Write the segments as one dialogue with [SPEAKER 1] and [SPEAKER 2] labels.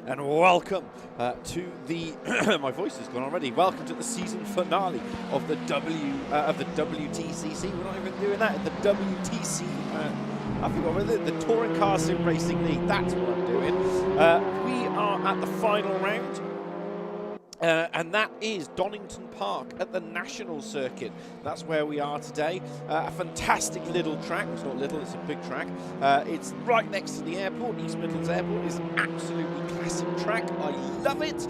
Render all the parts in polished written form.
[SPEAKER 1] And welcome to the my voice has gone already. Welcome to the season finale of the WTCC. We're not even doing that. The WTC. I forgot what it is. The Touring Car Sim Racing League. That's what I'm doing. We are at the final round And that is Donnington Park at the National Circuit. That's where we are today. A fantastic little track. It's not little, it's a big track. It's right next to the airport. East Midlands Airport is an absolutely classic track. I love it.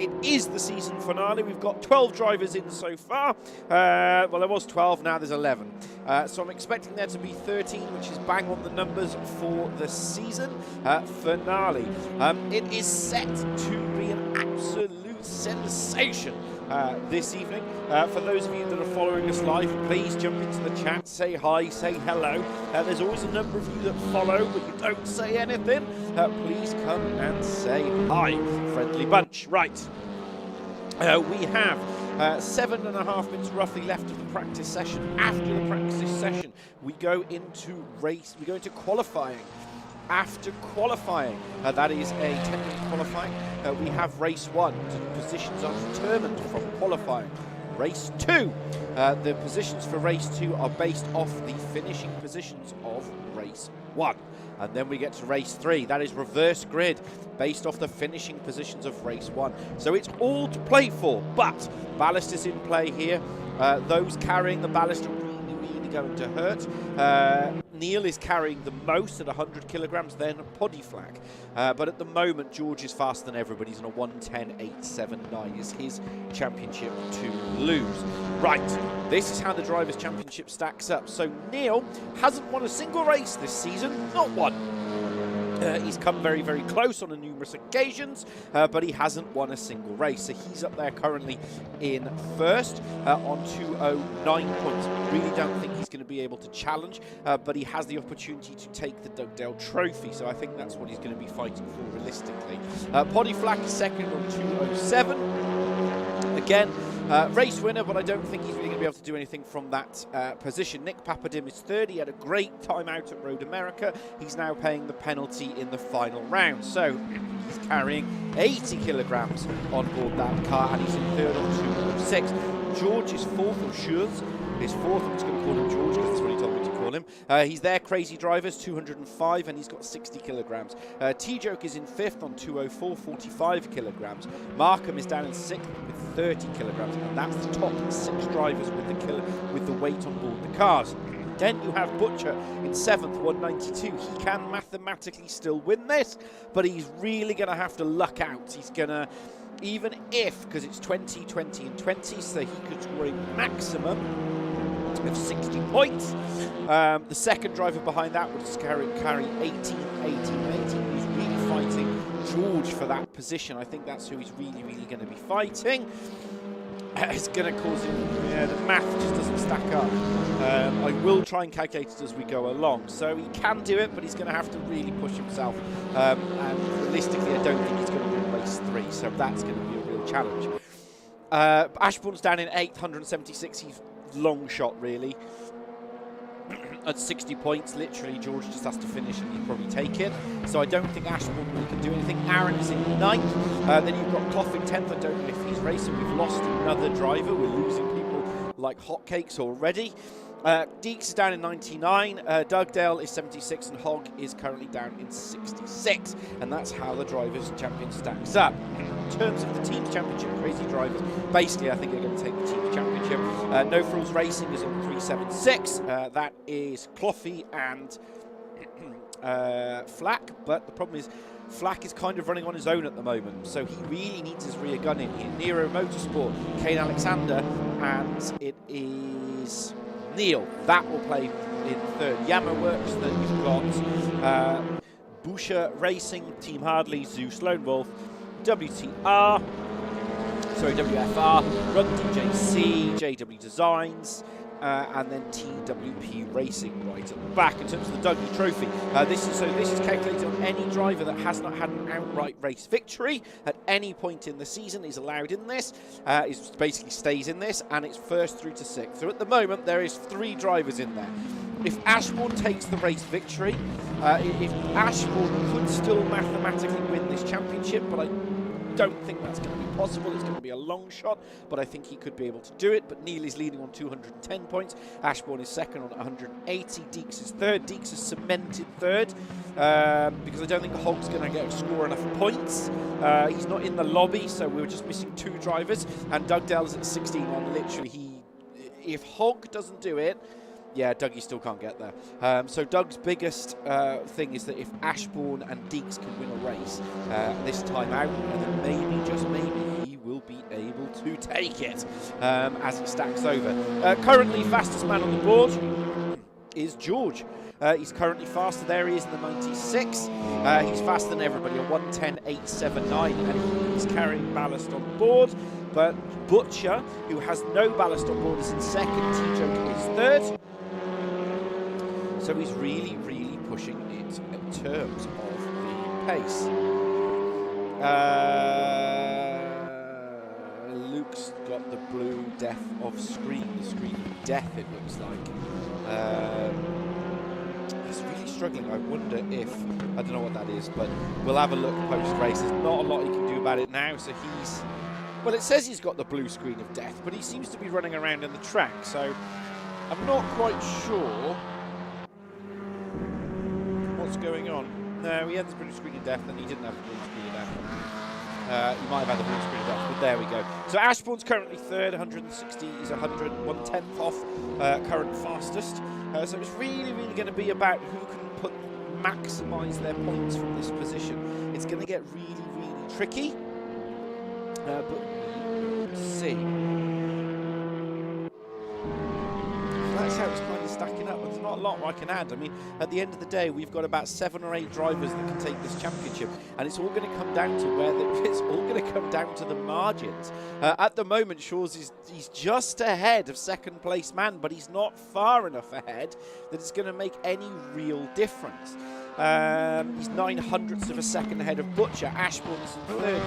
[SPEAKER 1] It is the season finale. We've got 12 drivers in so far. Well, there was 12, now there's 11. So I'm expecting there to be 13, which is bang on the numbers for the season finale. It is set to be an absolute sensation this evening. For those of you that are following us live, please jump into the chat, say hi, say hello. There's always a number of you that follow, but you don't say anything. Please come and say hi. Friendly bunch. Right. We have 7.5 minutes roughly left of the practice session. After the practice session, we go into qualifying. After qualifying, that is a technical qualifying, we have race 1. Positions are determined from qualifying. Race 2, the positions for race 2 are based off the finishing positions of race 1. And then we get to race 3, that is reverse grid, based off the finishing positions of race 1. So it's all to play for, but ballast is in play here. Those carrying the ballast are really going to hurt. Neil is carrying the most at 100 kilograms, then Poddy Flack. But at the moment, George is faster than everybody. He's on a 1:10.879. Is his championship to lose. Right, this is how the Drivers' Championship stacks up. So Neil hasn't won a single race this season, not one. He's come very, very close on numerous occasions, but he hasn't won a single race. So he's up there currently in first on 209 points. Really don't think he's going to be able to challenge, but he has the opportunity to take the Dugdale Trophy. So I think that's what he's going to be fighting for realistically. Poddy Flack is second on 207. Again, race winner, but I don't think he's really going to be able to do anything from that position. Nick Papadim is third. He had a great time out at Road America. He's now paying the penalty in the final round. So he's carrying 80 kilograms on board that car, and he's in third on 206. George is fourth, or Schurz is fourth. I'm just going to call him George because that's what he told me to call him. He's there, Crazy Drivers, 205, and he's got 60 kilograms. T-Joke is in fifth on 204, 45 kilograms. Markham is down in sixth with 30 kilograms, and that's the top 6 drivers with the weight on board the cars. Then you have Butcher in 7th, 192. He can mathematically still win this, but he's really going to have to luck out. He's going to, even if, because it's 20, 20 and 20, so he could score a maximum of 60 points. The second driver behind that would carry 18, 18, 18. He's really fighting George for that position. I think that's who he's really going to be fighting. It's going to cause him, the math just doesn't stack up. I will try and calculate it as we go along. So he can do it, but he's going to have to really push himself. And realistically, I don't think he's going to win race 3. So that's going to be a real challenge. Ashbourne's down in 8th, 176. He's long shot, really. At 60 points, literally, George just has to finish and he'll probably take it. So I don't think Ashbourne really can do anything. Aaron is in 9th. Then you've got Clough in 10th. I don't know if he's racing. We've lost another driver. We're losing people like hotcakes already. Deeks is down in 99, Dugdale is 76, and Hogg is currently down in 66. And that's how the Drivers' Champion stacks up. In terms of the Team's Championship, Crazy Drivers, basically I think they're going to take the Team's Championship. No Frills Racing is on 376. That is Cloughy and Flack, but the problem is Flack is kind of running on his own at the moment, so he really needs his rear gun in here. Nero Motorsport, Kane Alexander, and it is Neil. That will play in third. Yama Works, then you've got Boucher Racing, Team Hardley, Zeus Lone Wolf, WFR, Run DJC, JW Designs, and then TWP Racing right at the back. In terms of the Dudley Trophy, this is calculated on any driver that has not had an outright race victory at any point in the season is allowed in this. It basically stays in this, and it's first through to 6th. So at the moment there is 3 drivers in there. If Ashbourne takes the race victory, if Ashbourne could still mathematically win this championship, but don't think that's going to be possible. It's going to be a long shot, but I think he could be able to do it. But Neely's leading on 210 points. Ashbourne is second on 180. Deeks is third. Deeks is cemented third because I don't think Hogg's going to score enough points. He's not in the lobby, so we're just missing 2 drivers. And Doug Dell's at 16 on literally if Hogg doesn't do it, yeah, Dougie still can't get there. So Doug's biggest thing is that if Ashbourne and Deeks can win a race this time out, and then maybe, just maybe, he will be able to take it as it stacks over. Currently, fastest man on the board is George. He's currently faster. There he is in the 96. He's faster than everybody, a 1:10.879, and he's carrying ballast on board. But Butcher, who has no ballast on board, is in second. T-Joke is third. So he's really, really pushing it in terms of the pace. Luke's got the blue death of screen, the screen of death, it looks like. He's really struggling. I wonder if, I don't know what that is, but we'll have a look post-race. There's not a lot he can do about it now, so he's, well, it says he's got the blue screen of death, but he seems to be running around in the track, so I'm not quite sure what's going on. No, he had the blue screen of death, and he didn't have the blue screen of death. He might have had the blue screen of death, but there we go. So Ashbourne's currently third, 160. He's 1/110th off current fastest. So it's really, really going to be about who can maximise their points from this position. It's going to get really, really tricky. But let's see. That's how it's kind of stacking up, but there's not a lot I can add. I mean, at the end of the day, we've got about 7 or 8 drivers that can take this championship, and it's all going to come down to it's all going to come down to the margins. At the moment, Shaw's he's just ahead of second place man, but he's not far enough ahead that it's going to make any real difference. He's 9/100ths of a second ahead of Butcher. Ashbourne is in third.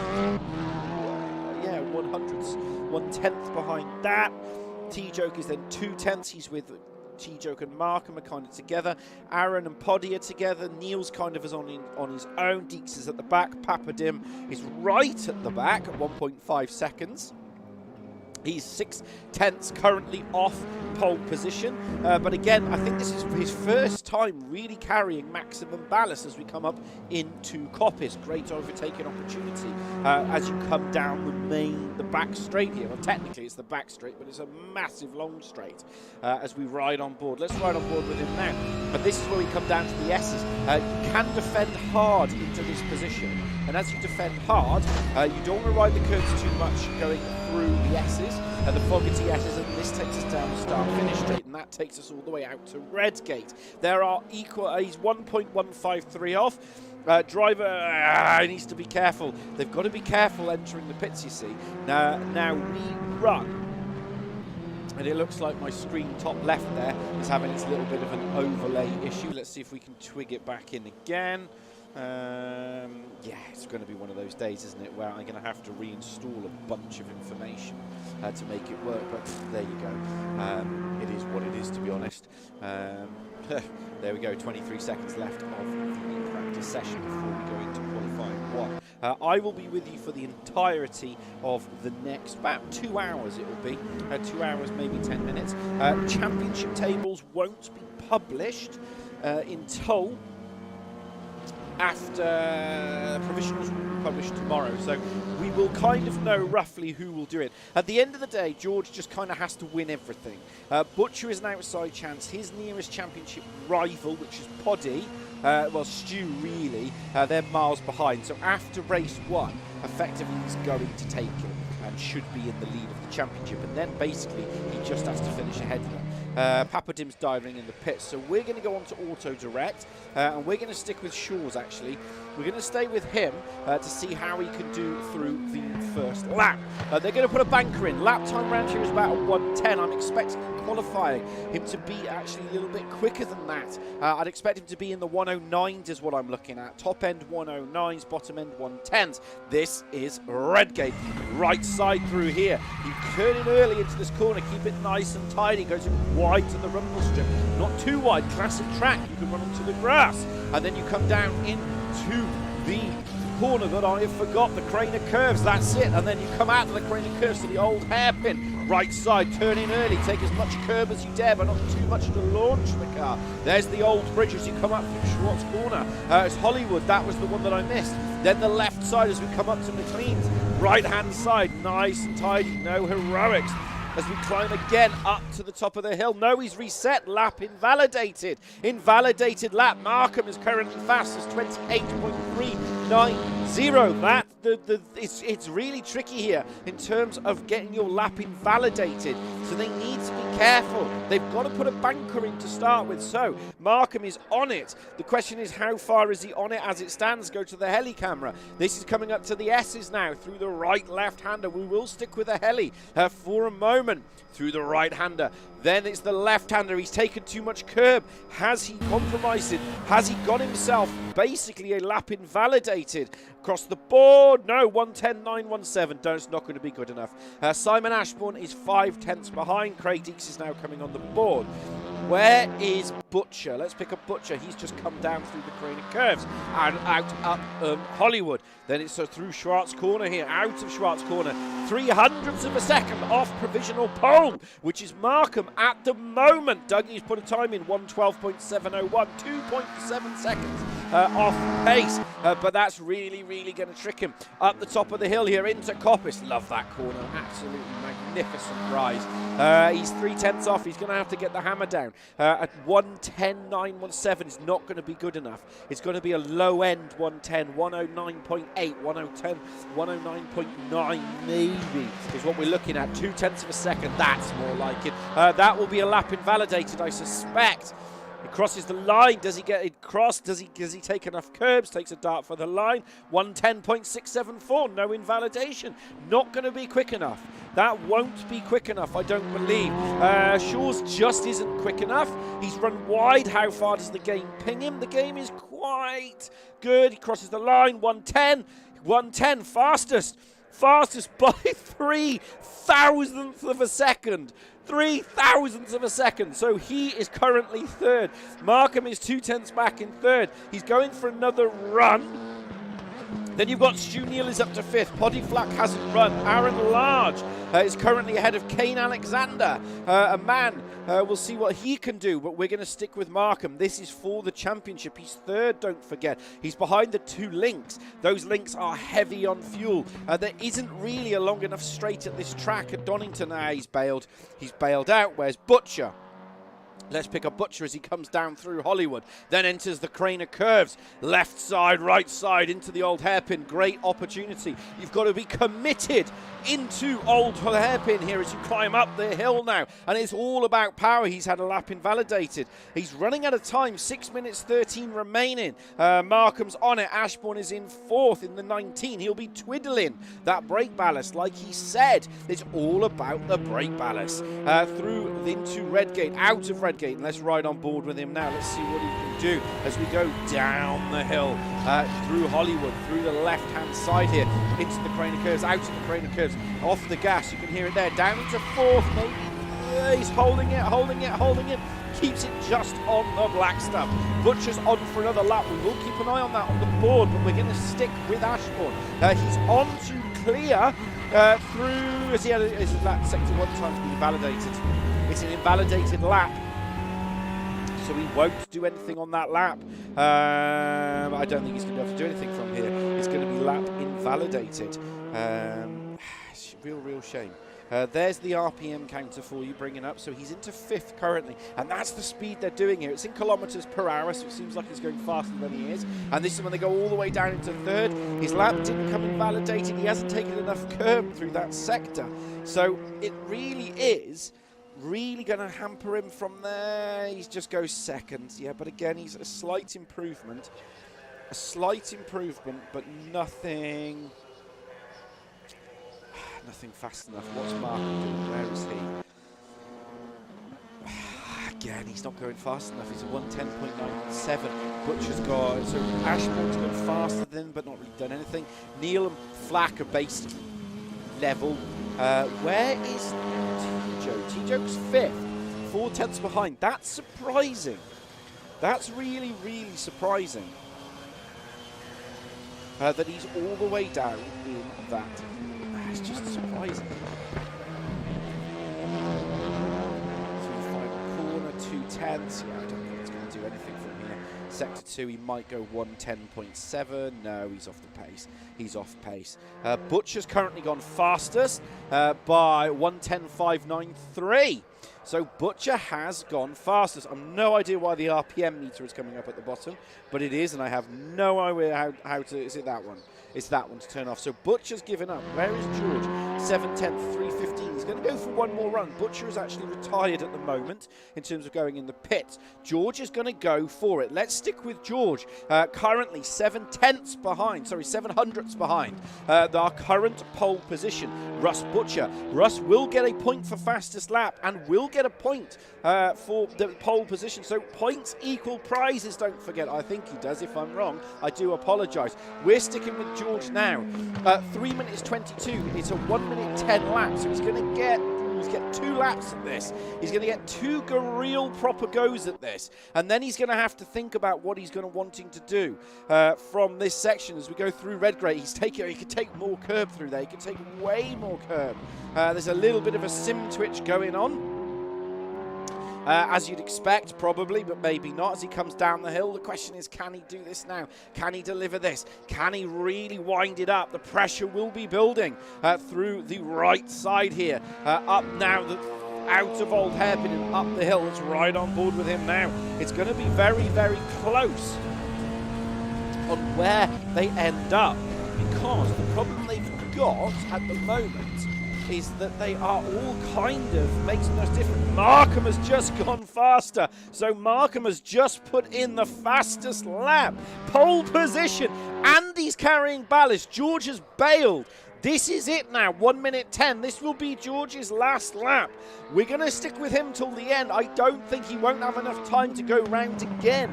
[SPEAKER 1] Yeah, 1/10th behind that. T-Joke is then 2/10ths. He's with T-Joke and Markham are kind of together. Aaron and Poddy are together. Neil's kind of is on his own. Deeks is at the back. Papadim is right at the back at 1.5 seconds. He's 6/10ths currently off pole position. But again, I think this is his first time really carrying maximum ballast as we come up into Coppice. Great overtaking opportunity as you come down the back straight here. Well, technically it's the back straight, but it's a massive long straight as we ride on board. Let's ride on board with him now. But this is where we come down to the S's. You can defend hard into this position. And as you defend hard, you don't want to ride the curves too much going through the S's, the Fogarty S's, and this takes us down the start-finish straight, and that takes us all the way out to Redgate. There are equal, he's 1.153 off. Driver needs to be careful. They've got to be careful entering the pits, you see. Now we run. And it looks like my screen top left there is having its little bit of an overlay issue. Let's see if we can twig it back in again. Yeah, it's going to be one of those days, isn't it, where I'm going to have to reinstall a bunch of information to make it work, but there you go. It is what it is, to be honest. There we go, 23 seconds left of the practice session before we go into qualifying 1. I will be with you for the entirety of the next, about 2 hours it will be, 2 hours, maybe 10 minutes. Championship tables won't be published until after provisionals will be published tomorrow, so we will kind of know roughly who will do it. At the end of the day, George just kind of has to win everything. Butcher is an outside chance. His nearest championship rival, which is Poddy, well, Stu really, they're miles behind. So after race 1, effectively he's going to take it and should be in the lead of the championship, and then basically he just has to finish ahead of them. Papadim's diving in the pits, so we're going to go on to Auto Direct, and we're going to stick with Shaw's actually. We're going to stay with him to see how he can do through the first lap. They're going to put a banker in. Lap time round here is about a 1:10. I'm expecting qualifying him to be actually a little bit quicker than that. I'd expect him to be in the 109s is what I'm looking at. Top end 109s, bottom end 110s. This is Redgate. Right side through here. You turn in early into this corner, keep it nice and tidy. Goes wide to the rumble strip. Not too wide, classic track. You can run onto the grass. And then you come down into the corner that I have forgot, the crane of curves, that's it. And then you come out of the crane of curves to the old hairpin. Right side, turn in early, take as much curb as you dare, but not too much to launch the car. There's the old bridge as you come up through Schwartz Corner. It's Hollywood, that was the one that I missed. Then the left side as we come up to McLean's. Right-hand side, nice and tidy, no heroics. As we climb again up to the top of the hill. No, he's reset. Lap invalidated. Invalidated lap. Markham is currently fastest, 28.390. It's really tricky here in terms of getting your lap invalidated. So they need to be careful. They've got to put a banker in to start with. So Markham is on it. The question is, how far is he on it as it stands? Go to the heli camera. This is coming up to the S's now through the right left-hander. We will stick with the heli for a moment. Through the right-hander. Then it's the left-hander. He's taken too much curb. Has he compromised it? Has he got himself basically a lap invalidated? Across the board, no, 110.917. It's not going to be good enough. Simon Ashbourne is 5/10 behind. Craig Deeks is now coming on the board. Where is Butcher? Let's pick up Butcher. He's just come down through the crane of curves and out up Hollywood. Then it's through Schwartz Corner here, out of Schwartz Corner. 300ths of a second off provisional pole, which is Markham at the moment. Dougie's put a time in 1:12.701, 2.7 seconds off pace. But that's really going to trick him. Up the top of the hill here into Coppice. Love that corner. Absolutely magnificent rise. He's 3/10 off. He's going to have to get the hammer down. At 110.917 is not going to be good enough. It's going to be a low end 110, 109.8, 109.9 maybe is what we're looking at. 0.2 of a second. That's more like it. That will be a lap invalidated, I suspect. He crosses the line. Does he get it crossed? Does he take enough curbs? Takes a dart for the line. 110.674. No invalidation. Not going to be quick enough. That won't be quick enough, I don't believe. Shaw's just isn't quick enough. He's run wide. How far does the game ping him? The game is quite good. He crosses the line. 110. 110. Fastest by 0.003 of a second. 0.003 of a second. So he is currently third. Markham is 0.2 back in third. He's going for another run. Then you've got Stu Neal is up to fifth. Poddy Flack hasn't run. Aaron Large is currently ahead of Kane Alexander. A man, we'll see what he can do, but we're going to stick with Markham. This is for the championship. He's third, don't forget. He's behind the two links. Those links are heavy on fuel. There isn't really a long enough straight at this track at Donnington. He's bailed. He's bailed out. Where's Butcher? Let's pick up Butcher as he comes down through Hollywood. Then enters the crane of curves. Left side, right side, into the old hairpin. Great opportunity. You've got to be committed into old hairpin here as you climb up the hill now. And it's all about power. He's had a lap invalidated. He's running out of time. 6 minutes 13 remaining. Markham's on it. Ashbourne is in fourth in the 19. He'll be twiddling that brake ballast. Like he said, it's all about the brake ballast. Through into Redgate, out of Redgate. And let's ride on board with him now. Let's see what he can do as we go down the hill through Hollywood, through the left-hand side here, into the crane of curves, out of the crane of curves, off the gas. You can hear it there. Down into fourth. He's holding it. Keeps it just on the black stuff. Butcher's on for another lap. We will keep an eye on that on the board, but we're going to stick with Ashbourne. He's on to clear through. As he had his lap sector one time been invalidated. It's an invalidated lap, so he won't do anything on that lap. I don't think he's going to be able to do anything from here. It's going to be lap invalidated. It's a real shame. There's the RPM counter for you, bringing up. So he's into fifth currently, and that's the speed they're doing here. It's in kilometres per hour, so it seems like he's going faster than he is. And this is when they go all the way down into third. His lap didn't come invalidated. He hasn't taken enough curb through that sector. So it really is going to hamper him from there. He just goes second. Yeah, but again, he's a slight improvement. But nothing fast enough. What's Markham doing? Where is he? Again, he's not going fast enough. He's at 110.97. Butcher's got, so Ashbourne's gone faster than, but not really done anything. Neal and Flack are basically level. Where is T-Joe? T-Joe's fifth, 0.4 behind. That's surprising. That's really surprising. that he's all the way down in that. It's just surprising. Through the final corner, 2/10. Yeah, I don't think it's going to do anything from here. Sector 2, he might go 1:10.7. No, he's off the pace. He's off pace. Butcher's currently gone fastest by 1:10.593. So Butcher has gone fastest. I've no idea why the RPM meter is coming up at the bottom, but it is, and I have no idea how to. Is it that one? It's that one to turn off. So Butcher's given up. Where is George? 7:10, 3:15. He's going to go for one more run. Butcher is actually retired at the moment in terms of going in the pits. George is going to go for it. Let's stick with George. Currently 7/10 behind. Sorry, 700ths behind. Our current pole position. Russ Butcher. Russ will get a point for fastest lap and will get a point for the pole position. So points equal prizes, don't forget. I think he does. If I'm wrong, I do apologise. We're sticking with George now. 3 minutes 22. It's a 1:10 lap. So he's going to get 2 laps at this. He's going to get 2 real proper goes at this. And then he's going to have to think about what he's going to wanting to do from this section as we go through red grey. He could take more curb through there. He could take way more curb. There's a little bit of a sim twitch going on. As you'd expect, probably, but maybe not. As he comes down the hill, the question is, can he do this now? Can he deliver this? Can he really wind it up? The pressure will be building through the right side here. Up now, out of Old Hairpin and up the hill. It's right on board with him now. It's going to be very, very close on where they end up, because the problem they've got at the moment is that they are all kind of making us different. Markham has just gone faster, so Markham has just put in the fastest lap. Pole position, and he's carrying ballast. George has bailed. This is it now, 1:10. This will be George's last lap. We're going to stick with him till the end. I don't think he won't have enough time to go round again.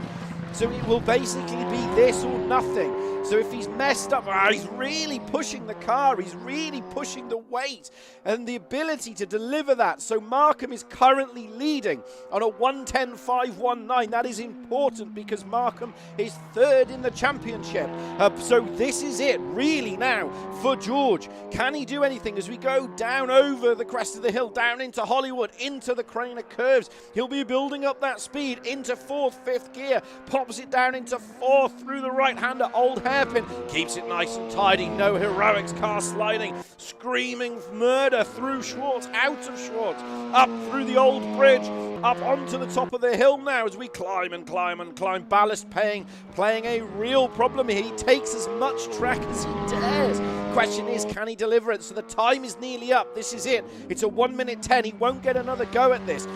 [SPEAKER 1] So it will basically be this or nothing. So if he's messed up, he's really pushing the car. He's really pushing the weight and the ability to deliver that. So Markham is currently leading on a 1:10.519. That is important because Markham is 3rd in the championship. So this is it really now for George. Can he do anything as we go down over the crest of the hill, down into Hollywood, into the Craner curves? He'll be building up that speed into 4th, 5th gear. Pops it down into 4th through the right-hander. Old Hairpin keeps it nice and tidy. No heroics, car sliding, screaming murder through Schwartz, out of Schwartz, up through the old bridge, up onto the top of the hill now as we climb and climb and climb. Ballast playing a real problem here. He takes as much track as he dares. Question is, can he deliver it? So the time is nearly up. This is it. It's a 1:10. He won't get another go at this.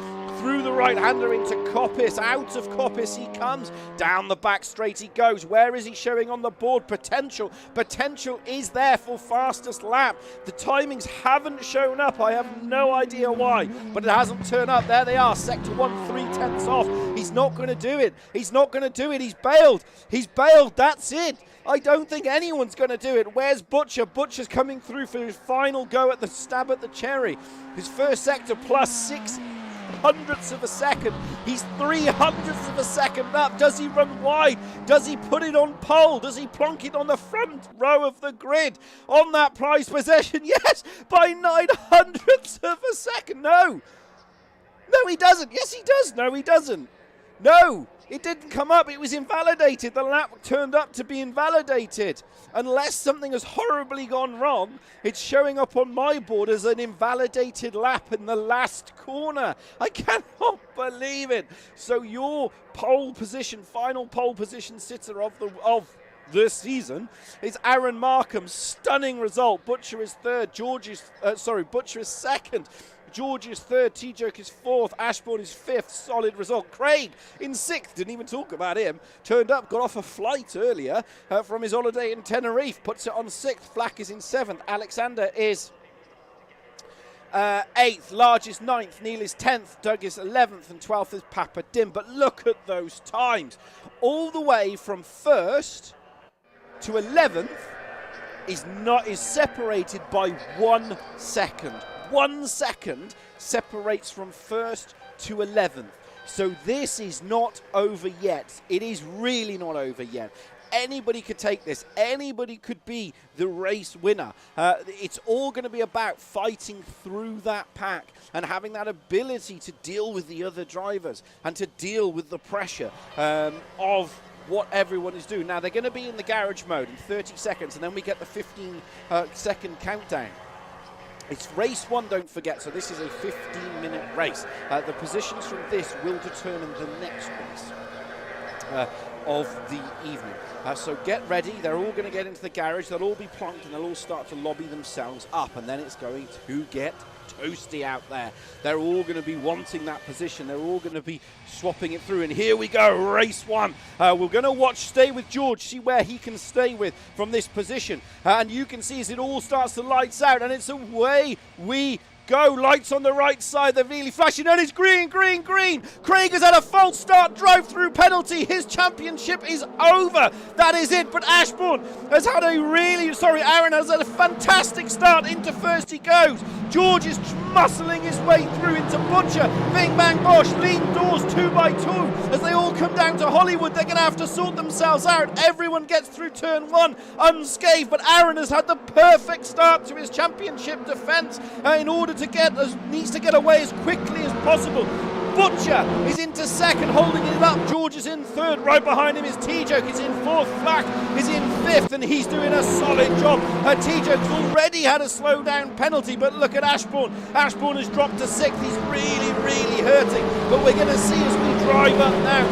[SPEAKER 1] Through the right-hander into Coppice. Out of Coppice he comes. Down the back straight he goes. Where is he showing on the board? Potential. Potential is there for fastest lap. The timings haven't shown up. I have no idea why, but it hasn't turned up. There they are. Sector 1, 3/10 off. He's not going to do it. He's not going to do it. He's bailed. He's bailed. That's it. I don't think anyone's going to do it. Where's Butcher? Butcher's coming through for his final go at the stab at the cherry. His first sector plus 600ths of a second. He's 300ths of a second up. Does he run wide? Does he put it on pole? Does he plonk it on the front row of the grid? On that prize possession? Yes, by 900ths of a second. No. No, he doesn't. Yes, he does. No, he doesn't. No, it didn't come up. It was invalidated. The lap turned up to be invalidated. Unless something has horribly gone wrong, it's showing up on my board as an invalidated lap in the last corner. I cannot believe it. So your pole position, final pole position sitter of the season is Aaron Markham. Stunning result. Butcher is 3rd. Butcher is 2nd. George is 3rd, T-Jerk is 4th, Ashbourne is 5th, solid result. Craig in 6th, didn't even talk about him. Turned up, got off a flight earlier from his holiday in Tenerife, puts it on 6th. Flack is in 7th, Alexander is 8th, Large is 9th, Neil is 10th, Doug is 11th, and 12th is Papa Dim. But look at those times. All the way from 1st to 11th is separated by 1 second. 1 second separates from 1st to 11th. So this is not over yet. It is really not over yet. anybody could take this. Anybody could be the race winner. It's all going to be about fighting through that pack and having that ability to deal with the other drivers and to deal with the pressure of what everyone is doing. Now, they're going to be in the garage mode in 30 seconds, and then we get the 15-second countdown. It's race one, don't forget, so this is a 15-minute race. The positions from this will determine the next race of the evening. So get ready. They're all going to get into the garage. They'll all be plonked and they'll all start to lobby themselves up, and then it's going to get toasty out there. They're all going to be wanting that position. They're all going to be swapping it through, and here we go, race one. We're going to stay with George, see where he can stay with from this position, and you can see as it all starts to lights out, and it's away we go. Lights on the right side, they're really flashing, and it's green, green, green. Craig has had a false start, drive-through penalty. His championship is over. That is it, but Ashbourne has had Aaron has had a fantastic start. Into first he goes. George is muscling his way through into Butcher. Bing, bang, bosh, lean doors 2x2. As they all come down to Hollywood, they're going to have to sort themselves out. Everyone gets through turn one unscathed, but Aaron has had the perfect start to his championship defence in order to needs to get away as quickly as possible. Butcher is into second, holding it up. George is in third. Right behind him is T-Joke. He's in fourth. Flack is in fifth, and he's doing a solid job. T-Joke's already had a slow down penalty, but look at Ashbourne. Ashbourne has dropped to sixth. He's really, really hurting. But we're going to see as we drive up now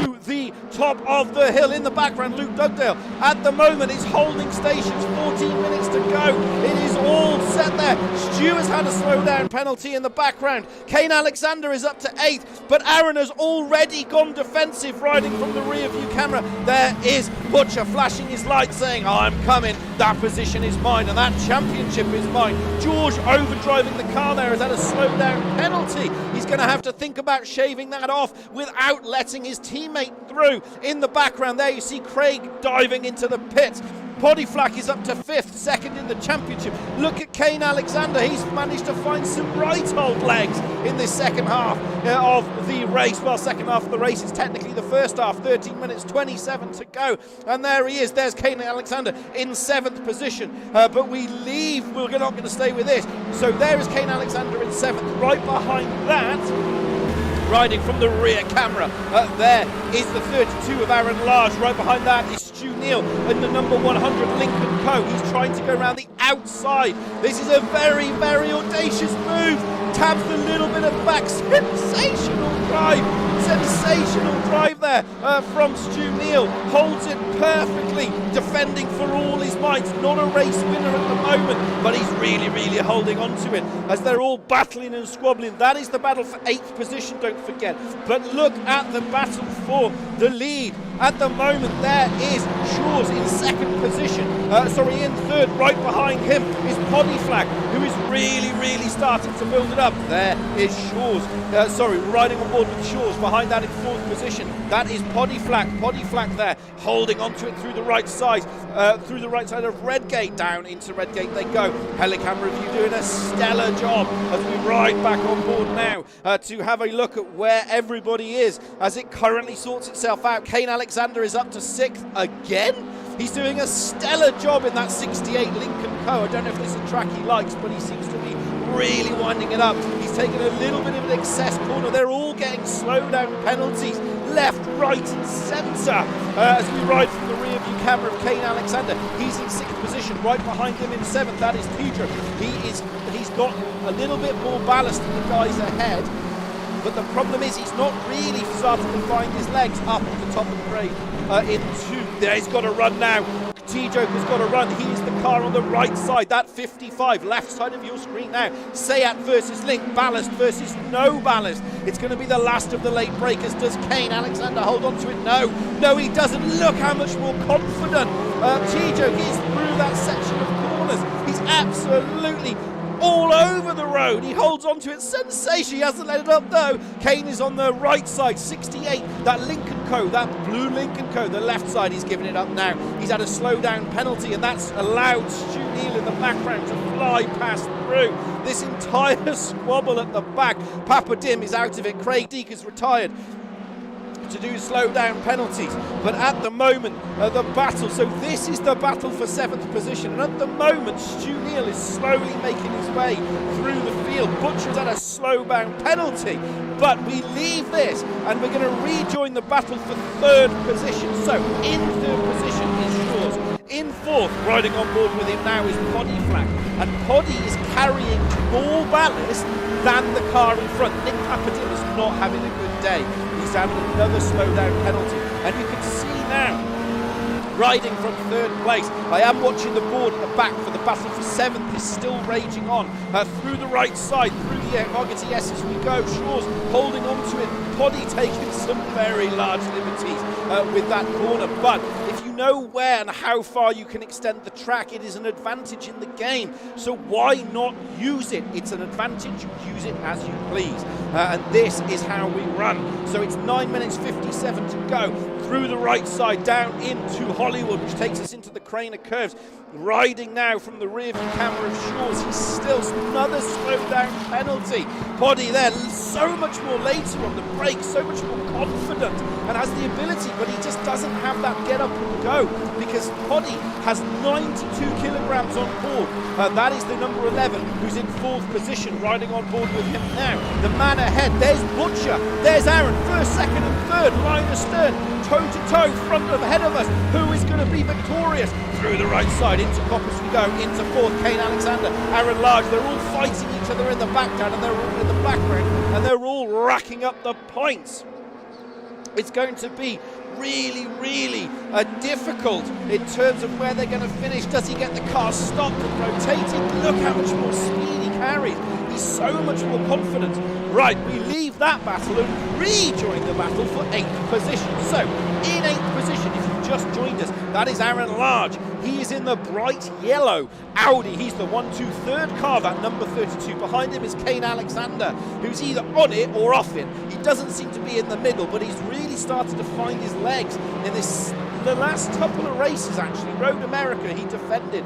[SPEAKER 1] to the top of the hill. In the background, Luke Dugdale at the moment is holding stations. 14 minutes to go. It is all set there. Stu has had a slow down penalty in the background. Kane Alexander is up to 8th, but Aaron has already gone defensive, riding from the rear view camera. There is Butcher flashing his light saying, I'm coming, that position is mine and that championship is mine. George overdriving the car there has had a slow down penalty. He's going to have to think about shaving that off without letting his teammate through. In the background there you see Craig diving into the pits. Poddy Flack is up to 5th, second in the championship. Look at Kane Alexander. He's managed to find some right old legs in this second half of the race. Well, second half of the race is technically the first half. 13 minutes 27 to go. And there he is. There's Kane Alexander in 7th position. But we leave. We're not going to stay with this. So there is Kane Alexander in 7th. Right behind that, riding from the rear camera, there is the 32 of Aaron Large. Right behind that is Stu Neal and the number 100 Lincoln Co. He's trying to go around the outside. This is a very, very audacious move. Tabs a little bit of back. Sensational drive there from Stu Neal. Holds it perfectly, defending for all his might. Not a race winner at the moment, but he's really, really holding on to it as they're all battling and squabbling. That is the battle for 8th position, don't forget. But look at the battle for the lead. At the moment, there is Shaw's in 2nd position. In 3rd. Right behind him is Poddy Flack, who is really, really starting to build it up. There is Shaw's. Riding on board with Shaw's. Behind that in 4th position, that is Poddy Flack. Poddy Flack there, holding onto it through the right side. Through the right side of Redgate. Down into Redgate they go. Helicam Review doing a stellar job as we ride back on board now to have a look at where everybody is as it currently sorts itself out. Kane Alexander is up to 6th again. He's doing a stellar job in that 68 Lincoln Co. I don't know if this is a track he likes, but he seems to be really winding it up. He's taken a little bit of an excess corner. They're all getting slow down penalties, left, right and centre as we ride from the rear view camera of Kane Alexander. He's in 6th position. Right behind him in 7th, that is Pedro. He's got a little bit more ballast than the guys ahead, but the problem is he's not really starting to find his legs up at the top of the grade. There, he's got to run now. T-Joke has got to run. He is the car on the right side, that 55, left side of your screen now. Sayat versus Link, ballast versus no ballast. It's going to be the last of the late breakers. Does Kane Alexander hold on to it? No, he doesn't. Look how much more confident T-Joke is through that section of corners. He's absolutely all over the road. He holds on to it. Sensation. He hasn't let it up though. Kane is on the right side, 68. That Lincoln Co., that blue Lincoln Co., the left side, he's giving it up now. He's had a slow down penalty and that's allowed Stu Neal in the background to fly past through this entire squabble at the back. Papa Dim is out of it. Craig Deek is retired. to do slowdown penalties. But at the moment, the battle, so this is the battle for 7th position. And at the moment, Stu Neal is slowly making his way through the field. Butcher's had a slowdown penalty. But we leave this and we're going to rejoin the battle for 3rd position. So in 3rd position is Shaw's. In 4th, riding on board with him now is Poddy Flack. And Poddy is carrying more ballast than the car in front. Nick Papadin is not having a good day. He's having another slowdown penalty. And you can see now, riding from 3rd place. I am watching the board at the back for the battle for 7th is still raging on. Through the right side, through the Ogety S as we go. Shaw's holding on to it. Poddy taking some very large liberties with that corner. But if you know where and how far you can extend the track, it is an advantage in the game. So why not use it? It's an advantage. Use it as you please. And this is how we run. So it's 9 minutes 57 to go. Through the right side, down into Hollywood, which takes us into the Crane of Curves. Riding now from the rear view camera of Shaw's. He's still another slowdown penalty. Poddy there, so much more later on the brake, so much more confident and has the ability, but he just doesn't have that get up and go because Poddy has 92 kilograms on board. That is the number 11 who's in 4th position, riding on board with him now. The man ahead, there's Butcher, there's Aaron, 1st, 2nd and 3rd, line astern, toe-to-toe, front of ahead of us. Who is going to be victorious? Through the right side, into Coppers we go, into 4th, Kane Alexander, Aaron Large. They're all fighting each other in the background and they're all in the background and they're all racking up the points. It's going to be really, really difficult in terms of where they're going to finish. Does he get the car stopped and rotated? Look how much more speed he carries. He's so much more confident. Right, we leave that battle and rejoin the battle for 8th position. So, in 8th position, if you've just joined us, that is Aaron Large. He is in the bright yellow Audi. He's the 1-2-3rd car, that number 32. Behind him is Kane Alexander, who's either on it or off it. He doesn't seem to be in the middle, but he's really started to find his legs in the last couple of races, actually. Road America, he defended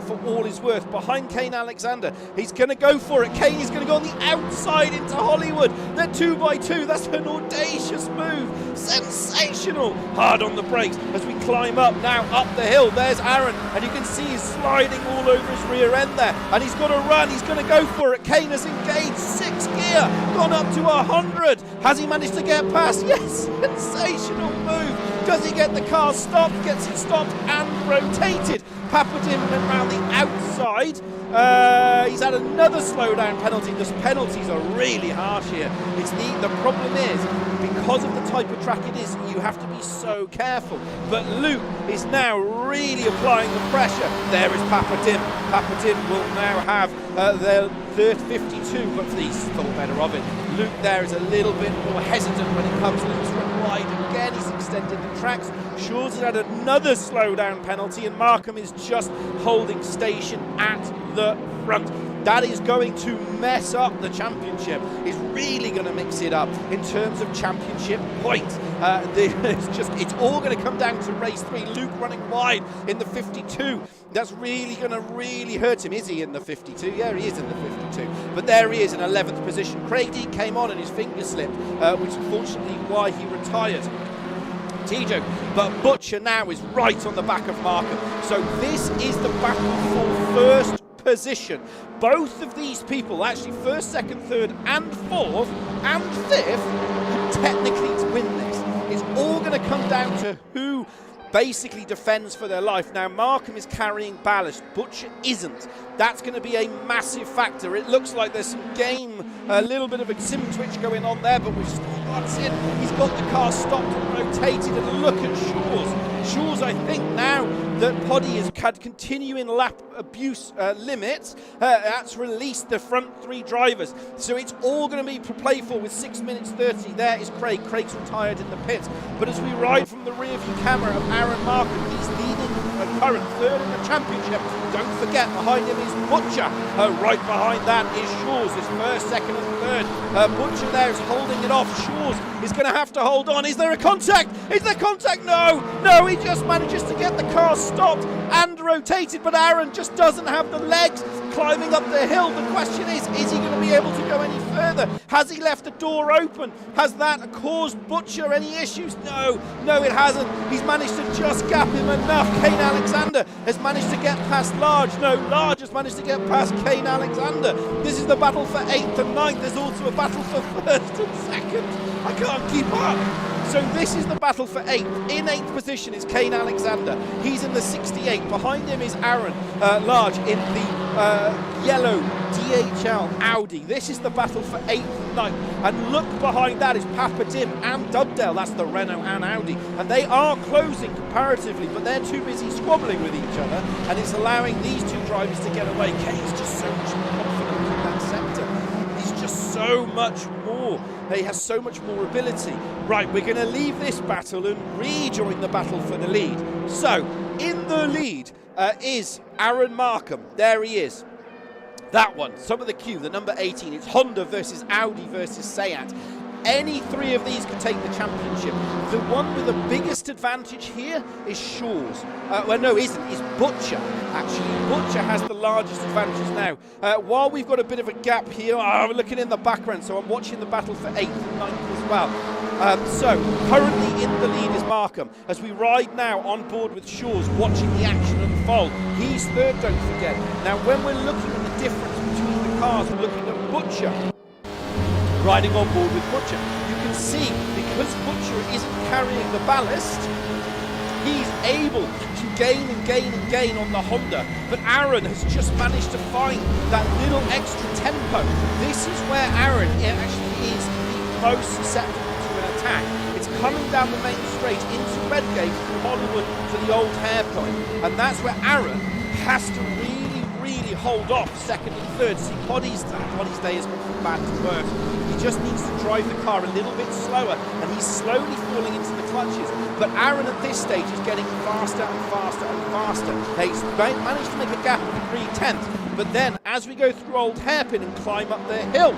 [SPEAKER 1] for all his worth. Behind Kane Alexander, he's going to go for it. Kane is going to go on the outside into Hollywood. They're 2x2. That's an audacious move. Sensational. Hard on the brakes as we climb up now, up the hill. There's Aaron, and you can see he's sliding all over his rear end there. And he's got to run. He's going to go for it. Kane has engaged 6th gear, gone up to 100. Has he managed to get past? Yes, sensational move. Does he get the car stopped? Gets it stopped and rotated. Papadin went round the outside. He's had another slowdown penalty. The penalties are really harsh here. The problem is, because of the type of track it is, you have to be so careful. But Luke is now really applying the pressure. There is Papadin. Papadin will now have their 52, but he's thought better of it. Luke there is a little bit more hesitant when it comes. Luke's run wide again. He's extended the tracks. Shaw's had another slowdown penalty, and Markham is just holding station at the front. That is going to mess up the championship. It's really going to mix it up in terms of championship points. It's all going to come down to race 3. Luke running wide in the 52. That's really going to hurt him. Is he in the 52? Yeah, he is in the 52. But there he is in 11th position. Craig Dean came on and his finger slipped, which unfortunately why he retired. Tijo, but Butcher now is right on the back of Markham. So this is the battle for 1st position. Both of these people, actually 1st, 2nd, 3rd and 4th and 5th, technically to win this. It's all going to come down to who basically defends for their life. Now Markham is carrying ballast, Butcher isn't. That's going to be a massive factor. It looks like there's some a little bit of a sim twitch going on there, but we've spots in. He's got the car stopped and rotated, and look at Shaw's, I think now that Poddy has had continuing lap abuse limits, that's released the front 3 drivers. So it's all going to be play for with 6 minutes 30. There is Craig. Craig's retired in the pits. But as we ride from the rear view camera of Aaron Markham, he's leading the current 3rd in the championship. Don't forget, behind him is Butcher. Right behind that is Shaw's, his 1st, 2nd and 3rd. Butcher there is holding it off. Shaw's is going to have to hold on. Is there a contact? Is there contact? No, he just manages to get the car stopped and rotated, but Aaron just doesn't have the legs climbing up the hill. The question is he going to be able to go any further? Has he left the door open? Has that caused Butcher any issues? No, it hasn't. He's managed to just gap him enough. Kane Alexander has managed to get past Large. No, Large has managed to get past Kane Alexander. This is the battle for 8th and 9th. There's also a battle for 1st and 2nd. I can't keep up. So this is the battle for 8th. In 8th position is Kane Alexander. He's in the 68. Behind him is Aaron Large in the yellow DHL Audi. This is the battle for 8th and 9th. And look behind that is Papa Dim and Dubdale. That's the Renault and Audi. And they are closing comparatively, but they're too busy squabbling with each other. And it's allowing these two drivers to get away. Kane's just so much more confident in that sector. He's just so much more. He has so much more ability. Right, we're going to leave this battle and rejoin the battle for the lead. So, in the lead is Aaron Markham. There he is. That one, some of the queue, the number 18. It's Honda versus Audi versus Seat. Any three of these could take the championship. The one with the biggest advantage here is Shaw's. Well, no, isn't. It's Butcher. Actually, Butcher has the largest advantage now. While we've got a bit of a gap here, I'm looking in the background, so I'm watching the battle for 8th and 9th as well. So, currently in the lead is Markham. As we ride now on board with Shaw's, watching the action unfold. He's third, don't forget. Now, when we're looking at the difference between the cars, we're looking at Butcher riding on board with Butcher. You can see, because Butcher isn't carrying the ballast, he's able to gain and gain and gain on the Honda. But Aaron has just managed to find that little extra tempo. This is where Aaron actually is the most susceptible to an attack. It's coming down the main straight into Redgate from Hollywood to the old hairpin. And that's where Aaron has to really hold off second and third. See, Poddy's day has gone from bad to worse. He just needs to drive the car a little bit slower, and he's slowly falling into the clutches. But Aaron at this stage is getting faster and faster and faster. He's managed to make a gap of 3/10, but then as we go through Old Hairpin and climb up the hill,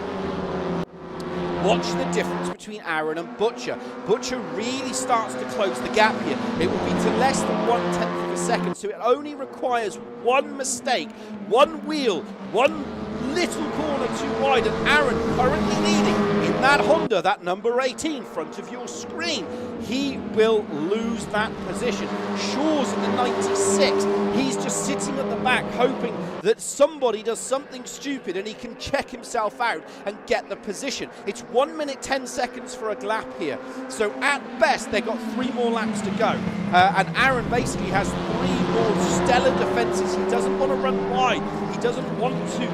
[SPEAKER 1] watch the difference between Aaron and Butcher. Butcher really starts to close the gap here. It will be to less than 1/10 of a second, so it only requires one mistake, one wheel, one little corner too wide, and Aaron currently leading in that Honda, that number 18 in front of your screen. He will lose that position. Shaw's in the 96. He's just sitting at the back hoping that somebody does something stupid and he can check himself out and get the position. It's 1 minute 10 seconds for a lap here. So at best, they've got 3 more laps to go. And Aaron basically has 3 more stellar defenses. He doesn't want to run wide. He doesn't want to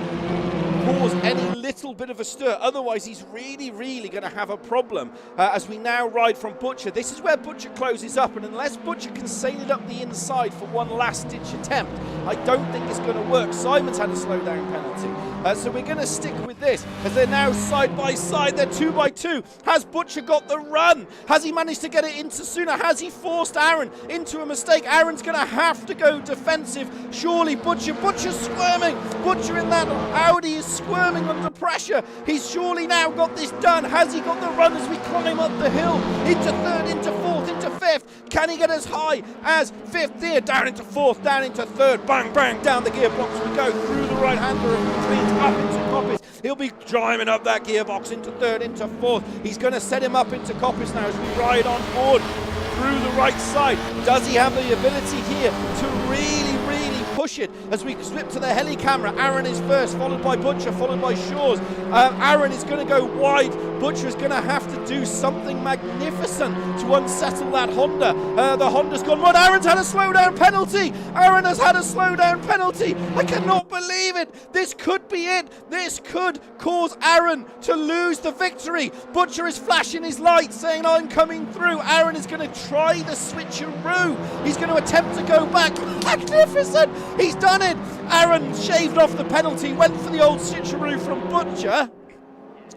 [SPEAKER 1] cause any little bit of a stir. Otherwise, he's really going to have a problem. As we now ride from Butcher, this is where Butcher closes up, and unless Butcher can sail it up the inside for one last-ditch attempt, I don't think it's going to work. Simon's had a slow-down penalty. So we're going to stick with this, as they're now side by side. They're 2 by 2. Has Butcher got the run? Has he managed to get it into sooner? Has he forced Aaron into a mistake? Aaron's going to have to go defensive. Surely Butcher's squirming. Butcher in that Audi is squirming under pressure. He's surely now got this done. Has he got the run as we climb up the hill? Into third, into fourth, into fifth. Can he get as high as fifth here? Down into fourth, down into third. Bang, bang, down the gearbox we go. Through the right-hander and between up into Coppice. He'll be driving up that gearbox into third, into fourth. He's going to set him up into Coppice now as we ride on board through the right side. Does he have the ability here to really push it? As we slip to the heli camera, Aaron is first, followed by Butcher, followed by Shaw's. Aaron is going to go wide. Butcher is going to have to do something magnificent to unsettle that Honda. The Honda's gone wide. Aaron's had a slowdown penalty. Aaron has had a slowdown penalty. I cannot believe it. This could be it. This could cause Aaron to lose the victory. Butcher is flashing his lights saying, I'm coming through. Aaron is going to try the switcheroo. He's going to attempt to go back. Magnificent. He's done it. Aaron shaved off the penalty, went for the old switcheroo from Butcher.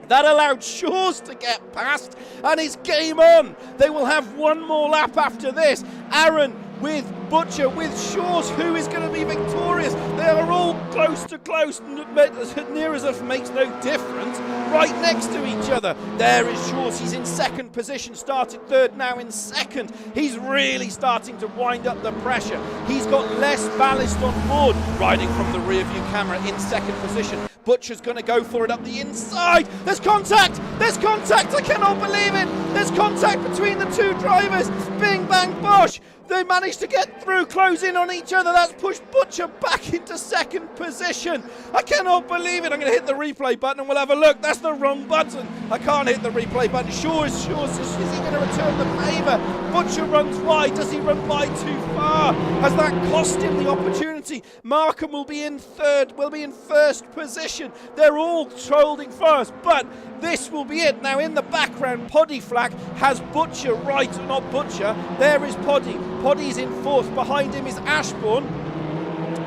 [SPEAKER 1] That allowed Shaw's to get past, and it's game on. They will have one more lap after this. Aaron with Butcher, with Shores, who is going to be victorious. They are all close to close, near as if makes no difference, right next to each other. There is Shores, he's in second position, started third, now in second. He's really starting to wind up the pressure. He's got less ballast on board, riding from the rear view camera in second position. Butcher's going to go for it up the inside. There's contact! There's contact! I cannot believe it! There's contact between the two drivers. Bing, bang, bosh! They managed to get through, close in on each other. That's pushed Butcher back into second position. I cannot believe it. I'm going to hit the replay button and we'll have a look. That's the wrong button. I can't hit the replay button. Shores, is he going to return the favour? Butcher runs wide. Does he run wide too far? Has that cost him the opportunity? Markham will be in third, will be in first position. They're all holding first, but this will be it. Now in the background, Poddy Flack has Butcher right, not Butcher. There is Poddy. Poddy's in fourth. Behind him is Ashbourne.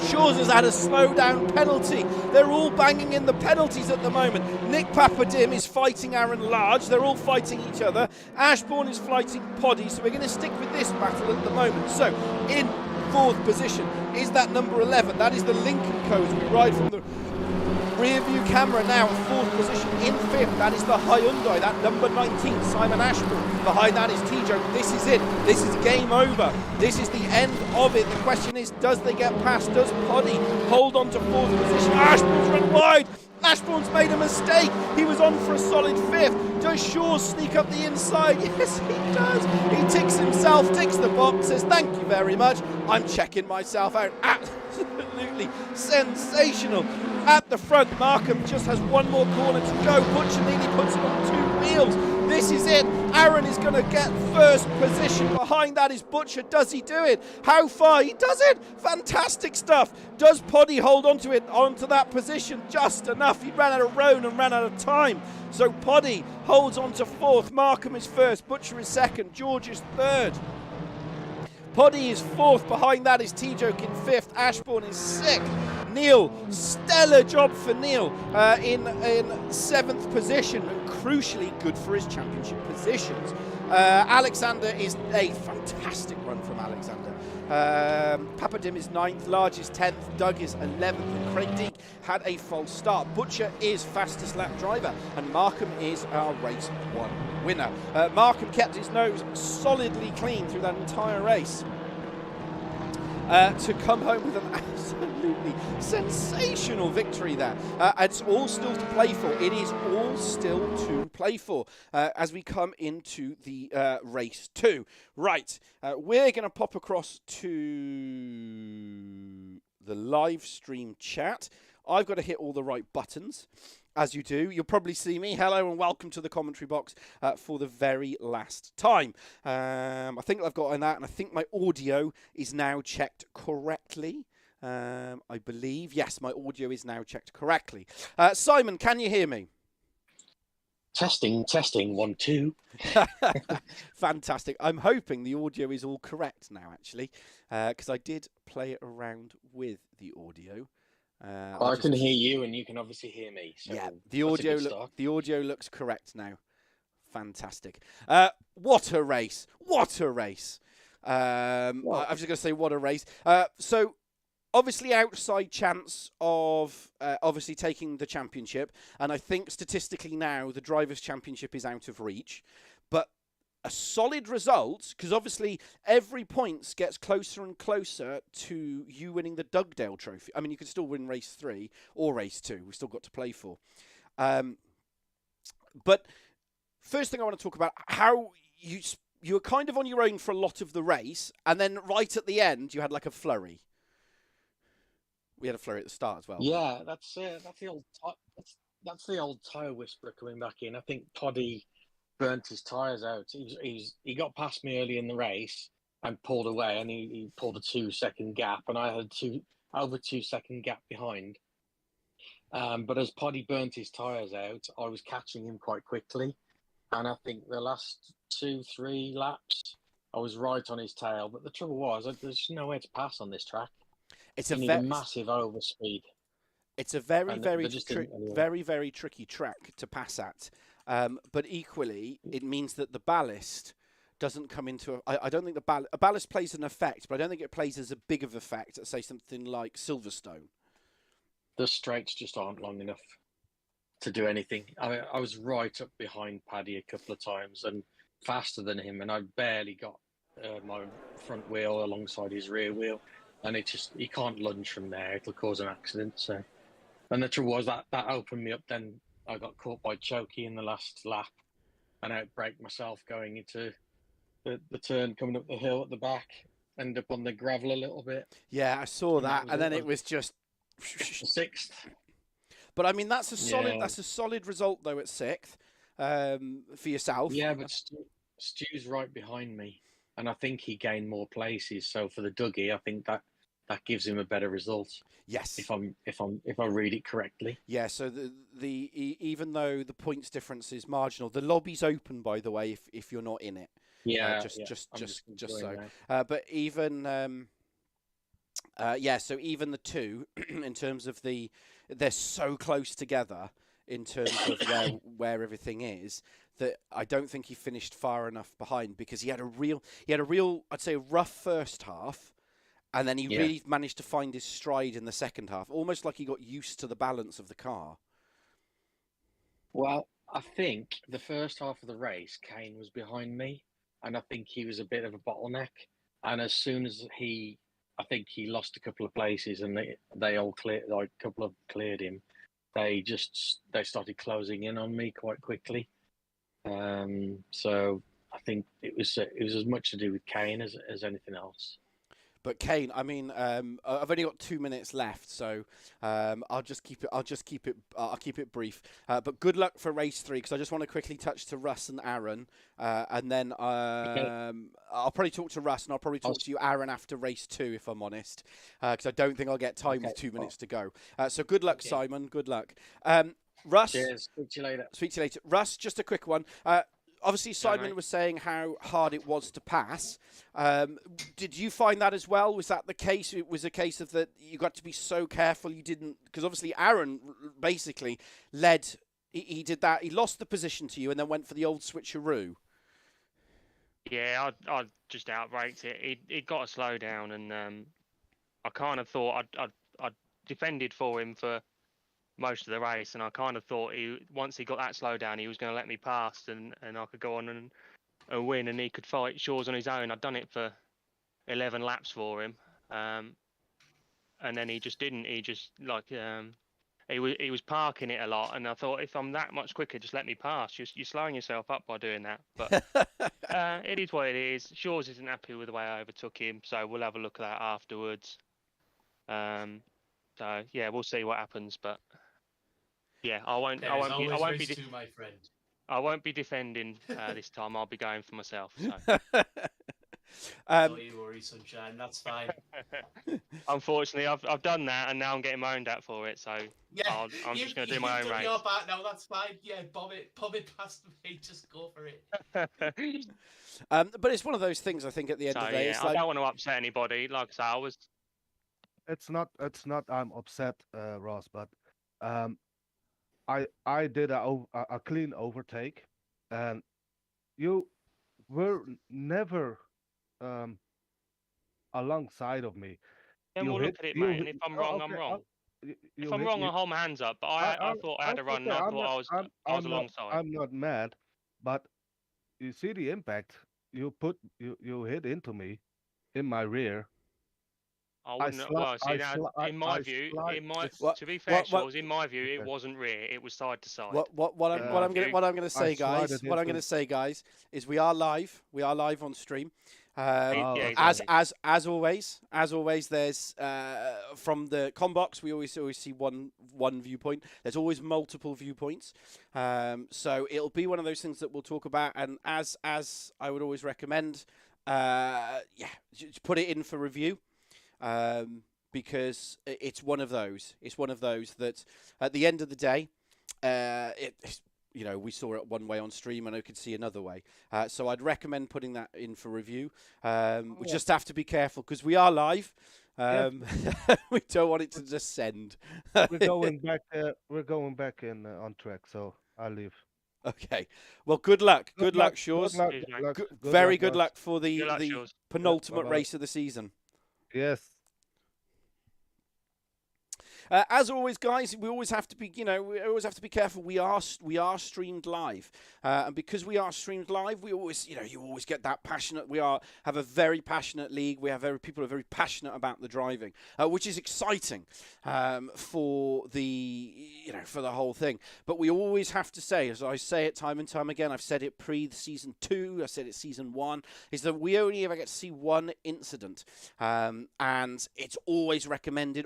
[SPEAKER 1] Shores has had a slow down penalty. They're all banging in the penalties at the moment. Nick Papadim is fighting Aaron Large. They're all fighting each other. Ashbourne is fighting Poddy. So we're going to stick with this battle at the moment. So in fourth position is that number 11. That is the Lincoln Codes. We ride from the rear view camera now in fourth position. In fifth, that is the Hyundai, that number 19, Simon Ashburn. Behind that is T-Joe. This is it. This is game over. This is the end of it. The question is, does they get past? Does Poddy hold on to fourth position? Ashbourne's run wide. Ashbourne's made a mistake. He was on for a solid fifth. Does Shores sneak up the inside? Yes, he does. He ticks himself, ticks the box, says thank you very much. I'm checking myself out. Absolutely sensational. At the front, Markham just has one more corner to go. Butcher nearly puts it on two wheels. This is it. Aaron is going to get first position. Behind that is Butcher. Does he do it? How far? He does it. Fantastic stuff. Does Poddy hold on to it, onto that position? Just enough. He ran out of road and ran out of time. So Poddy holds on to fourth. Markham is first. Butcher is second. George is third. Poddy is fourth. Behind that is T-Joke in fifth. Ashbourne is sixth. Neil, stellar job for Neil in seventh position, and crucially good for his championship positions. Alexander is a fantastic run from Alexander. Papadim is 9th, Large is 10th, Doug is 11th, and Craig Deek had a false start. Butcher is fastest lap driver, and Markham is our race 1 winner. Markham kept his nose solidly clean through that entire race. To come home with an absolutely sensational victory there. It's all still to play for. It is all still to play for as we come into the race 2. Right, we're going to pop across to the live stream chat. I've got to hit all the right buttons. As you do, you'll probably see me. Hello and welcome to the commentary box for the very last time. I think I've got on that, and I think my audio is now checked correctly. I believe. Yes, my audio is now checked correctly. Simon, can you hear me?
[SPEAKER 2] Testing, 1, 2.
[SPEAKER 1] Fantastic. I'm hoping the audio is all correct now, actually, because I did play it around with the audio.
[SPEAKER 2] I can hear you, and you can obviously hear me. So
[SPEAKER 1] yeah, the audio looks correct now. Fantastic. What a race! What a race! I was just going to say, what a race. So, obviously, outside chance of obviously taking the championship, and I think statistically now the Drivers' Championship is out of reach, but a solid result, because obviously every points gets closer and closer to you winning the Dugdale Trophy. I mean, you could still win race 3 or race 2. We've still got to play for. But first thing I want to talk about, how you were kind of on your own for a lot of the race, and then right at the end you had like a flurry. We had a flurry at the start as well.
[SPEAKER 2] Yeah, that's the old tyre whisperer coming back in. I think Poddy burnt his tyres out. He got past me early in the race and pulled away, and he pulled a 2-second gap, and I had over 2-second gap behind. But as Poddy burnt his tyres out, I was catching him quite quickly, and I think the last 2-3 laps I was right on his tail. But the trouble was, there's nowhere to pass on this track.
[SPEAKER 1] It's
[SPEAKER 2] a massive overspeed.
[SPEAKER 1] It's a very very tricky track to pass at. But equally, it means that the ballast doesn't come into. I don't think a ballast plays an effect, but I don't think it plays as a big of effect as say something like Silverstone.
[SPEAKER 2] The straights just aren't long enough to do anything. I was right up behind Paddy a couple of times and faster than him, and I barely got my front wheel alongside his rear wheel, and he can't lunge from there. It'll cause an accident. So, and the trouble was that opened me up. Then I got caught by Chokey in the last lap, and I outbraked myself going into the turn coming up the hill at the back. Ended up on the gravel a little bit.
[SPEAKER 1] Yeah, I saw that, and then it was just
[SPEAKER 2] sixth.
[SPEAKER 1] But I mean, that's a solid result though at sixth for yourself.
[SPEAKER 2] Yeah, but Stu's right behind me, and I think he gained more places. So for the Dougie, I think that gives him a better result.
[SPEAKER 1] Yes,
[SPEAKER 2] if I read it correctly.
[SPEAKER 1] Yeah. So even though the points difference is marginal, the lobby's open, by the way, if you're not in it.
[SPEAKER 2] Yeah,
[SPEAKER 1] just so. But even so even the two, in terms of they're so close together in terms of where everything is, that I don't think he finished far enough behind, because he had a real I'd say rough first half, and then he really managed to find his stride in the second half, almost like he got used to the balance of the car.
[SPEAKER 2] Well, I think the first half of the race, Kane was behind me, and I think he was a bit of a bottleneck. And as soon as I think he lost a couple of places, and they all cleared, like a couple of cleared him. They started closing in on me quite quickly. So I think it was as much to do with Kane as anything else.
[SPEAKER 1] But Kane, I mean, I've only got 2 minutes left, so I'll keep it brief. But good luck for race 3, because I just want to quickly touch to Russ and Aaron, and then I'll probably talk to Russ, and I'll probably talk to you, Aaron, after race 2, if I'm honest, because I don't think I'll get time with 2 minutes to go. So good luck, Simon. Good luck. Russ.
[SPEAKER 2] Cheers. Speak to you later.
[SPEAKER 1] Russ, just a quick one. Obviously, Simon was saying how hard it was to pass. Did you find that as well? Was that the case? It was a case of that you got to be so careful you didn't... Because obviously Aaron basically led... He did that. He lost the position to you and then went for the old switcheroo.
[SPEAKER 3] Yeah, I just outbraked it. He got a slowdown, and I kind of thought I'd defended for him for most of the race, and I kind of thought once he got that slow down, he was going to let me pass, and I could go on and win, and he could fight Shaw's on his own. I'd done it for 11 laps for him, and then he just didn't. He just he was parking it a lot, and I thought, if I'm that much quicker, just let me pass. You're slowing yourself up by doing that. But it is what it is. Shaw's isn't happy with the way I overtook him, so we'll have a look at that afterwards. So yeah, we'll see what happens, but. Yeah, I won't be
[SPEAKER 4] too, my friend.
[SPEAKER 3] I won't be defending this time. I'll be going for myself. So.
[SPEAKER 4] Don't you worry, sunshine. That's fine.
[SPEAKER 3] Unfortunately, I've done that, and now I'm getting moaned at for it. So
[SPEAKER 4] yeah,
[SPEAKER 3] I'm just going to do my own race.
[SPEAKER 4] Your part now. That's fine. Yeah, bob it past me. Just go for it.
[SPEAKER 1] But it's one of those things. I think at the end of the day, it's
[SPEAKER 3] I don't want to upset anybody. Like I say, I was.
[SPEAKER 5] It's not. I'm upset, Ross, but I did a clean overtake, and you were never alongside of me.
[SPEAKER 3] Then we'll look at it, mate. And if I'm wrong, I'm wrong. If I'm wrong, I'll hold my hands up. But I thought I had a run. And I thought I was alongside.
[SPEAKER 5] I'm not mad, but you see the impact. You hit into me in my rear.
[SPEAKER 3] I wouldn't. In my view, to be fair, in my view, it wasn't rear; it was side to side.
[SPEAKER 1] What I'm going to say, guys, is we are live. We are live on stream. As always, there's from the combox, we always see one viewpoint. There's always multiple viewpoints. So it'll be one of those things that we'll talk about. And as I would always recommend, just put it in for review. Because it's one of those. It's one of those that, at the end of the day, we saw it one way on stream, and I could see another way. So I'd recommend putting that in for review. We just have to be careful because we are live. We don't want it to just send.
[SPEAKER 5] We're going back. We're going back in on track. So I'll leave.
[SPEAKER 1] Okay. Well, good luck. Good luck,
[SPEAKER 5] Good
[SPEAKER 1] Shores.
[SPEAKER 5] luck.
[SPEAKER 3] Cheers,
[SPEAKER 5] Good
[SPEAKER 3] mate.
[SPEAKER 5] luck.
[SPEAKER 1] Very good
[SPEAKER 5] boss.
[SPEAKER 1] luck for the
[SPEAKER 3] Good luck, Shores.
[SPEAKER 1] penultimate
[SPEAKER 5] bye-bye.
[SPEAKER 1] race of the season.
[SPEAKER 5] Yes.
[SPEAKER 1] As always, guys, we always have to be, we always have to be careful. We are streamed live, and because we are streamed live, we always, you always get that passionate. Have a very passionate league. We have people who are very passionate about the driving, which is exciting for for the whole thing. But we always have to say, as I say it time and time again, I've said it season 2, I said it season 1, is that we only ever get to see one incident, and it's always recommended.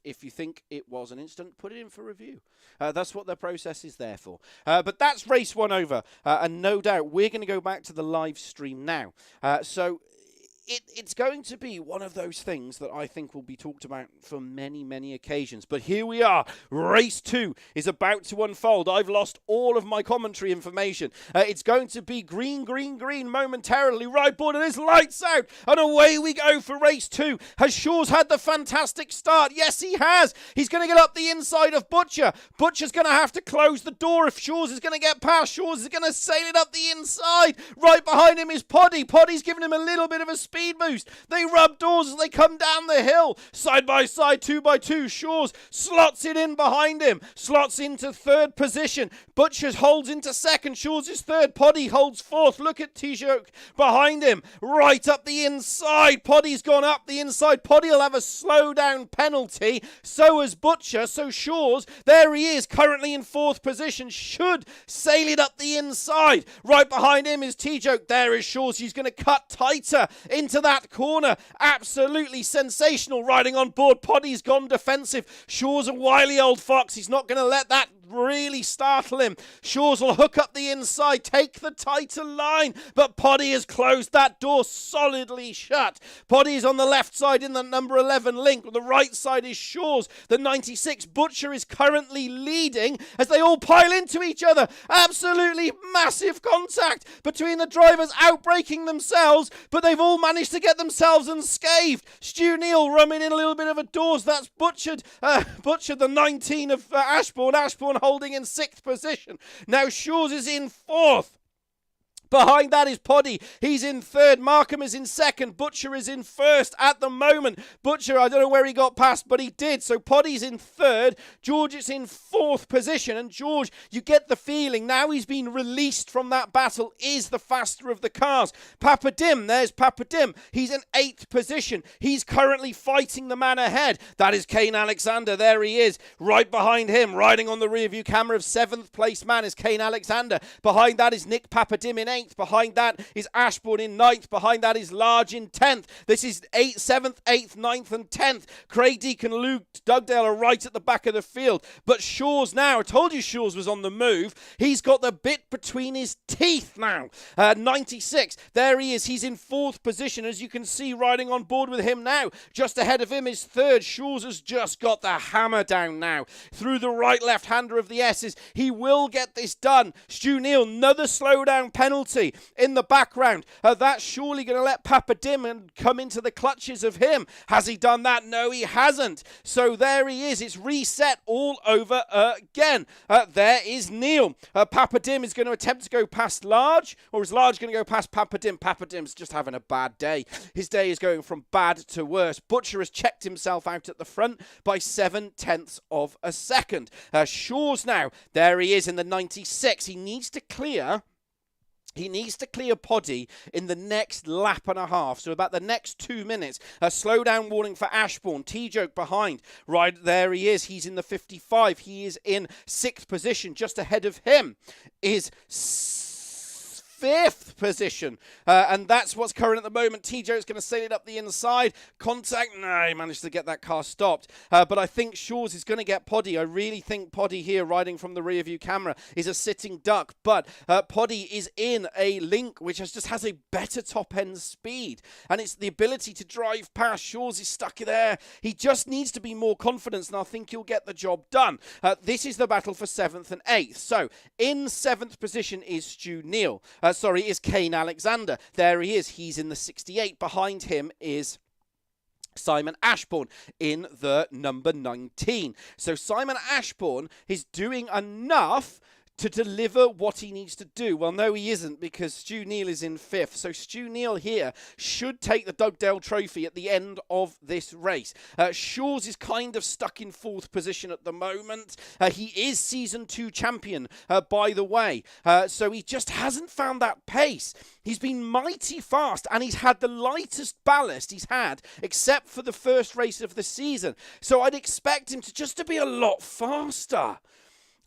[SPEAKER 1] If you think it was an incident, put it in for review. That's what the process is there for. But that's race 1 over, and no doubt we're going to go back to the live stream now. So it's going to be one of those things that I think will be talked about for many, many occasions. But here we are. Race 2 is about to unfold. I've lost all of my commentary information. It's going to be green, green, green momentarily. Right board, and it's lights out. And away we go for race 2. Has Shores had the fantastic start? Yes, he has. He's going to get up the inside of Butcher. Butcher's going to have to close the door if Shores is going to get past. Shores is going to sail it up the inside. Right behind him is Poddy. Poddy's giving him a little bit of a speed boost. They rub doors as they come down the hill. Side by side, 2 by 2. Shores slots it in behind him. Slots into 3rd position. Butchers holds into 2nd. Shores is 3rd. Poddy holds 4th. Look at T-Joke behind him. Right up the inside. Poddy's gone up the inside. Poddy will have a slow down penalty. So has Butcher. So Shores, there he is, currently in 4th position. Should sail it up the inside. Right behind him is T-Joke. There is Shores. He's going to cut tighter into that corner. Absolutely sensational riding on board. Poddy's gone defensive. Shores a wily old fox. He's not going to let that really startle him. Shores will hook up the inside, take the tighter line, but Poddy has closed that door solidly shut. Poddy's on the left side in the number 11 link. The right side is Shores. The 96 Butcher is currently leading as they all pile into each other. Absolutely massive contact between the drivers, outbraking themselves, but they've all managed to get themselves unscathed. Stu Neal rumming in a little bit of a doors. That's Butchered, the 19 of Ashbourne. Ashbourne holding in 6th position. Now Shores is in 4th. Behind that is Poddy. He's in 3rd. Markham is in 2nd. Butcher is in 1st at the moment. Butcher, I don't know where he got past, but he did. So Poddy's in 3rd. George is in 4th position. And George, you get the feeling now he's been released from that battle, is the faster of the cars. Papa Dim, there's Papa Dim. He's in 8th position. He's currently fighting the man ahead. That is Kane Alexander. There he is. Right behind him, riding on the rear view camera of 7th place man is Kane Alexander. Behind that is Nick Papa Dim in 8th. Behind that is Ashbourne in 9th. Behind that is Large in 10th. This is 7th, 8th, 9th and 10th. Craig Deacon, Luke Dugdale are right at the back of the field. But Shores now, I told you Shores was on the move. He's got the bit between his teeth now. 96, there he is. He's in 4th position, as you can see, riding on board with him now. Just ahead of him is 3rd. Shores has just got the hammer down now. Through the right left-hander of the S's. He will get this done. Stu Neal, another slowdown penalty in the background. That's surely going to let Papa Dim and come into the clutches of him. Has he done that? No, he hasn't. So there he is. It's reset all over again. There is Neil. Papa Dim is going to attempt to go past Large, or is Large going to go past Papa Dim? Papa Dim's just having a bad day. His day is going from bad to worse. Butcher has checked himself out at the front by 7/10 of a second. Shores now. There he is in the 96. He needs to clear Poddy in the next lap and a half, so about the next 2 minutes. A slowdown warning for Ashbourne. T-Joke behind. Right there he is. He's in the 55. He is in 6th position. Just ahead of him is 5th position. And that's what's current at the moment. T-Joke's going to sail it up the inside. Contact. No, he managed to get that car stopped. But I think Shores is going to get Poddy. I really think Poddy here, riding from the rear view camera, is a sitting duck. But Poddy is in a link which just has a better top end speed. And it's the ability to drive past. Shores is stuck there. He just needs to be more confident, and I think he'll get the job done. This is the battle for 7th and 8th. So in 7th position is Stu Neal. Is Kane Alexander. There he is. He's in the 68. Behind him is Simon Ashbourne in the number 19. So Simon Ashbourne is doing enough to deliver what he needs to do? Well, no, he isn't, because Stu Neal is in 5th. So Stu Neal here should take the Dugdale Trophy at the end of this race. Shaw's is kind of stuck in 4th position at the moment. He is Season 2 champion, by the way. So he just hasn't found that pace. He's been mighty fast, and he's had the lightest ballast he's had, except for the first race of the season. So I'd expect him to be a lot faster.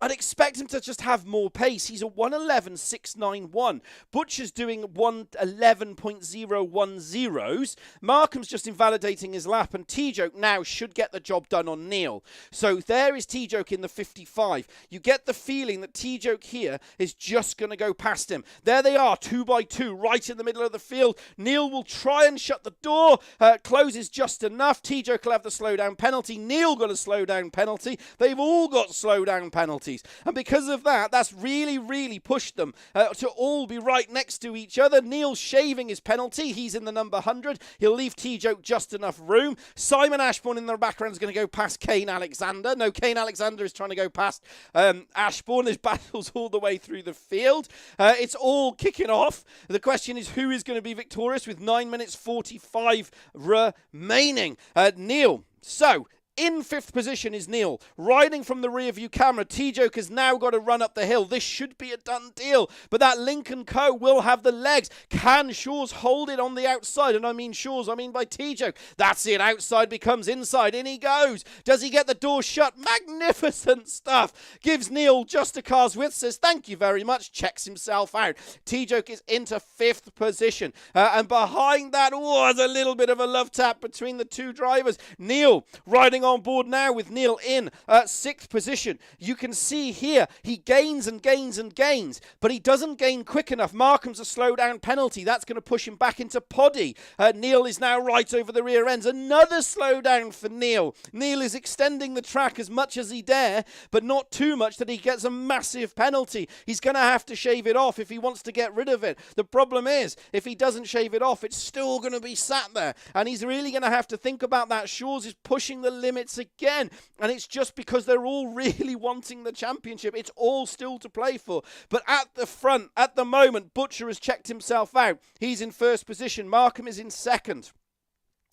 [SPEAKER 1] I'd expect him to just have more pace. He's a 1:11.691. Butcher's doing 1:11.010s. Markham's just invalidating his lap, and T-Joke now should get the job done on Neil. So there is T-Joke in the 55. You get the feeling that T-Joke here is just going to go past him. There they are, 2 by 2, right in the middle of the field. Neil will try and shut the door. Closes just enough. T-Joke will have the slowdown penalty. Neil got a slowdown penalty. They've all got slowdown penalties. And because of that, that's really, really pushed them to all be right next to each other. Neil shaving his penalty. He's in the number 100. He'll leave T-Joke just enough room. Simon Ashbourne in the background is going to go past Kane Alexander. No, Kane Alexander is trying to go past Ashbourne. There's battles all the way through the field. It's all kicking off. The question is, who is going to be victorious with 9 minutes 45 remaining? Neil. So, in 5th position is Neil. Riding from the rear view camera, T-Joke has now got to run up the hill. This should be a done deal. But that Lincoln Co. will have the legs. Can Shaw's hold it on the outside? And I mean Shaw's, I mean by T-Joke. That's it. Outside becomes inside. In he goes. Does he get the door shut? Magnificent stuff. Gives Neil just a car's width. Says thank you very much. Checks himself out. T-Joke is into 5th position. And behind that was a little bit of a love tap between the two drivers. Neil riding on board now with Neil in 6th position. You can see here he gains and gains and gains, but he doesn't gain quick enough. Markham's a slowdown penalty. That's going to push him back into Poddy. Neil is now right over the rear ends. Another slowdown for Neil. Neil is extending the track as much as he dare, but not too much that he gets a massive penalty. He's going to have to shave it off if he wants to get rid of it. The problem is, if he doesn't shave it off, it's still going to be sat there, and he's really going to have to think about that. Shaw's is pushing the limits again, and it's just because they're all really wanting the championship. It's all still to play for. But at the front, at the moment, Butcher has checked himself out. He's in 1st position. Markham is in 2nd.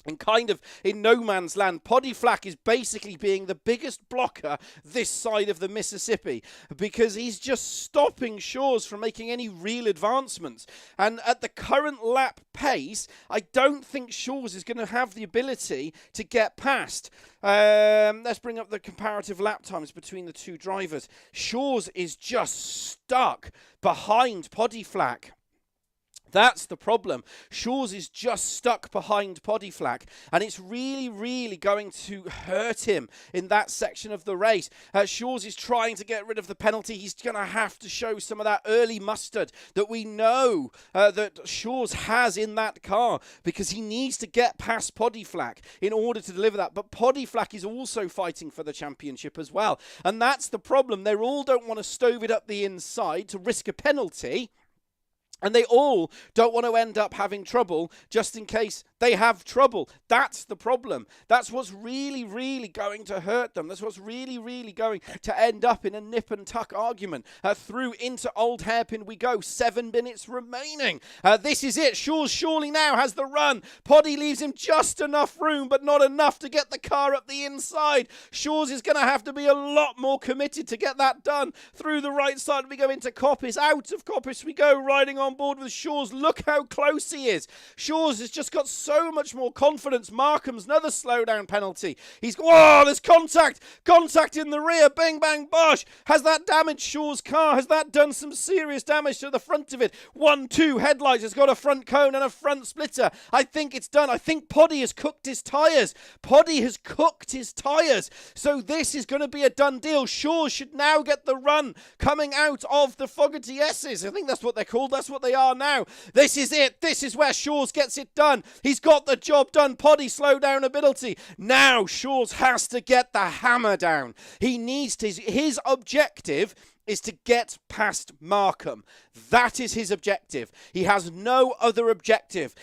[SPEAKER 1] And kind of in no man's land. Poddy Flack is basically being the biggest blocker this side of the Mississippi, because he's just stopping Shaw's from making any real advancements. And at the current lap pace, I don't think Shaw's is going to have the ability to get past. Let's bring up the comparative lap times between the two drivers. Shaw's is just stuck behind Poddy Flack. That's the problem. Shaw's is just stuck behind Poddy Flack, and it's really, really going to hurt him in that section of the race. Shaw's is trying to get rid of the penalty. He's going to have to show some of that early mustard that we know that Shaw's has in that car, because he needs to get past Poddy Flack in order to deliver that. But Poddy Flack is also fighting for the championship as well, and that's the problem. They all don't want to stove it up the inside to risk a penalty. And they all don't want to end up having trouble just in case they have trouble. That's the problem. That's what's really, really going to hurt them. That's what's really, really going to end up in a nip and tuck argument. Through into Old Hairpin we go. 7 minutes remaining. This is it. Shaw's surely now has the run. Poddy leaves him just enough room, but not enough to get the car up the inside. Shaw's is going to have to be a lot more committed to get that done. Through the right side we go into Coppice. Out of Coppice we go, riding on board with Shaw's. Look how close he is. Shaw's has just got so much more confidence. Markham's another slowdown penalty. Whoa, there's contact. Contact in the rear. Bang, bang, bosh. Has that damaged Shaw's car? Has that done some serious damage to the front of it? 1, 2 headlights. It's got a front cone and a front splitter. I think it's done. I think Poddy has cooked his tyres. Poddy has cooked his tyres. So this is going to be a done deal. Shaw's should now get the run coming out of the Fogarty S's. I think that's what they're called. That's what they are now. This is it. This is where Shaw's gets it done. He's got the job done. Poddy slow down ability. Now Shaw's has to get the hammer down. He needs to. His objective is to get past Markham. That is his objective. He has no other objective.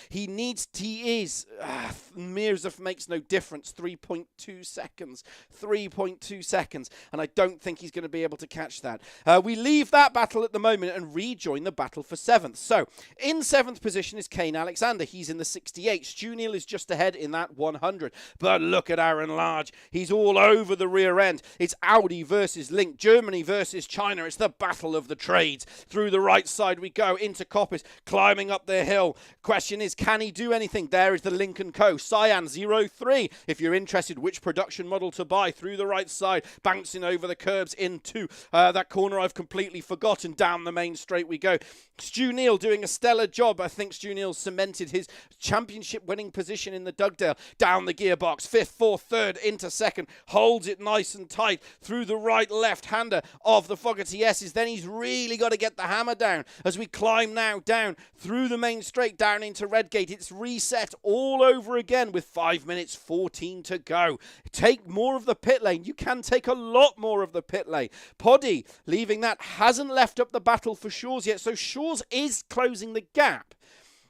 [SPEAKER 1] Mirza makes no difference. 3.2 seconds. 3.2 seconds. And I don't think he's going to be able to catch that. We leave that battle at the moment and rejoin the battle for 7th. So, in 7th position is Kane Alexander. He's in the 68. Stu Neal is just ahead in that 100. But look at Aaron Large. He's all over the rear end. It's Audi versus Link. Germany versus China. It's the battle of the trades. Through the right side we go into Coppice, climbing up the hill. Question is, can he do anything? There is the Link & Co. Cyan 03. If you're interested which production model to buy, through the right side, bouncing over the curbs into that corner I've completely forgotten. Down the main straight we go. Stu Neal doing a stellar job. I think Stu Neal cemented his championship winning position in the Dugdale. Down the gearbox, 5th, 4th, 3rd, into 2nd. Holds it nice and tight through the right left-hander of the Fogarty S's. Then he's really got to get the hammer down as we climb now down through the main straight down into Redgate. It's reset all over again with 5 minutes 14 to go. Take more of the pit lane. You can take a lot more of the pit lane. Poddy, leaving that, hasn't left up the battle for Shaw's yet, so Shaw's is closing the gap.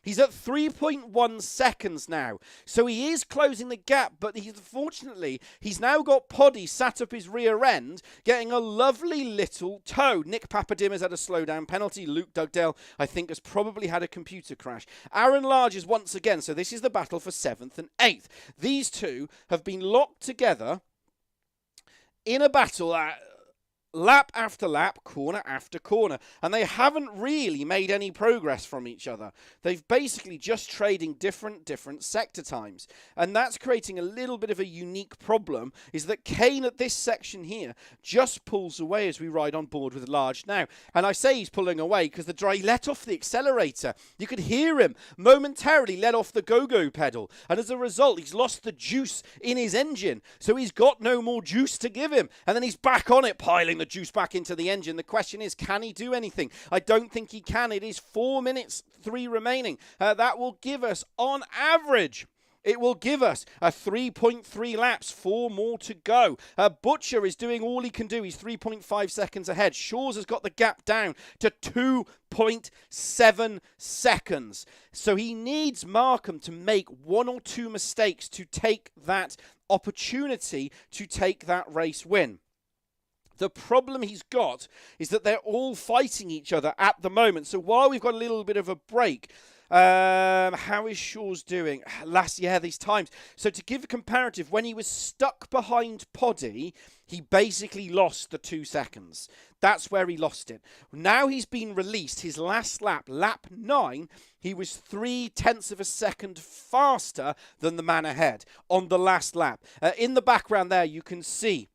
[SPEAKER 1] He's at 3.1 seconds now. So he is closing the gap, but unfortunately, he's now got Poddy sat up his rear end, getting a lovely little tow. Nick Papadimmas had a slowdown penalty. Luke Dugdale, I think, has probably had a computer crash. Aaron Large is once again, so this is the battle for 7th and 8th. These two have been locked together in a battle at lap after lap, corner after corner, and they haven't really made any progress from each other. They've basically just trading different sector times, and that's creating a little bit of a unique problem, is that Kane at this section here just pulls away as we ride on board with Large now. And I say he's pulling away because he let off the accelerator. You could hear him momentarily let off the go-go pedal, and as a result he's lost the juice in his engine, so he's got no more juice to give him, and then he's back on it, piling the juice back into the engine. The question is, can he do anything? I don't think he can. It is 4 minutes 3 remaining. That will give us, on average, it will give us a 3.3 laps, 4 more to go. Butcher is doing all he can do. He's 3.5 seconds ahead. Shaw's has got the gap down to 2.7 seconds. So he needs Markham to make 1 or 2 mistakes to take that opportunity to take that race win. The problem he's got is that they're all fighting each other at the moment. So while we've got a little bit of a break, how is Shaw's doing? These times. So to give a comparative, when he was stuck behind Poddy, he basically lost the 2 seconds. That's where he lost it. Now he's been released. His last lap, lap 9, he was 0.3 of a second faster than the man ahead on the last lap. In the background there, you can see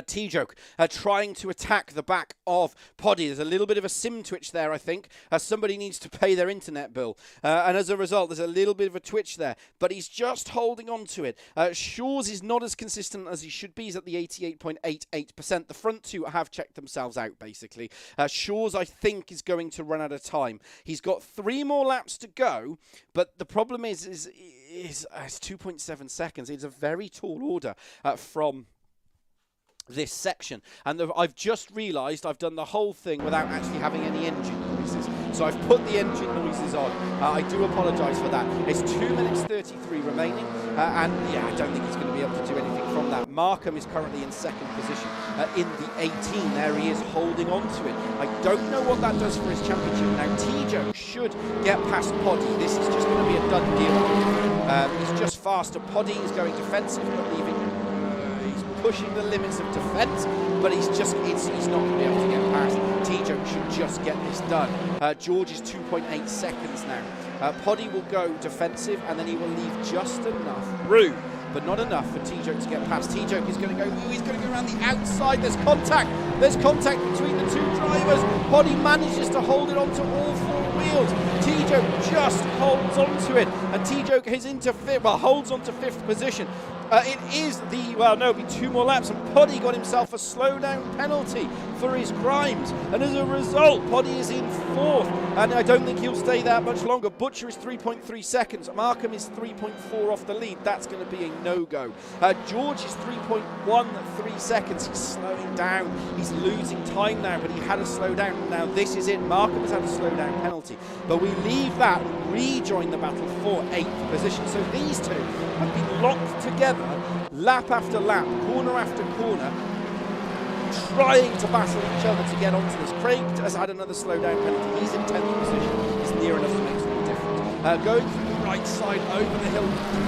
[SPEAKER 1] T-Joke trying to attack the back of Poddy. There's a little bit of a sim twitch there, I think. Somebody needs to pay their internet bill. And as a result, there's a little bit of a twitch there. But he's just holding on to it. Shaw's is not as consistent as he should be. He's at the 88.88%. The front two have checked themselves out, basically. Shaw's, I think, is going to run out of time. He's got 3 more laps to go. But the problem is it's 2.7 seconds. It's a very tall order from this section, and I've just realised I've done the whole thing without actually having any engine noises, so I've put the engine noises on. I do apologise for that. It's 2 minutes 33 remaining, and yeah, I don't think he's going to be able to do anything from that. Markham is currently in 2nd position in the 18. There he is, holding on to it. I don't know what that does for his championship. Now T-Joe should get past Poddy. This is just going to be a done deal. He's just faster. Poddy is going defensive, but leaving pushing the limits of defence, but he's not going to be able to get past. T-Joe should just get this done. George is 2.8 seconds now. Poddy will go defensive, and then he will leave just enough room, but not enough for T-Joe to get past. T-Joe is going to go, he's going to go around the outside. There's contact between the 2 drivers. Poddy manages to hold it onto all 4 wheels. T-Joe just holds onto it, and T-Joe is into 5th, holds onto 5th position. It is the, well, no, it'll be 2 more laps, and Poddy got himself a slowdown penalty for his crimes, and as a result, Poddy is in 4th, and I don't think he'll stay that much longer. Butcher is 3.3 seconds, Markham is 3.4 off the lead. That's going to be a no-go. George is 3.13 seconds. He's slowing down. He's losing time now, but he had a slowdown. Now this is it. Markham has had a slowdown penalty, but we leave that and rejoin the battle for 8th position. So these two have been locked together lap after lap, corner after corner, trying to battle each other to get onto this. Craig has had another slowdown penalty. He's in 10th position. He's near enough to make something different. Going through the right side over the hill.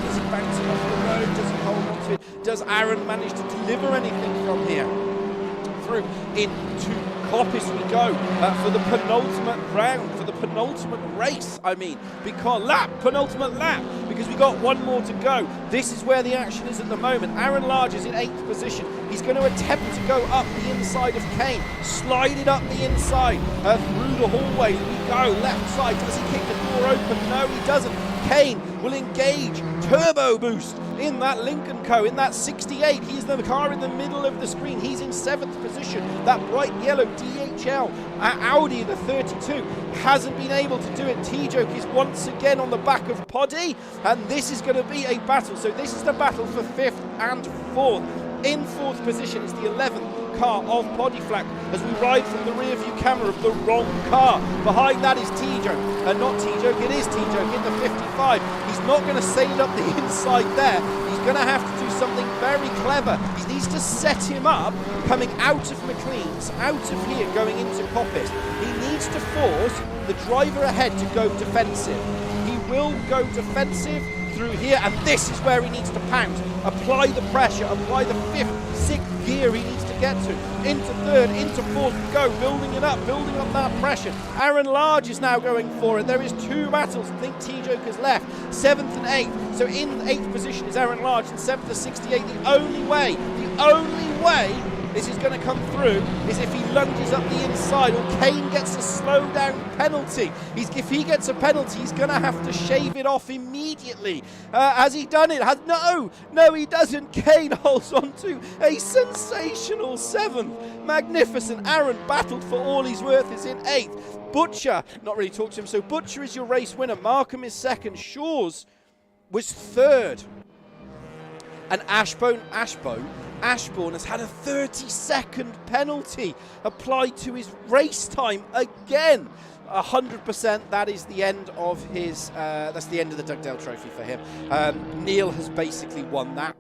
[SPEAKER 1] Is he bouncing off the road? Does he hold on to it? Does Aaron manage to deliver anything from here? Through into Coppice we go for the penultimate round, for the penultimate race, penultimate lap, because we got 1 more to go. This is where the action is at the moment. Aaron Large is in 8th position. He's going to attempt to go up the inside of Kane, slide it up the inside, through the hallway we go, left side. Does he kick the door open? No, he doesn't. Kane will engage, turbo boost in that Lincoln Co, in that 68. He's the car in the middle of the screen. He's in 7th position. That bright yellow DHL Audi, the 32, hasn't been able to do it. T-Joke is once again on the back of Poddy, and this is going to be a battle. So this is the battle for 5th and 4th. In 4th position is the 11th car of Poddy Flack as we ride from the rear view camera of the wrong car. Behind that is T-Joke, and not T-Joke, it is T-Joke in the 55. He's not going to sail it up the inside there. He's going to have to do something very clever. He needs to set him up coming out of McLean's, out of here going into Coppice. He needs to force the driver ahead to go defensive. He will go defensive through here, and this is where he needs to pounce. Apply the pressure, apply the 5th, 6th gear he needs to get to. Into 3rd, into 4th, go, building up that pressure. Aaron Large is now going for it. There is 2 battles. I think T-Joke has left. 7th and 8th. So in 8th position is Aaron Large, and 7th to 68. The only way this is going to come through is if he lunges up the inside, or Kane gets a slowdown penalty. If he gets a penalty, he's going to have to shave it off immediately. Has he done it? No, he doesn't. Kane holds on to a sensational 7th. Magnificent. Aaron battled for all he's worth, is in 8th. Butcher, not really talked to him, so Butcher is your race winner. Markham is 2nd. Shaw's was 3rd. And Ashbourne has had a 30-second penalty applied to his race time again. 100%. That is the end of his. That's the end of the Dugdale Trophy for him. Neil has basically won that.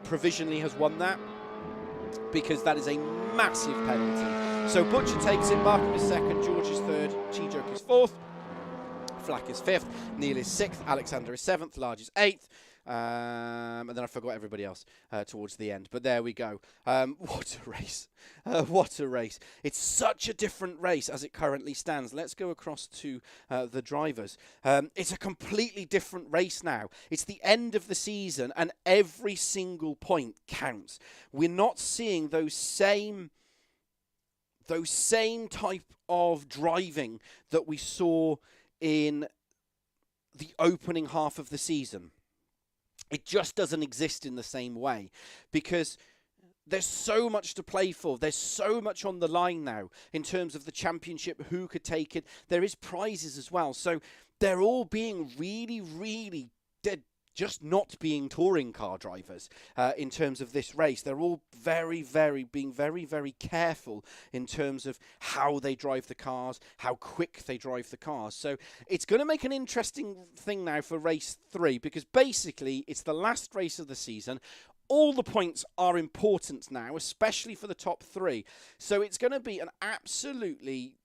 [SPEAKER 1] Provisionally has won that because that is a massive penalty. So Butcher takes it. Markham is 2nd. George is 3rd. T-Joke is 4th. Flack is 5th. Neil is 6th. Alexander is 7th. Large is 8th. And then I forgot everybody else towards the end. But there we go. What a race. What a race. It's such a different race as it currently stands. Let's go across to the drivers. It's a completely different race now. It's the end of the season and every single point counts. We're not seeing those same type of driving that we saw in the opening half of the season. It just doesn't exist in the same way because there's so much to play for. There's so much on the line now in terms of the championship, who could take it. There is prizes as well. So they're all being really dead. Just not being touring car drivers in terms of this race. They're all being very careful in terms of how they drive the cars, how quick they drive the cars. So it's going to make an interesting thing now for race 3 because basically it's the last race of the season. All the points are important now, especially for the top 3. So it's going to be an absolutely...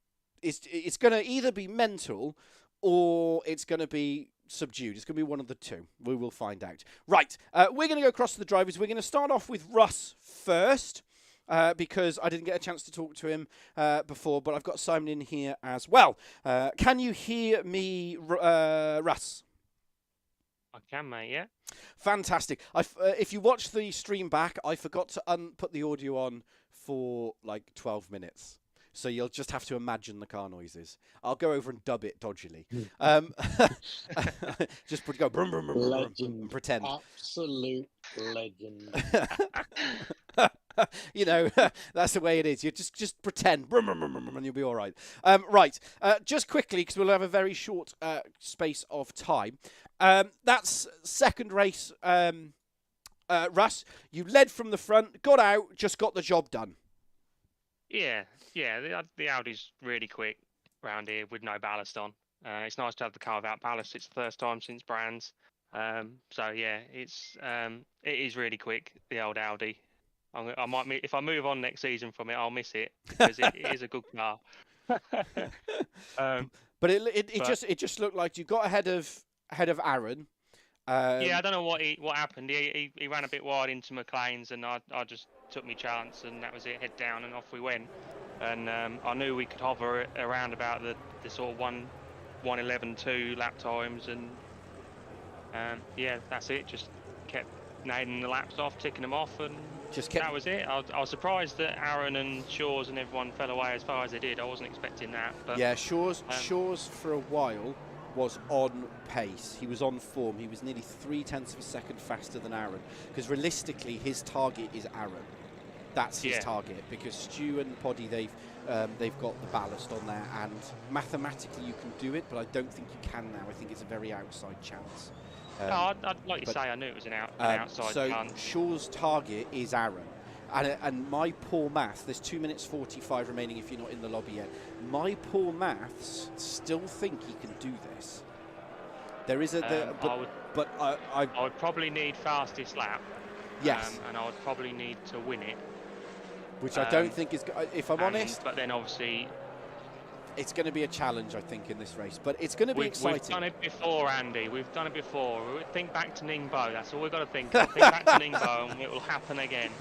[SPEAKER 1] It's going to either be mental or it's going to be subdued. It's going to be one of the two. We will find out. Right, we're going to go across to the drivers. We're going to start off with Russ first because I didn't get a chance to talk to him before, but I've got Simon in here as well. Can you hear me, Russ?
[SPEAKER 3] I can, mate, yeah.
[SPEAKER 1] Fantastic. If you watch the stream back, I forgot to put the audio on for like 12 minutes. So you'll just have to imagine the car noises. I'll go over and dub it dodgily. Just go brum, brum, brum, brum,
[SPEAKER 2] Legend.
[SPEAKER 1] and pretend.
[SPEAKER 2] Absolute legend.
[SPEAKER 1] You know, that's the way it is. You just pretend, brum, brum, brum, brum, and you'll be all right. Right, just quickly, because we'll have a very short space of time. That's second race. Russ, you led from the front, got out, just got the job done.
[SPEAKER 3] Yeah. The Audi's really quick round here with no ballast on. It's nice to have the car without ballast. It's the first time since Brands. So yeah, it is really quick. The old Audi. I might if I move on next season from it, I'll miss it because it is a good car.
[SPEAKER 1] But it just looked like you got ahead of Aaron.
[SPEAKER 3] Yeah, I don't know what happened. He ran a bit wide into McLean's, and I just took my chance, and that was it. Head down, and off we went. And I knew we could hover around about the sort of 1:11.2 lap times, and yeah, that's it. Just kept nailing the laps off, ticking them off, and that was it. I was surprised that Aaron and Shaw's and everyone fell away as far as they did. I wasn't expecting that. But
[SPEAKER 1] yeah, Shaw's for a while was on pace. He was on form. He was nearly 0.3 of a second faster than Aaron. Because realistically, his target is Aaron. That's his target. Because Stu and Poddy, they've got the ballast on there, and mathematically you can do it, but I don't think you can now. I think it's a very outside chance.
[SPEAKER 3] No, like you say, I knew it was an outside
[SPEAKER 1] so
[SPEAKER 3] chance.
[SPEAKER 1] Shaw's target is Aaron. And my poor maths, there's 2 minutes 45 remaining if you're not in the lobby yet. My poor maths still think he can do this. There is a... I
[SPEAKER 3] would probably need fastest lap.
[SPEAKER 1] Yes.
[SPEAKER 3] And I would probably need to win it.
[SPEAKER 1] Which I don't think is... If I'm honest...
[SPEAKER 3] But then obviously...
[SPEAKER 1] It's going to be a challenge, I think, in this race. But it's going to be exciting.
[SPEAKER 3] We've done it before, Andy. We've done it before. Think back to Ningbo. That's all we've got to think. Think back to Ningbo and it will happen again.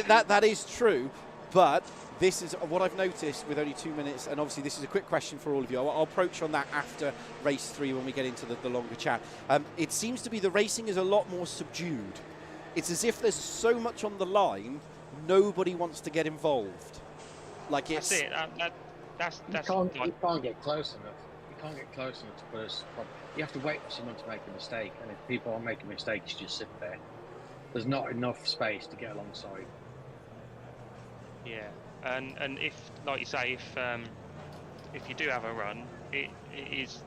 [SPEAKER 1] That is true. But this is what I've noticed with only 2 minutes. And obviously, this is a quick question for all of you. I'll approach on that after race 3 when we get into the longer chat. It seems to be the racing is a lot more subdued. It's as if there's so much on the line, nobody wants to get involved. Like it's...
[SPEAKER 3] That's it. That's
[SPEAKER 2] you can't get close enough. You can't get close enough to put us... You have to wait for someone to make a mistake, and if people are making mistakes, you just sit there. There's not enough space to get alongside.
[SPEAKER 3] Yeah, and if, like you say, if you do have a run, it is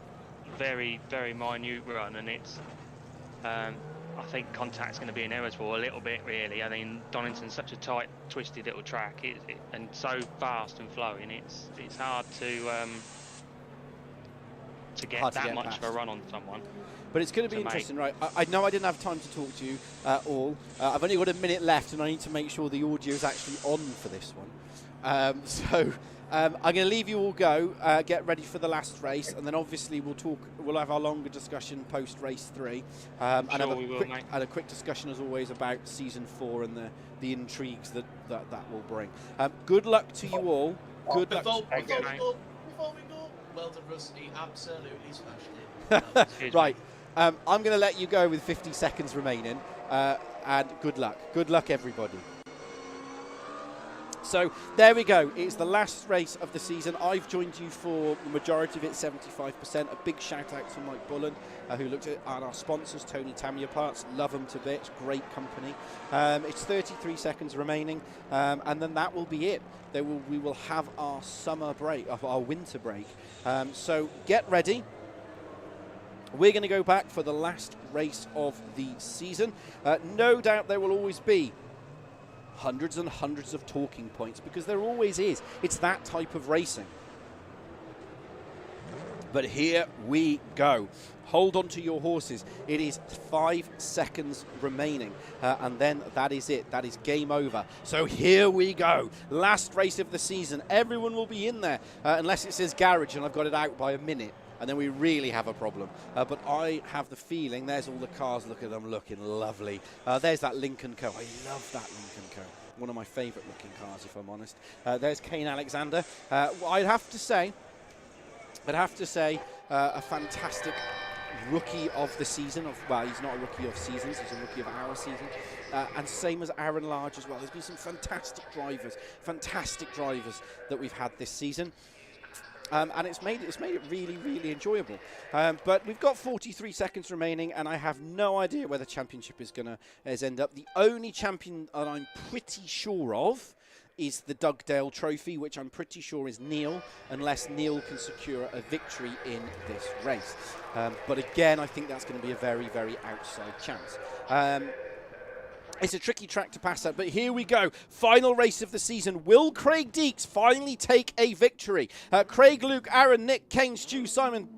[SPEAKER 3] very, very minute run, and it's... I think contact's going to be inevitable a little bit, really. I mean, Donnington's such a tight, twisted little track, and so fast and flowing. It's hard to get that much of a run on someone.
[SPEAKER 1] But it's going to be interesting, right? I know I didn't have time to talk to you all. I've only got a minute left, and I need to make sure the audio is actually on for this one. So I'm going to leave you all go, get ready for the last race, and then obviously we'll have our longer discussion post race 3, and a quick discussion as always about season 4 and the intrigues that will bring. Good luck to you all. Good luck.
[SPEAKER 4] Before we go, well done, Rusty. Absolutely smashed it.
[SPEAKER 1] Right. I'm going to let you go with 50 seconds remaining, and good luck. Good luck, everybody. So there we go. It's the last race of the season. I've joined you for the majority of it, 75%. A big shout out to Mike Bullen, who looked at our sponsors, Tony Tamiya Parts. Love them to bits. Great company. It's 33 seconds remaining, and then that will be it. We will have our summer break, our winter break. So get ready. We're going to go back for the last race of the season. No doubt there will always be hundreds and hundreds of talking points, because there always is. It's that type of racing. But here we go. Hold on to your horses. It is 5 seconds remaining, and then that is it. That is game over. So here we go. Last race of the season. Everyone will be in there, unless it says garage and I've got it out by a minute. And then we really have a problem. But I have the feeling, there's all the cars, look at them looking lovely. There's that Lincoln Co. I love that Lincoln Co. One of my favourite looking cars, if I'm honest. There's Kane Alexander. I'd have to say, a fantastic rookie of the season. Well, he's not a rookie of seasons, he's a rookie of our season. And same as Aaron Large as well. There's been some fantastic drivers that we've had this season. And it's made it really, really enjoyable. But we've got 43 seconds remaining, and I have no idea where the championship is end up. The only champion that I'm pretty sure of is the Dugdale Trophy, which I'm pretty sure is Neil, unless Neil can secure a victory in this race. But again, I think that's going to be a very, very outside chance. It's a tricky track to pass at, but here we go. Final race of the season. Will Craig Deeks finally take a victory? Craig, Luke, Aaron, Nick, Kane, Stu, Simon,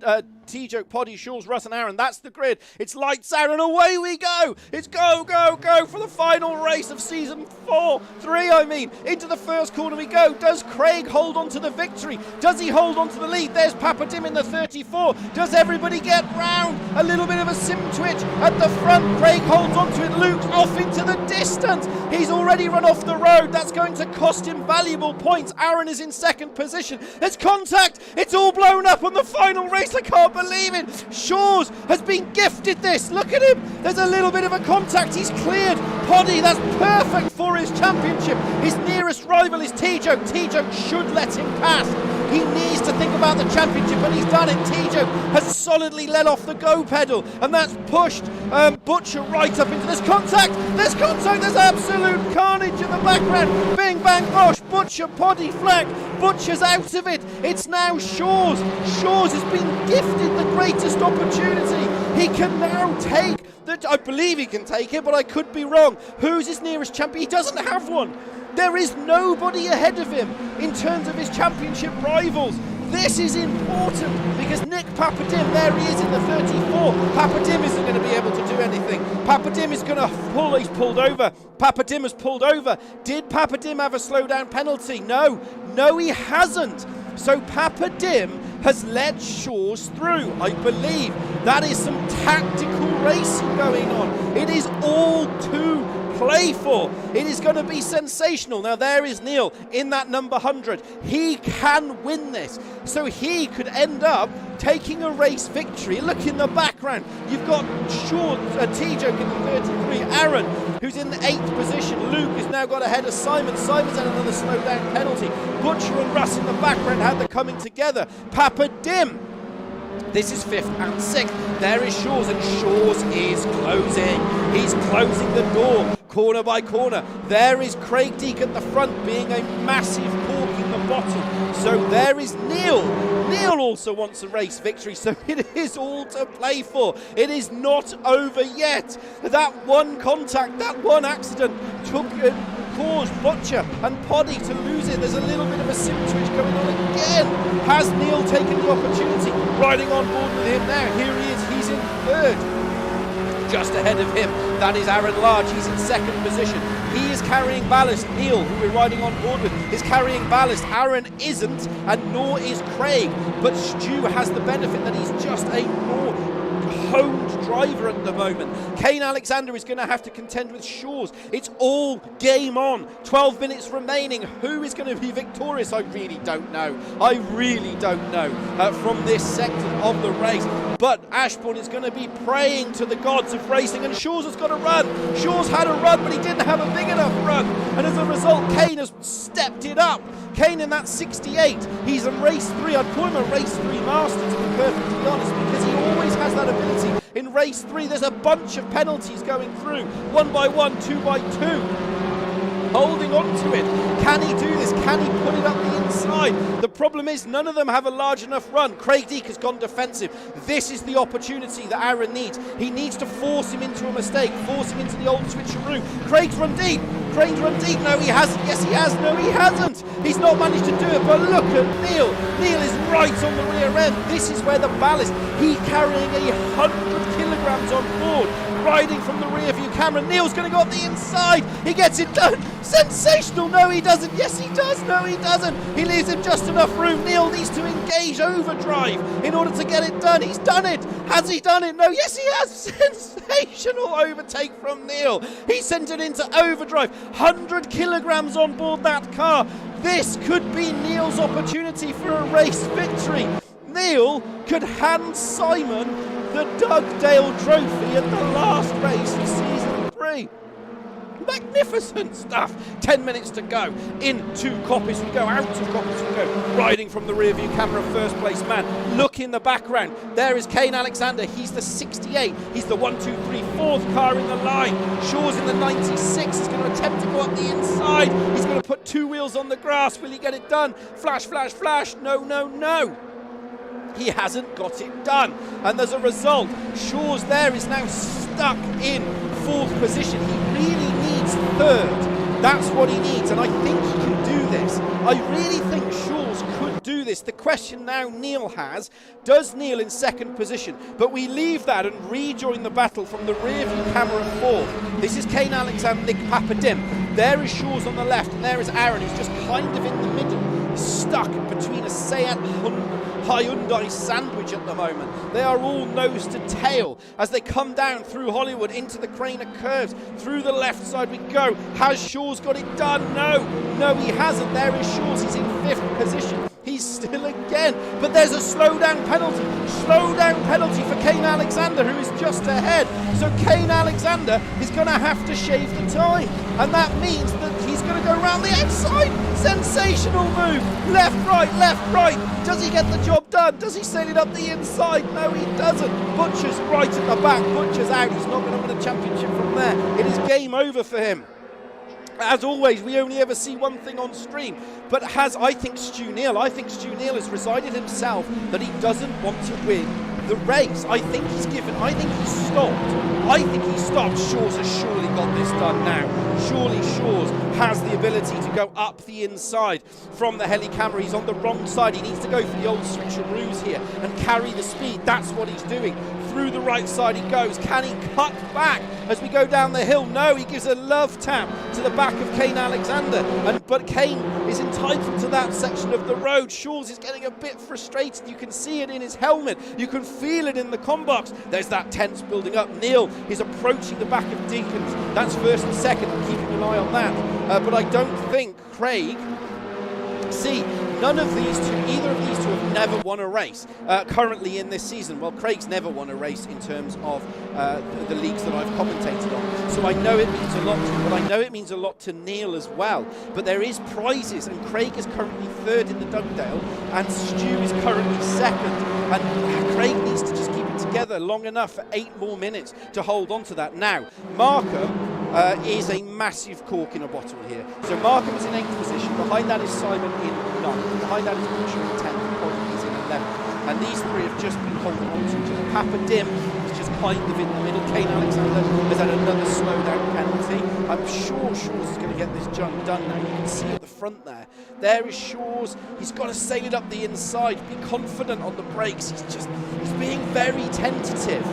[SPEAKER 1] T-Joke, Poddy, Shawls, Russ and Aaron. That's the grid. It's lights out and away we go. It's go, go, go for the final race of season 3, I mean. Into the first corner we go. Does Craig hold on to the victory? Does he hold on to the lead? There's Papa Dim in the 34. Does everybody get round? A little bit of a sim twitch at the front. Craig holds on to it. Luke's off into the distance. He's already run off the road. That's going to cost him valuable points. Aaron is in second position. There's contact. It's all blown up on the final race. I can't believe it. Shaw's has been gifted this. Look at him. There's a little bit of a contact. He's cleared. Poddy, that's perfect for his championship. His nearest rival is T-Joke. T-Joke should let him pass. He needs to think about the championship, and he's done it. T-Joke has solidly let off the go pedal, and that's pushed Butcher right up into this contact. There's contact. There's absolute carnage in the background. Bing, bang, bosh. Butcher, Poddy, Fleck. Butcher's out of it. It's now Shaw's. Shaw's has been gifted the greatest opportunity. He can now take that. I believe he can take it, but I could be wrong. Who's his nearest champion? He doesn't have one. There is nobody ahead of him in terms of his championship rivals. This is important because Nick Papadim, there he is in the 34. Papadim isn't going to be able to do anything. Papadim is going to pull. He's pulled over. Papadim has pulled over. Did Papadim have a slowdown penalty? No. No, he hasn't. So Papadim has led Shaw's through. I believe that is some tactical racing going on. It is all to play for. It is going to be sensational. Now there is Neil in that number 100. He can win this. So he could end up taking a race victory. Look in the background. You've got Shaw, T-Joke in the 33. Aaron, who's in the 8th position. Luke has now got ahead of Simon. Simon's had another slowdown penalty. Butcher and Russ in the background had the coming together. Papa Dim. This is 5th and 6th. There is Shaw's, and Shaw's is closing. He's closing the door, corner by corner. There is Craig Deek at the front, being a massive cork in the bottom. So there is Neil. Neil also wants a race victory, so it is all to play for. It is not over yet. That one contact, that one accident caused Butcher and Poddy to lose it. There's a little bit of a sim twitch going on again. Has Neil taken the opportunity? Riding on board with him now. Here he is. He's in 3rd. Just ahead of him, that is Aaron Large. He's in 2nd position. He is carrying ballast. Neil, who we're riding on board with, is carrying ballast. Aaron isn't, and nor is Craig. But Stu has the benefit that he's just a more honed driver at the moment. Kane Alexander is going to have to contend with Shaw's. It's all game on. 12 minutes remaining. Who is going to be victorious? I really don't know. I really don't know from this sector of the race. But Ashbourne is going to be praying to the gods of racing, and Shaw's has got a run. Shaw's had a run, but he didn't have a big enough run. And as a result, Kane has stepped it up. Kane in that 68. He's in race 3. I'd call him a race 3 master, to be perfectly honest, because he always has that ability. In race 3, there's a bunch of penalties going through. 1 by 1, 2 by 2. Holding on to it. Can he do this? Can he put it up the inside? The problem is none of them have a large enough run. Craig Deek has gone defensive. This is the opportunity that Aaron needs. He needs to force him into a mistake, force him into the old switcheroo. Craig's run deep. Craig's run deep. No, he hasn't. Yes, he has. No, he hasn't. He's not managed to do it, but look at Neil. Neil is right on the rear end. This is where the ballast. He's carrying 100 kilograms on board, riding from the rear view camera. Neil's going to go up the inside. He gets it done. Sensational. No, he doesn't. Yes, he does. No, he doesn't. He leaves him just enough room. Neil needs to engage overdrive in order to get it done. He's done it. Has he done it? No. Yes, he has. Sensational overtake from Neil. He sent it into overdrive. 100 kilograms on board that car. This could be Neil's opportunity for a race victory. Neil could hand Simon the Dugdale Trophy at the last race of season 3. Magnificent stuff. 10 minutes to go. Into Coppice we go. Out of Coppice we go. Riding from the rear view camera, first place man. Look in the background. There is Kane Alexander. He's the 68. He's the 1, 2, 3, 4th car in the line. Shaw's in the 96. He's going to attempt to go up the inside. He's going to put 2 wheels on the grass. Will he get it done? Flash, flash, flash. No, no, no. He hasn't got it done. And as a result, Shaw's there is now stuck in 4th position. He really needs 3rd. That's what he needs, and I think he can do this. I really think Shaw's could do this. The question now Neil has, does Neil in 2nd position? But we leave that and rejoin the battle from the rear view camera 4th. This is Kane Alexander, Nick Papadim. There is Shaw's on the left, and there is Aaron, who's just kind of in the middle, stuck between a Seat Hyundai sandwich at the moment. They are all nose to tail as they come down through Hollywood into the Craner curves. Through the left side we go. Has Shaw's got it done? No, no he hasn't. There is Shaw's, he's in 5th position. He's still again, but there's a slowdown penalty. Slowdown penalty for Kane Alexander, who is just ahead. So Kane Alexander is going to have to shave the time, and that means that he's going to go around the outside. Sensational move. Left, right. Does he get the job done? Does he sail it up the inside? No, he doesn't. Butcher's right at the back. Butcher's out. He's not going to win a championship from there. It is game over for him. As always, we only ever see one thing on stream, but I think Stu Neal has resided himself that he doesn't want to win the race. I think he's stopped. Shaw's has surely got this done now. Surely Shaw's has the ability to go up the inside from the heli camera. He's on the wrong side. He needs to go for the old switcheroos here and carry the speed. That's what he's doing. Through the right side he goes. Can he cut back as we go down the hill? No, he gives a love tap to the back of Kane Alexander. But Kane is entitled to that section of the road. Shaw's is getting a bit frustrated. You can see it in his helmet. You can feel it in the combox. There's that tense building up. Neil is approaching the back of Dinkins. That's 1st and 2nd. I'm keeping an eye on that. But I don't think Craig... See, none of these two, either of these two have never won a race currently in this season. Well, Craig's never won a race in terms of the leagues that I've commentated on. So I know it means a lot to him, but I know it means a lot to Neil as well. But there is prizes, and Craig is currently 3rd in the Dugdale, and Stu is currently 2nd. And Craig needs to just keep it together long enough for 8 more minutes to hold on to that. Now, Markham is a massive cork in a bottle here. So Markham is in 8th position. Behind that is Simon in 9th. Behind that is Butcher in 10th. Colin is in 11th. And these 3 have just been holding on to each other. Papa Dim is just kind of in the middle. Kane Alexander has had another slowdown penalty. I'm sure Shaw's is going to get this done now. You can see at the front there. There is Shaw's. He's got to sail it up the inside. Be confident on the brakes. He's being very tentative.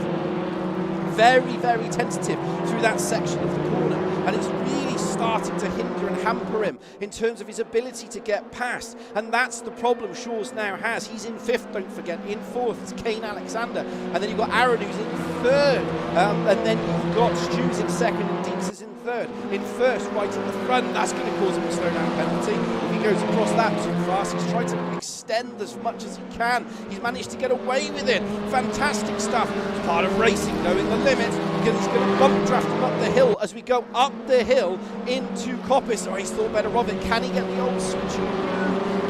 [SPEAKER 1] Very, very tentative through that section of the corner, and it's really starting to hinder and hamper him in terms of his ability to get past, and that's the problem Shaw's now has. He's in 5th, don't forget. In 4th is Kane Alexander, and then you've got Aaron who's in 3rd, and then you've got Stu's in 2nd and Deeks is in 3rd. In 1st, right at the front, that's going to cause him a slowdown penalty. If he goes across that too fast, he's trying to extend as much as he can. He's managed to get away with it. Fantastic stuff. It's part of racing, knowing the limits, because he's going to bump draft him up the hill as we go up the hill into Coppice. Oh, he's thought better of it. Can he get the old switch?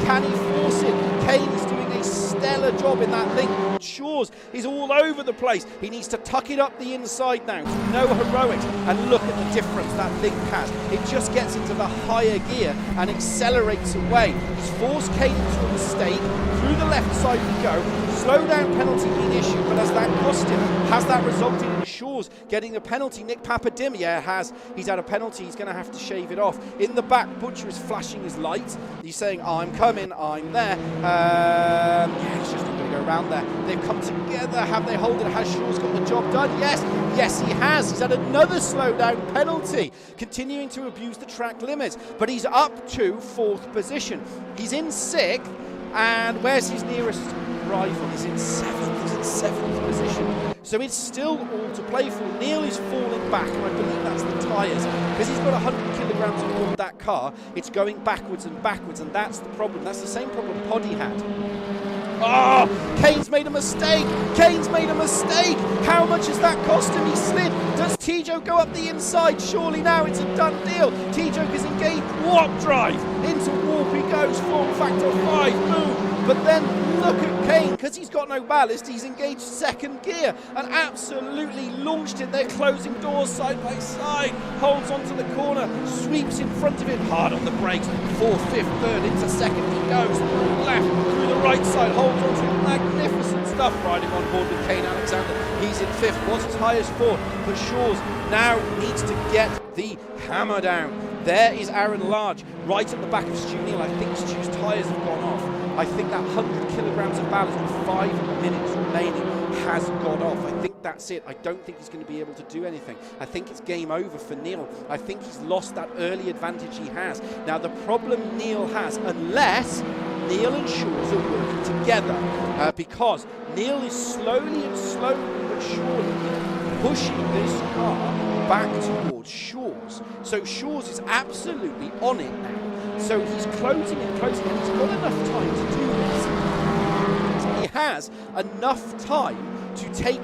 [SPEAKER 1] Can he force it? Kane is doing a stellar job in that link. Shaw's is all over the place. He needs to tuck it up the inside now. No heroics. And look at the difference that link has. It just gets into the higher gear and accelerates away. He's forced Kane into a mistake. Through the left side we go. Slow down penalty being issued, but has that cost him? Has that resulted in Shaw's getting a penalty? Nick Papadim, yeah, it has. He's had a penalty. He's going to have to shave it off. In the back, Butcher is flashing his lights. He's saying, I'm coming, I'm there. Yeah, he's just not going to go around there. They've come together. Have they hold it? Has Shaw's got the job done? Yes. Yes, he has. He's had another slowdown penalty, continuing to abuse the track limits. But he's up to 4th position. He's in 6th. And where's his nearest rival? He's in 7th. He's in 7th position. So it's still all to play for. Neil is falling back, and I believe that's the tyres. Because he's got 100 kilograms on board that car, it's going backwards and backwards, and that's the problem. That's the same problem Poddy had. Oh, Kane's made a mistake. Kane's made a mistake. How much has that cost him? He slid. Does T-Joke go up the inside? Surely now it's a done deal. T-Joke is engaged. Warp drive. Into warp he goes. Form factor 5. Boom. But then look at Kane, because he's got no ballast, he's engaged second gear and absolutely launched it. They're closing doors side by side. Holds onto the corner, sweeps in front of it, hard on the brakes. Fourth, fifth, third, into second he goes. Through left, through the right side, holds onto it. Magnificent stuff riding on board with Kane Alexander. He's in fifth, was as high as fourth, but Shaw's now needs to get the hammer down. There is Aaron Large, right at the back of Stu Neal. I think Stu's tyres have gone off. I think that 100 kilograms of ballast with 5 minutes remaining has gone off. I think that's it. I don't think he's going to be able to do anything. I think it's game over for Neal. I think he's lost that early advantage he has. Now, the problem Neal has, unless Neal and Shaw's are working together, because Neal is slowly but surely pushing this car back towards Shaw's. So Shaw's is absolutely on it now. So he's closing and he's got enough time to do this. He has enough time to take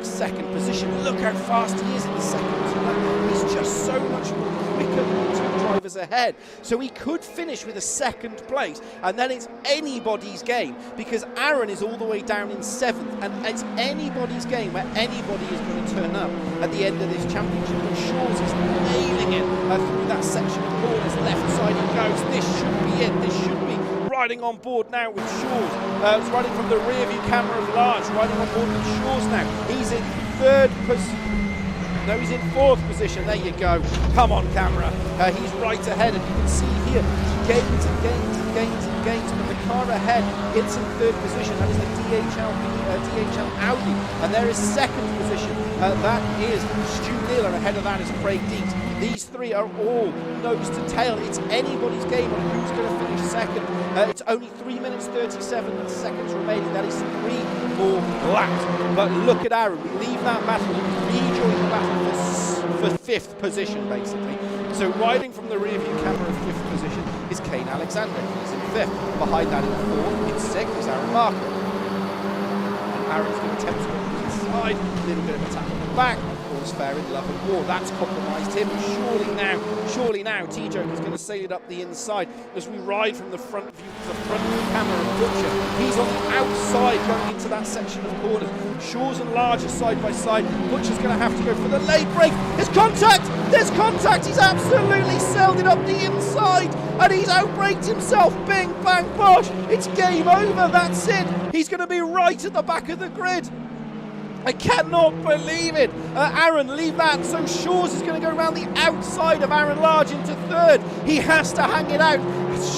[SPEAKER 1] second position. Look how fast he is in the second turn. He's just so much quicker than the two drivers ahead. So he could finish with a second place, and then it's anybody's game, because Aaron is all the way down in seventh, and it's anybody's game where anybody is going to turn up at the end of this championship. And Shaw's is nailing it through that section of corners. Left side he goes. This should be it. This should be riding on board now with Shaw's. Riding from the rear view camera of Large, riding on board with Shaw's now. He's in third position. No, he's in fourth position. There you go. Come on, camera. He's right ahead, and you can see here he gains and gains and gains and gains. But the car ahead gets in third position. That is the DHL Audi, and there is second position. That is Stu Neal, and ahead of that is Craig Deeks. These three are all nose to tail. It's anybody's game on who's going to finish second. It's only 3 minutes 37 seconds remaining. That is 3 more laps. But look at Aaron. We leave that battle. Rejoin the battle for fifth position, basically. So riding from the rear view camera of fifth position is Kane Alexander. He's in fifth. Behind that in fourth, in sixth is Aaron Markham. And Aaron's going to attempt to go inside. A little bit of a tap on the back. All's fair in love and war. That's compromised him. Surely now, T-Joke is going to sail it up the inside as we ride from the front view camera of Butcher. He's on the outside going into that section of corners. Shaw's and Large are side by side. Butcher's going to have to go for the late break. There's contact! There's contact! He's absolutely sailed it up the inside, and he's outbraked himself. Bing, bang, bosh! It's game over. That's it. He's going to be right at the back of the grid. I cannot believe it. Aaron, leave that. So Shaw's is going to go around the outside of Aaron Large into third. He has to hang it out.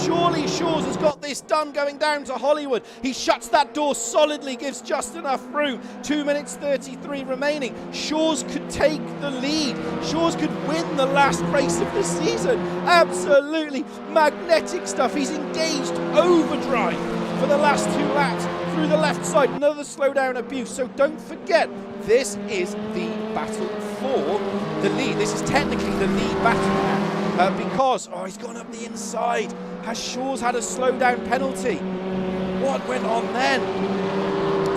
[SPEAKER 1] Surely Shaw's has got this done going down to Hollywood. He shuts that door solidly, gives just enough room. 2 minutes 33 remaining. Shaw's could take the lead. Shaw's could win the last race of the season. Absolutely magnetic stuff. He's engaged overdrive for the last 2 laps. Through the left side, another slowdown abuse. So don't forget, this is the battle for the lead. This is technically the lead battle now, because he's gone up the inside. Has Shaw's had a slowdown penalty? What went on then?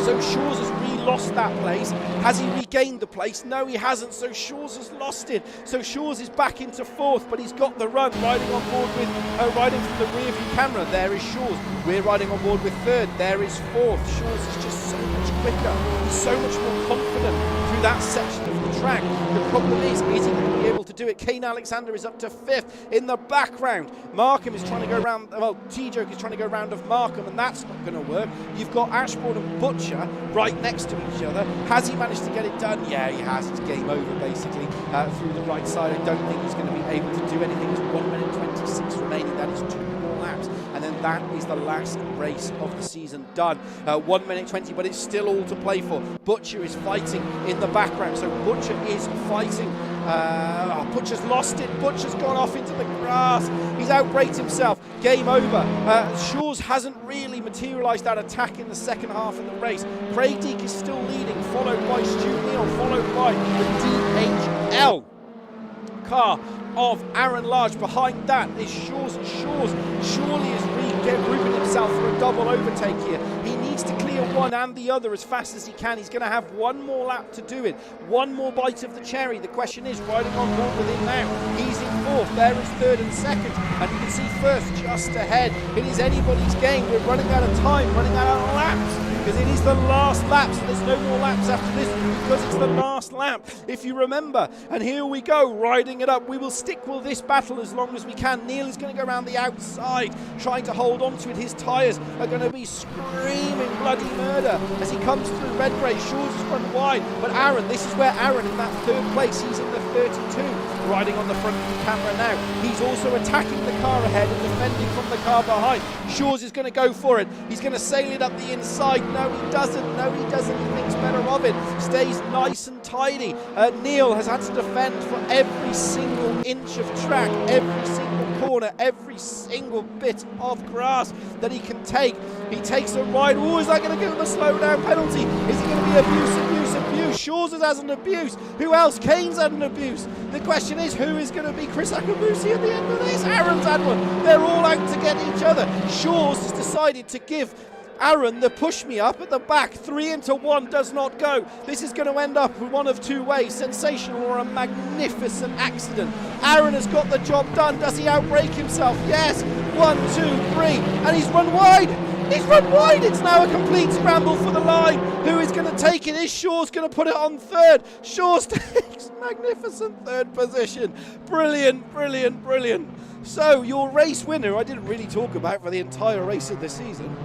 [SPEAKER 1] So Shaw's has lost that place. Has he regained the place? No, he hasn't. So Shaw's has lost it. So Shaw's is back into fourth, but he's got the run. Riding on board with, riding from the rear view camera. There is Shaw's. We're riding on board with third. There is fourth. Shaw's is just so much quicker. He's so much more confident through that section of the track. The problem is he going to be able to do it? Kane Alexander is up to fifth. In the background, Markham is trying to go round. Well, T-Joke is trying to go round of Markham, and that's not going to work. You've got Ashbourne and Butcher right next to each other. Has he managed to get it done? Yeah, he has. It's game over, basically, through the right side. I don't think he's going to be able to do anything. It's 1 minute 26 remaining. That is 2 more laps. And then that is the last race of the season done. 1 minute 20, but it's still all to play for. Butcher is fighting in the background. So Butcher is fighting. Butcher's lost it. Butcher's gone off into the grass. He's outbraked himself. Game over. Shaw's hasn't really materialised that attack in the second half of the race. Craig Deek is still leading, followed by Stu Neal, followed by the DHL car of Aaron Large. Behind that is Shaw's, and Shaw's surely has grouping himself for a double overtake here. He needs to clear one and the other as fast as he can. He's going to have one more lap to do it. One more bite of the cherry. The question is, riding on board with him now. He's in fourth. There is third and second. And you can see first just ahead. It is anybody's game. We're running out of time, running out of laps. Because it is the last lap, so there's no more laps after this because it's the last lap, if you remember. And here we go, riding it up. We will stick with this battle as long as we can. Neil is going to go around the outside, trying to hold on to it. His tyres are going to be screaming bloody murder as he comes through Redgrave. Shaw's has run wide, but Aaron, this is where Aaron in that third place, he's in the 32, riding on the front of the camera now. He's also attacking the car ahead and defending from the car behind. Shaw's is going to go for it. He's going to sail it up the inside. No, he doesn't. No, he doesn't. He thinks better of it. Stays nice and tidy. Neil has had to defend for every single inch of track, every single corner, every single bit of grass that he can take. He takes a ride. Oh, is that going to give him a slowdown penalty? Is it going to be abuse? Shaw's has an abuse. Who else? Kane's had an abuse. The question is, who is going to be Chris Akabusi at the end of this? Aaron's had one. They're all out to get each other. Shaw's has decided to give Aaron the push me up at the back. 3 into 1 does not go. This is going to end up with one of two ways: sensational or a magnificent accident. Aaron has got the job done. Does he outbrake himself? Yes. 1, 2, 3, and he's run wide. He's run wide. It's now a complete scramble for the line. Who is going to take it? Is Shaw's going to put it on third? Shaw's takes magnificent third position. Brilliant, brilliant, brilliant. So your race winner, I didn't really talk about for the entire race of the season.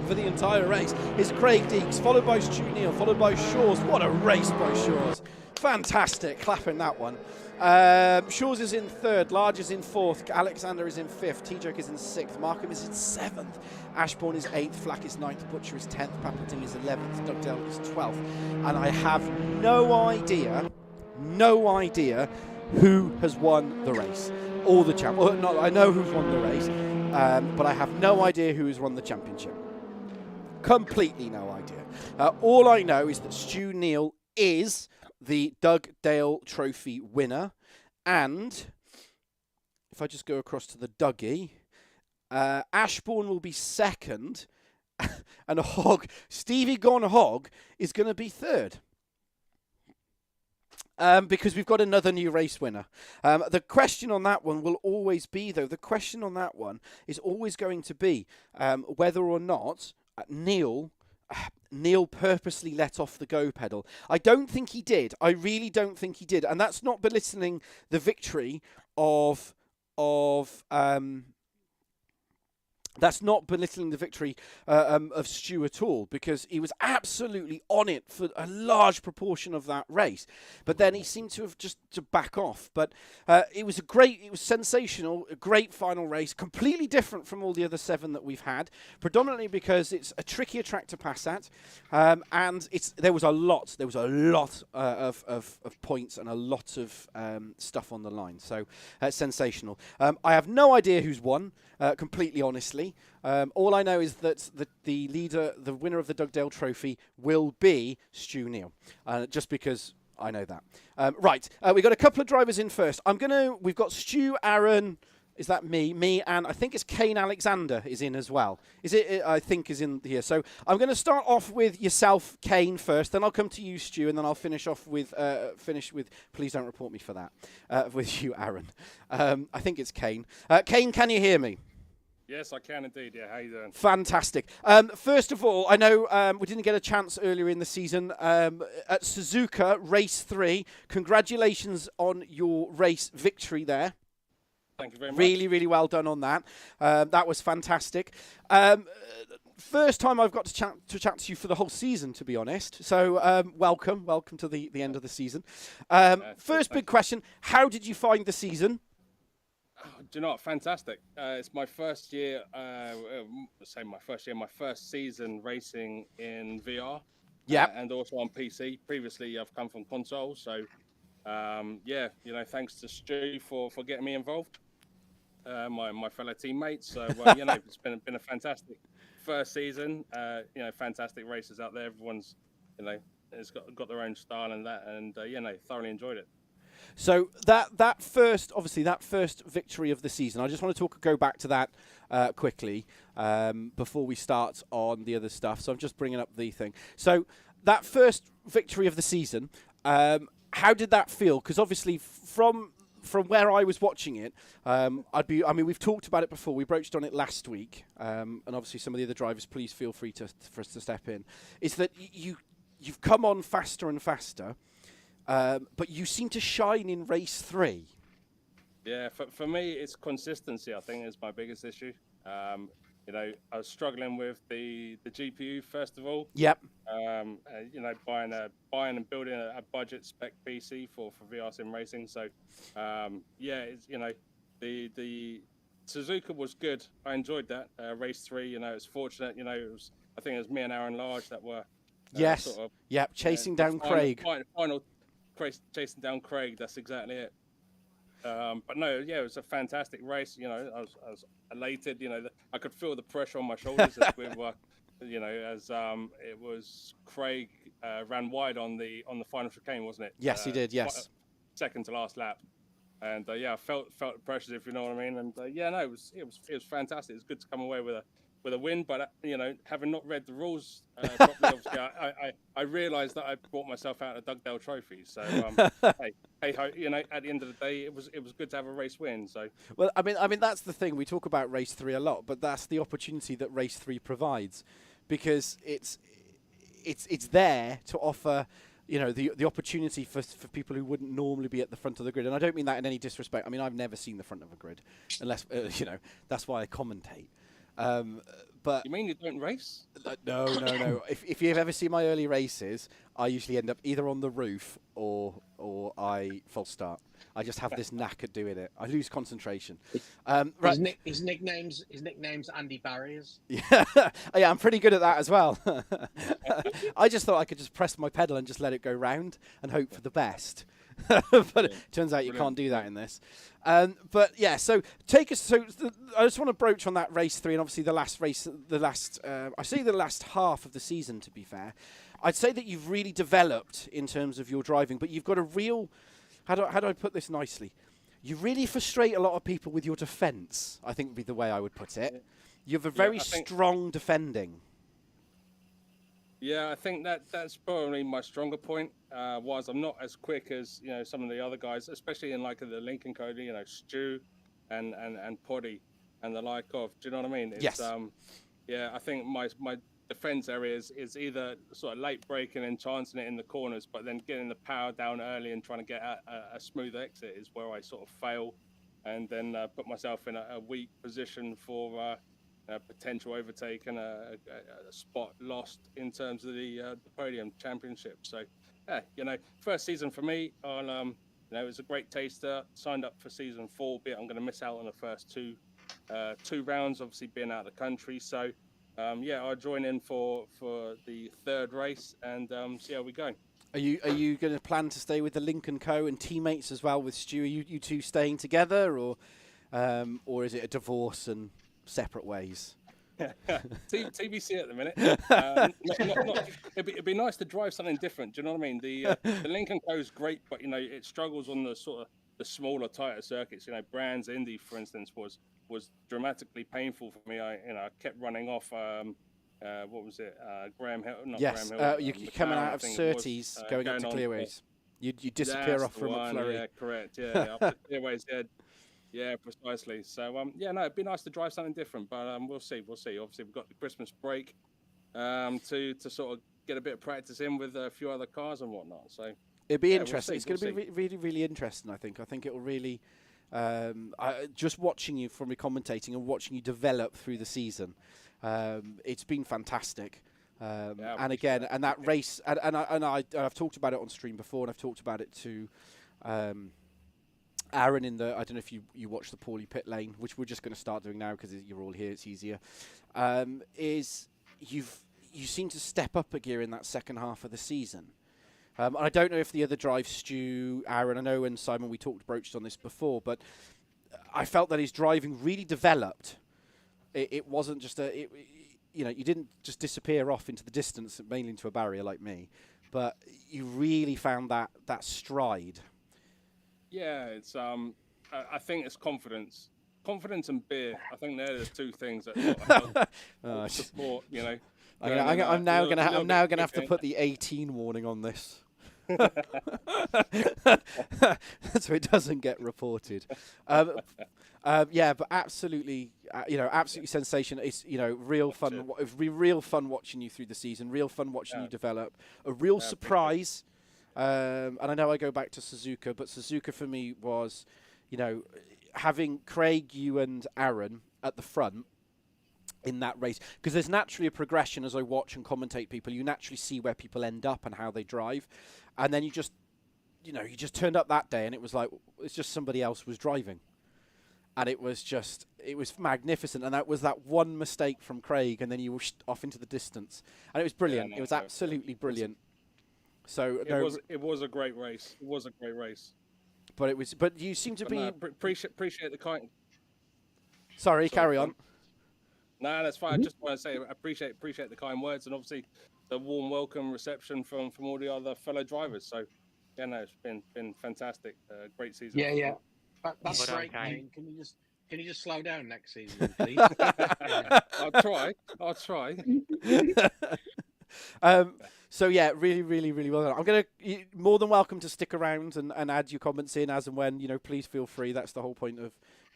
[SPEAKER 1] For the entire race is Craig Deeks, followed by Stu Neal, followed by Shaw's. What a race by Shaw's. Fantastic, clapping that one. Shaw's is in third, Large is in fourth, Alexander is in fifth, T-Joke is in sixth, Markham is in seventh, Ashbourne is eighth, Flack is ninth, Butcher is 10th, Pappleton is 11th, Dugdale is 12th. And I have no idea who has won the race. Or the champ. Well, no, I know who's won the race, but I have no idea who has won the championship. Completely no idea. All I know is that Stu Neal is the Dugdale Trophy winner, and if I just go across to the Dougie, Ashbourne will be second, and Stevie Gone Hog is going to be third. Because we've got another new race winner. The question on that one will always be, though, the question on that one is always going to be whether or not Neil purposely let off the go pedal. I don't think he did. I really don't think he did. And that's not belittling the victory of Stu at all, because he was absolutely on it for a large proportion of that race. But then he seemed to have just to back off. But it was sensational, a great final race, completely different from all the other 7 that we've had, predominantly because it's a trickier track to pass at, and there was a lot of points and a lot of stuff on the line. So sensational. I have no idea who's won, completely honestly. All I know is that the winner of the Dugdale Trophy will be Stu Neal, just because I know that. Right, we've got a couple of drivers in first. We've got Stu, Aaron. Is that me, and I think it's Kane Alexander is in as well. I think is in here. So I'm going to start off with yourself, Kane, first. Then I'll come to you, Stu, and then I'll finish with. Please don't report me for that. With you, Aaron. I think it's Kane. Kane, can you hear me?
[SPEAKER 6] Yes, I can indeed. Yeah, how you doing?
[SPEAKER 1] Fantastic. First of all, I know we didn't get a chance earlier in the season. At Suzuka, race 3, congratulations on your race victory there.
[SPEAKER 6] Thank you very much.
[SPEAKER 1] Really, really well done on that. That was fantastic. First time I've got to chat to you for the whole season, to be honest. So welcome to the end of the season. First big question, how did you find the season?
[SPEAKER 6] Do you know what? Fantastic. It's my first year, my first season racing in VR.
[SPEAKER 1] Yeah.
[SPEAKER 6] And also on PC. Previously, I've come from console. So, thanks to Stu for getting me involved. My fellow teammates. So, it's been a fantastic first season. Fantastic races out there. Everyone's, has got their own style and that. And, thoroughly enjoyed it.
[SPEAKER 1] So that first victory of the season, I just want to go back to that quickly before we start on the other stuff. So I'm just bringing up the thing. So that first victory of the season, how did that feel? Because obviously from where I was watching it, we've talked about it before. We broached on it last week, and obviously some of the other drivers, please feel free for us to step in. Is that you've come on faster and faster, but you seem to shine in race 3.
[SPEAKER 6] Yeah, for me, it's consistency. I think is my biggest issue. I was struggling with the GPU first of all.
[SPEAKER 1] Yep.
[SPEAKER 6] Buying and building a budget spec PC for VR sim racing. So, it's the Suzuka was good. I enjoyed that race 3. It's fortunate. I think it was me and Aaron Large that were
[SPEAKER 1] yes. Yep. Chasing down Craig.
[SPEAKER 6] Final chasing down Craig. That's exactly it. But no, yeah, it was a fantastic race. I was elated. I could feel the pressure on my shoulders as we were, it was Craig ran wide on the final chicane, wasn't it?
[SPEAKER 1] Yes, he did. Yes,
[SPEAKER 6] second to last lap, and I felt the pressures, if you know what I mean. And it was fantastic. It was good to come away with a win, but having not read the rules properly, obviously, I realised that I brought myself out a Dugdale Trophy. So hey ho, at the end of the day, it was good to have a race win. So
[SPEAKER 1] well, I mean that's the thing. We talk about race 3 a lot, but that's the opportunity that race 3 provides, because it's there to offer the opportunity for people who wouldn't normally be at the front of the grid. And I don't mean that in any disrespect. I mean, I've never seen the front of a grid, unless that's why I commentate. But
[SPEAKER 6] you mean you don't race?
[SPEAKER 1] No. If you've ever seen my early races, I usually end up either on the roof or I false start. I just have this knack at doing it. I lose concentration.
[SPEAKER 2] Right. His nickname's Andy Barriers.
[SPEAKER 1] Yeah, I'm pretty good at that as well. I just thought I could just press my pedal and just let it go round and hope for the best. But it turns out you can't do that in this. But yeah, so take us. So I just want to broach on that race 3, and obviously the last race, I say the last half of the season. To be fair, I'd say that you've really developed in terms of your driving, but you've got a real. How do I put this nicely? You really frustrate a lot of people with your defence, I think would be the way I would put it. You have a very strong defending.
[SPEAKER 6] Yeah, I think that's probably my stronger point. Was I'm not as quick as some of the other guys, especially in like the Lincoln Code, Stu and Poddy and the like of. Do you know what I mean? It's,
[SPEAKER 1] yes.
[SPEAKER 6] I think my defense area is either sort of late braking and chancing it in the corners, but then getting the power down early and trying to get a smooth exit is where I sort of fail, and then put myself in a weak position for a potential overtake and a spot lost in terms of the podium championship. So, first season for me, it was a great taster. Signed up for season 4, albeit I'm going to miss out on the first two rounds, obviously being out of the country. So, I'll join in for the 3rd race and see how we go.
[SPEAKER 1] Are you going to plan to stay with the Lincoln Co and teammates as well with Stu? Are you two staying together, or is it a divorce and separate ways?
[SPEAKER 6] TBC at the minute. It'd be nice to drive something different. Do you know what I mean? The Lincoln Co is great, but it struggles on the sort of the smaller, tighter circuits. Brands Indy, for instance, was dramatically painful for me. I kept running off. What was it? Graham Hill.
[SPEAKER 1] Yes,
[SPEAKER 6] Graham Hill,
[SPEAKER 1] you're coming out of Surtees, going up to Clearways. You disappear off from McFlurry.
[SPEAKER 6] Yeah, correct. Yeah, up to Clearways. Yeah, precisely. So, it'd be nice to drive something different, but we'll see. Obviously, we've got the Christmas break to sort of get a bit of practice in with a few other cars and whatnot. So
[SPEAKER 1] it'd be interesting. It's going to be really, really interesting. I think it will really. Just watching you from your commentating and watching you develop through the season, it's been fantastic. And again, and that race, and I've talked about it on stream before, and I've talked about it to. Aaron I don't know if you watched the Pawley pit lane, which we're just going to start doing now because you're all here, it's easier, is you seem to step up a gear in that second half of the season. And I don't know if the other drives, Stu, Aaron, I know and Simon, we broached on this before, but I felt that his driving really developed. It wasn't just you didn't just disappear off into the distance, mainly into a barrier like me, but you really found that stride.
[SPEAKER 6] Yeah, it's I think it's confidence. confidence and beer. I think they're the two things that help
[SPEAKER 1] Oh,
[SPEAKER 6] support. You know,
[SPEAKER 1] I'm now gonna have to
[SPEAKER 6] quicker.
[SPEAKER 1] put the 18 warning on this. So it doesn't get reported. Yeah, but absolutely, absolutely sensational. It's real fun. It would be real fun watching you through the season. Real fun watching you develop. A real surprise. And I know I go back to Suzuka, but Suzuka for me was, having Craig, you, and Aaron at the front in that race, because there's naturally a progression as I watch and commentate people. You naturally see where people end up and how they drive, and then you just turned up that day and it was like it's just somebody else was driving, and it was magnificent. And that was that one mistake from Craig, and then you were off into the distance, and it was brilliant. It was absolutely brilliant. So
[SPEAKER 6] it was a great race. It was a great race.
[SPEAKER 1] But you seem to be
[SPEAKER 6] appreciate the kind.
[SPEAKER 1] Sorry, carry on.
[SPEAKER 6] No, that's fine. I just want to say I appreciate the kind words, and obviously the warm welcome reception from all the other fellow drivers. So yeah, no, it's been fantastic. Great season.
[SPEAKER 2] Yeah. That's
[SPEAKER 3] Well
[SPEAKER 2] great,
[SPEAKER 3] done,
[SPEAKER 2] Kane. Can you just slow down next season, please?
[SPEAKER 6] I'll try.
[SPEAKER 1] So yeah, really, really, really well done. You're more than welcome to stick around and add your comments in as and when. Please feel free. That's the whole point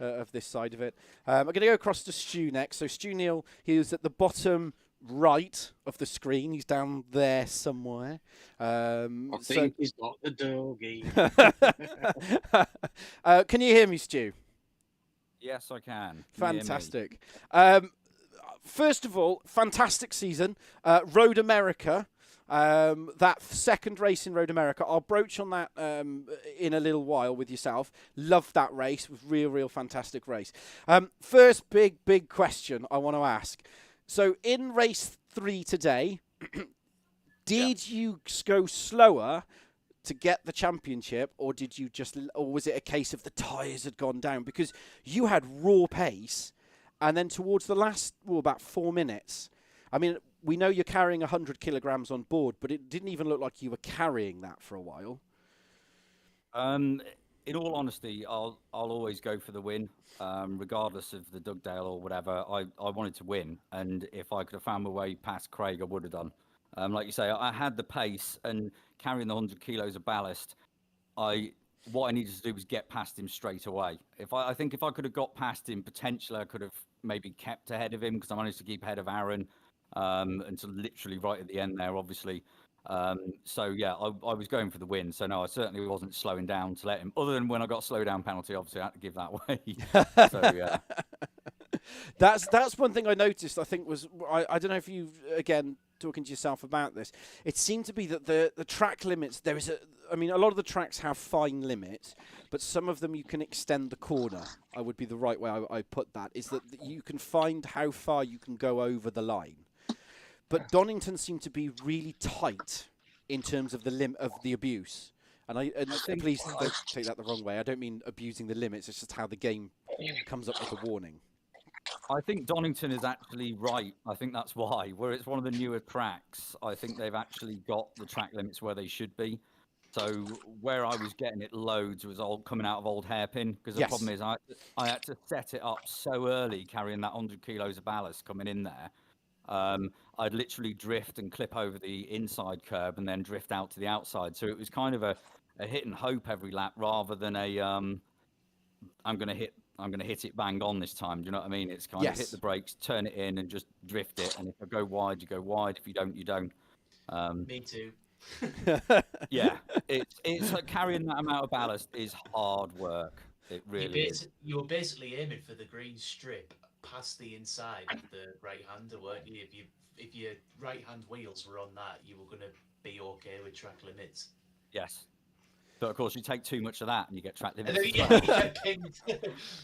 [SPEAKER 1] of this side of it. I'm going to go across to Stu next. So Stu Neal, he's at the bottom right of the screen. He's down there somewhere. I
[SPEAKER 2] think he's got the doggy.
[SPEAKER 1] Can you hear me, Stu?
[SPEAKER 7] Yes, I can.
[SPEAKER 1] Fantastic. First of all, fantastic season. Road America. That second race in Road America, I'll broach on that in a little while with yourself. Loved that race. It was real fantastic race. First big question I want to ask. So in race 3 today, did you go slower to get the championship, or was it a case of the tyres had gone down? Because you had raw pace, and then towards the last about 4 minutes, I mean, we know you're carrying 100 kilograms on board, but it didn't even look like you were carrying that for a while.
[SPEAKER 7] In all honesty, I'll always go for the win, regardless of the Dugdale or whatever. I wanted to win, and if I could have found my way past Craig, I would have done. Like you say, I had the pace, and carrying the 100 kilos of ballast, what I needed to do was get past him straight away. I think if I could have got past him, potentially I could have maybe kept ahead of him, because I managed to keep ahead of Aaron until literally right at the end there, obviously. So yeah, I was going for the win. So no, I certainly wasn't slowing down to let him. Other than when I got a slow down penalty, obviously I had to give that away. So yeah,
[SPEAKER 1] that's one thing I noticed. I think was I don't know if you again talking to yourself about this. It seemed to be that the track limits. A lot of the tracks have fine limits, but some of them you can extend the corner. I would be the right way I put that. Is that you can find how far you can go over the line. But Donnington seemed to be really tight in terms of the abuse. And please don't take that the wrong way. I don't mean abusing the limits. It's just how the game comes up with a warning.
[SPEAKER 7] I think Donnington is actually right. I think that's why. Where it's one of the newer tracks, I think they've actually got the track limits where they should be. So where I was getting it loads was all coming out of old hairpin, because the problem is I had to set it up so early, carrying that 100 kilos of ballast coming in there. I'd literally drift and clip over the inside curb and then drift out to the outside. So it was kind of a hit and hope every lap, rather than I'm going to hit it bang on this time. Do you know what I mean? It's kind of hit the brakes, turn it in, and just drift it. And if I go wide, you go wide. If you don't, you don't.
[SPEAKER 4] Me too.
[SPEAKER 7] Yeah, it's like carrying that amount of ballast is hard work. It really is.
[SPEAKER 4] You were basically aiming for the green strip past the inside of the right-hander, weren't you? If your right-hand wheels were on that, you were going to be okay with track limits.
[SPEAKER 7] Yes. But of course, you take too much of that and you get track limits.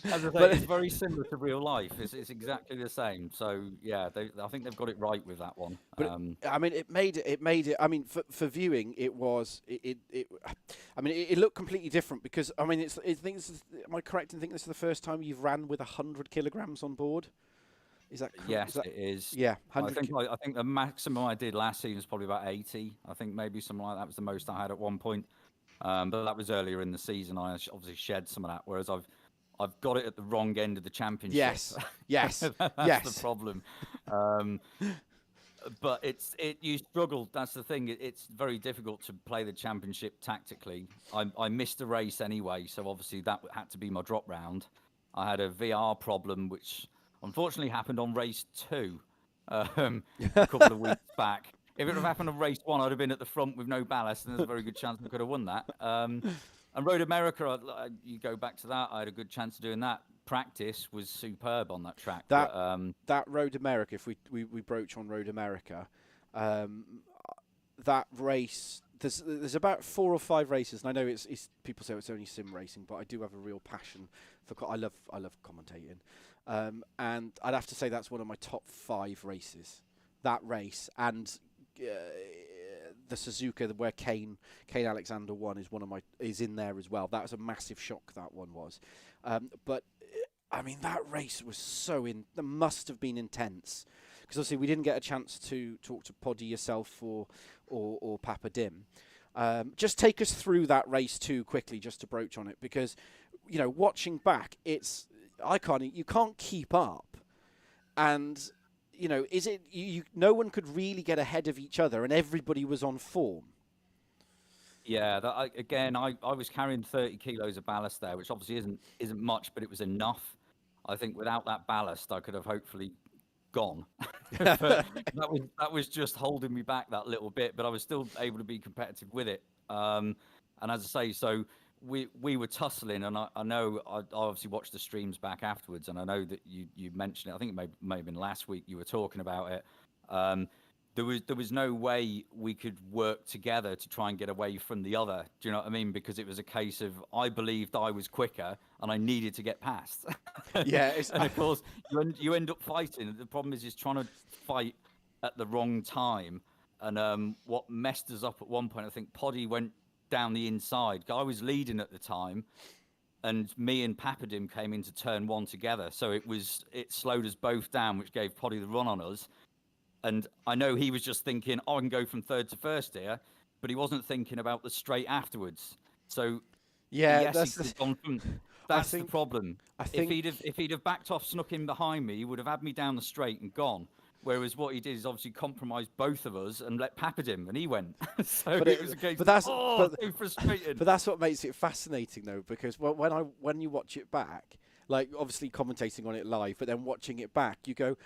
[SPEAKER 4] As
[SPEAKER 7] I say, it's very similar to real life. It's exactly the same. So yeah, I think they've got it right with that one.
[SPEAKER 1] But it made it. I mean, for viewing, it was it. It looked completely different, because am I correct in thinking this is the first time you've ran with 100 kilograms on board? Is that correct?
[SPEAKER 7] Yes, it is.
[SPEAKER 1] Yeah,
[SPEAKER 7] I think the maximum I did last season was probably about 80. I think maybe something like that was the most I had at one point. But that was earlier in the season. I obviously shed some of that, whereas I've I've got it at the wrong end of the championship.
[SPEAKER 1] Yes, yes,
[SPEAKER 7] That's
[SPEAKER 1] yes.
[SPEAKER 7] the problem. But you struggle. That's the thing. It's very difficult to play the championship tactically. I missed a race anyway, so obviously that had to be my drop round. I had a VR problem, which unfortunately happened on race 2 a couple of weeks back. If it had happened on race 1, I'd have been at the front with no ballast, and there's a very good chance I could have won that. And Road America, you go back to that, I had a good chance of doing that. Practice was superb on that track.
[SPEAKER 1] That Road America, if we broach on Road America, that race, there's about 4 or 5 races, and I know it's people say it's only sim racing, but I do have a real passion for I love commentating, and I'd have to say that's one of my top 5 races. That race and the Suzuka where Kane Alexander won is in there as well. That was a massive shock, that one was, but I mean that race was that must have been intense, because obviously we didn't get a chance to talk to Poddy, yourself, or Papa Dim. Just take us through that race too quickly, just to broach on it, because watching back, you can't keep up, and is it no one could really get ahead of each other, and everybody was on form.
[SPEAKER 7] Yeah, I was carrying 30 kilos of ballast there, which obviously isn't much, but it was enough. I think without that ballast, I could have hopefully gone. But that was just holding me back that little bit, but I was still able to be competitive with it. And as I say, so we were tussling, and I know I obviously watched the streams back afterwards, and I know that you mentioned it. I think it may have been last week you were talking about it. There was no way we could work together to try and get away from the other. Do you know what I mean? Because it was a case of I believed I was quicker and I needed to get past.
[SPEAKER 1] Yeah,
[SPEAKER 7] and of course you end up fighting. The problem is trying to fight at the wrong time. And what messed us up at one point, I think Poddy went down the inside. I was leading at the time, and me and Papadim came into turn 1 together. So it slowed us both down, which gave Poddy the run on us. And I know he was just thinking, I can go from 3rd to 1st here, but he wasn't thinking about the straight afterwards. So
[SPEAKER 1] yeah,
[SPEAKER 7] yes, that's the problem.
[SPEAKER 1] I think
[SPEAKER 7] if he'd have backed off, snuck in behind me, he would have had me down the straight and gone. Whereas what he did is obviously compromise both of us and let Papadim, and he went. So it was a case so frustrating.
[SPEAKER 1] But that's what makes it fascinating, though, because when you watch it back, like obviously commentating on it live, but then watching it back, you go,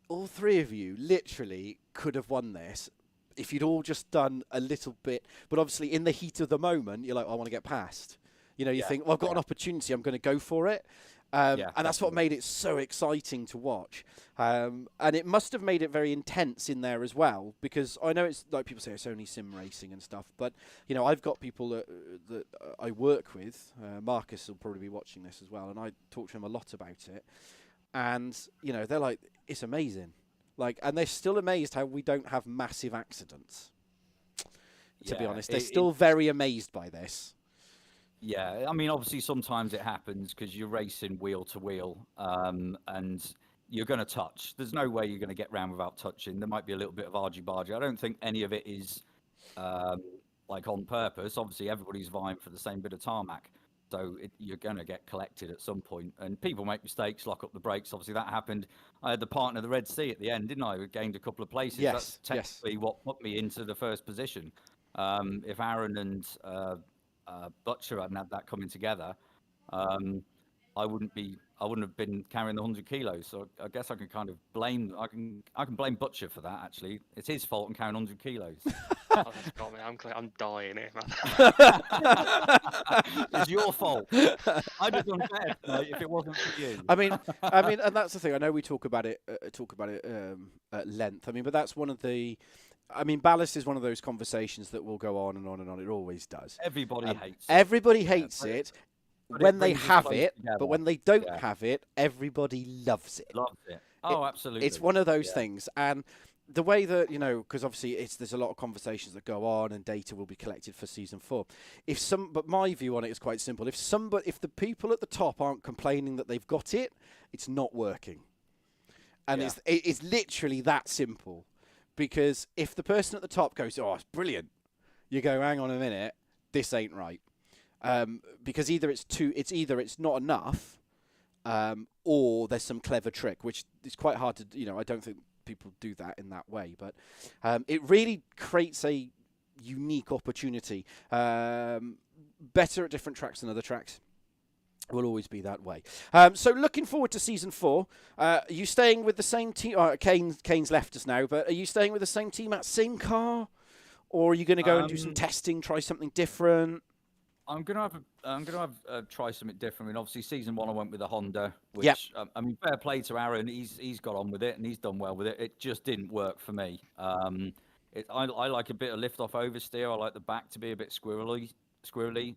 [SPEAKER 1] all 3 of you literally could have won this if you'd all just done a little bit. But obviously, in the heat of the moment, you're like, I want to get past. You think, well, I've got an opportunity, I'm going to go for it. And that's what made it so exciting to watch. And it must have made it very intense in there as well, because I know it's like people say it's only sim racing and stuff, but I've got people that I work with. Marcus will probably be watching this as well, and I talk to him a lot about it. And they're like, it's amazing, and they're still amazed how we don't have massive accidents. To be honest, they're still very amazed by this.
[SPEAKER 7] Yeah, I mean, obviously sometimes it happens because you're racing wheel to wheel, and you're going to touch. There's no way you're going to get round without touching. There might be a little bit of argy-bargy. I don't think any of it is on purpose. Obviously, everybody's vying for the same bit of tarmac. So you're going to get collected at some point. And people make mistakes, lock up the brakes. Obviously, that happened. I had the partner of the Red Sea at the end, didn't I? We gained a couple of places.
[SPEAKER 1] Yes,
[SPEAKER 7] that's technically what put me into the first position. If Aaron and Butcher hadn't had that coming together, I wouldn't have been carrying the 100 kilos. So I guess I can kind of blame. I can blame Butcher for that. Actually, it's his fault I'm carrying 100 kilos.
[SPEAKER 3] Oh, that's got me. I'm dying here, man.
[SPEAKER 7] It's your fault. I'd have done better tonight if it wasn't for you.
[SPEAKER 1] I mean, and that's the thing. I know we talk about it at length. I mean, but that's one of the. I mean, ballast is one of those conversations that will go on and on and on. It always does.
[SPEAKER 7] Everybody hates it.
[SPEAKER 1] Everybody hates it when they have it,
[SPEAKER 7] together.
[SPEAKER 1] but when they don't have it, everybody loves it.
[SPEAKER 7] Loves it. Oh, absolutely.
[SPEAKER 1] It's one of those things. And the way that, because obviously there's a lot of conversations that go on and data will be collected for season 4. But my view on it is quite simple. If the people at the top aren't complaining that they've got it, it's not working. And it's literally that simple. Because if the person at the top goes, oh, it's brilliant, you go, hang on a minute, this ain't right. because either it's not enough, or there's some clever trick, which is quite hard to, I don't think people do that in that way, but it really creates a unique opportunity. Better at different tracks than other tracks. It will always be that way. So looking forward to season 4. Are you staying with the same team? Kane's left us now, but are you staying with the same team at same car, or are you going to go and do some testing, try something different?
[SPEAKER 7] I'm gonna try something different. I mean, obviously, season 1 I went with a Honda, which
[SPEAKER 1] Yep.
[SPEAKER 7] I mean, fair play to Aaron. He's got on with it and he's done well with it. It just didn't work for me. I like a bit of lift off oversteer. I like the back to be a bit squirrely.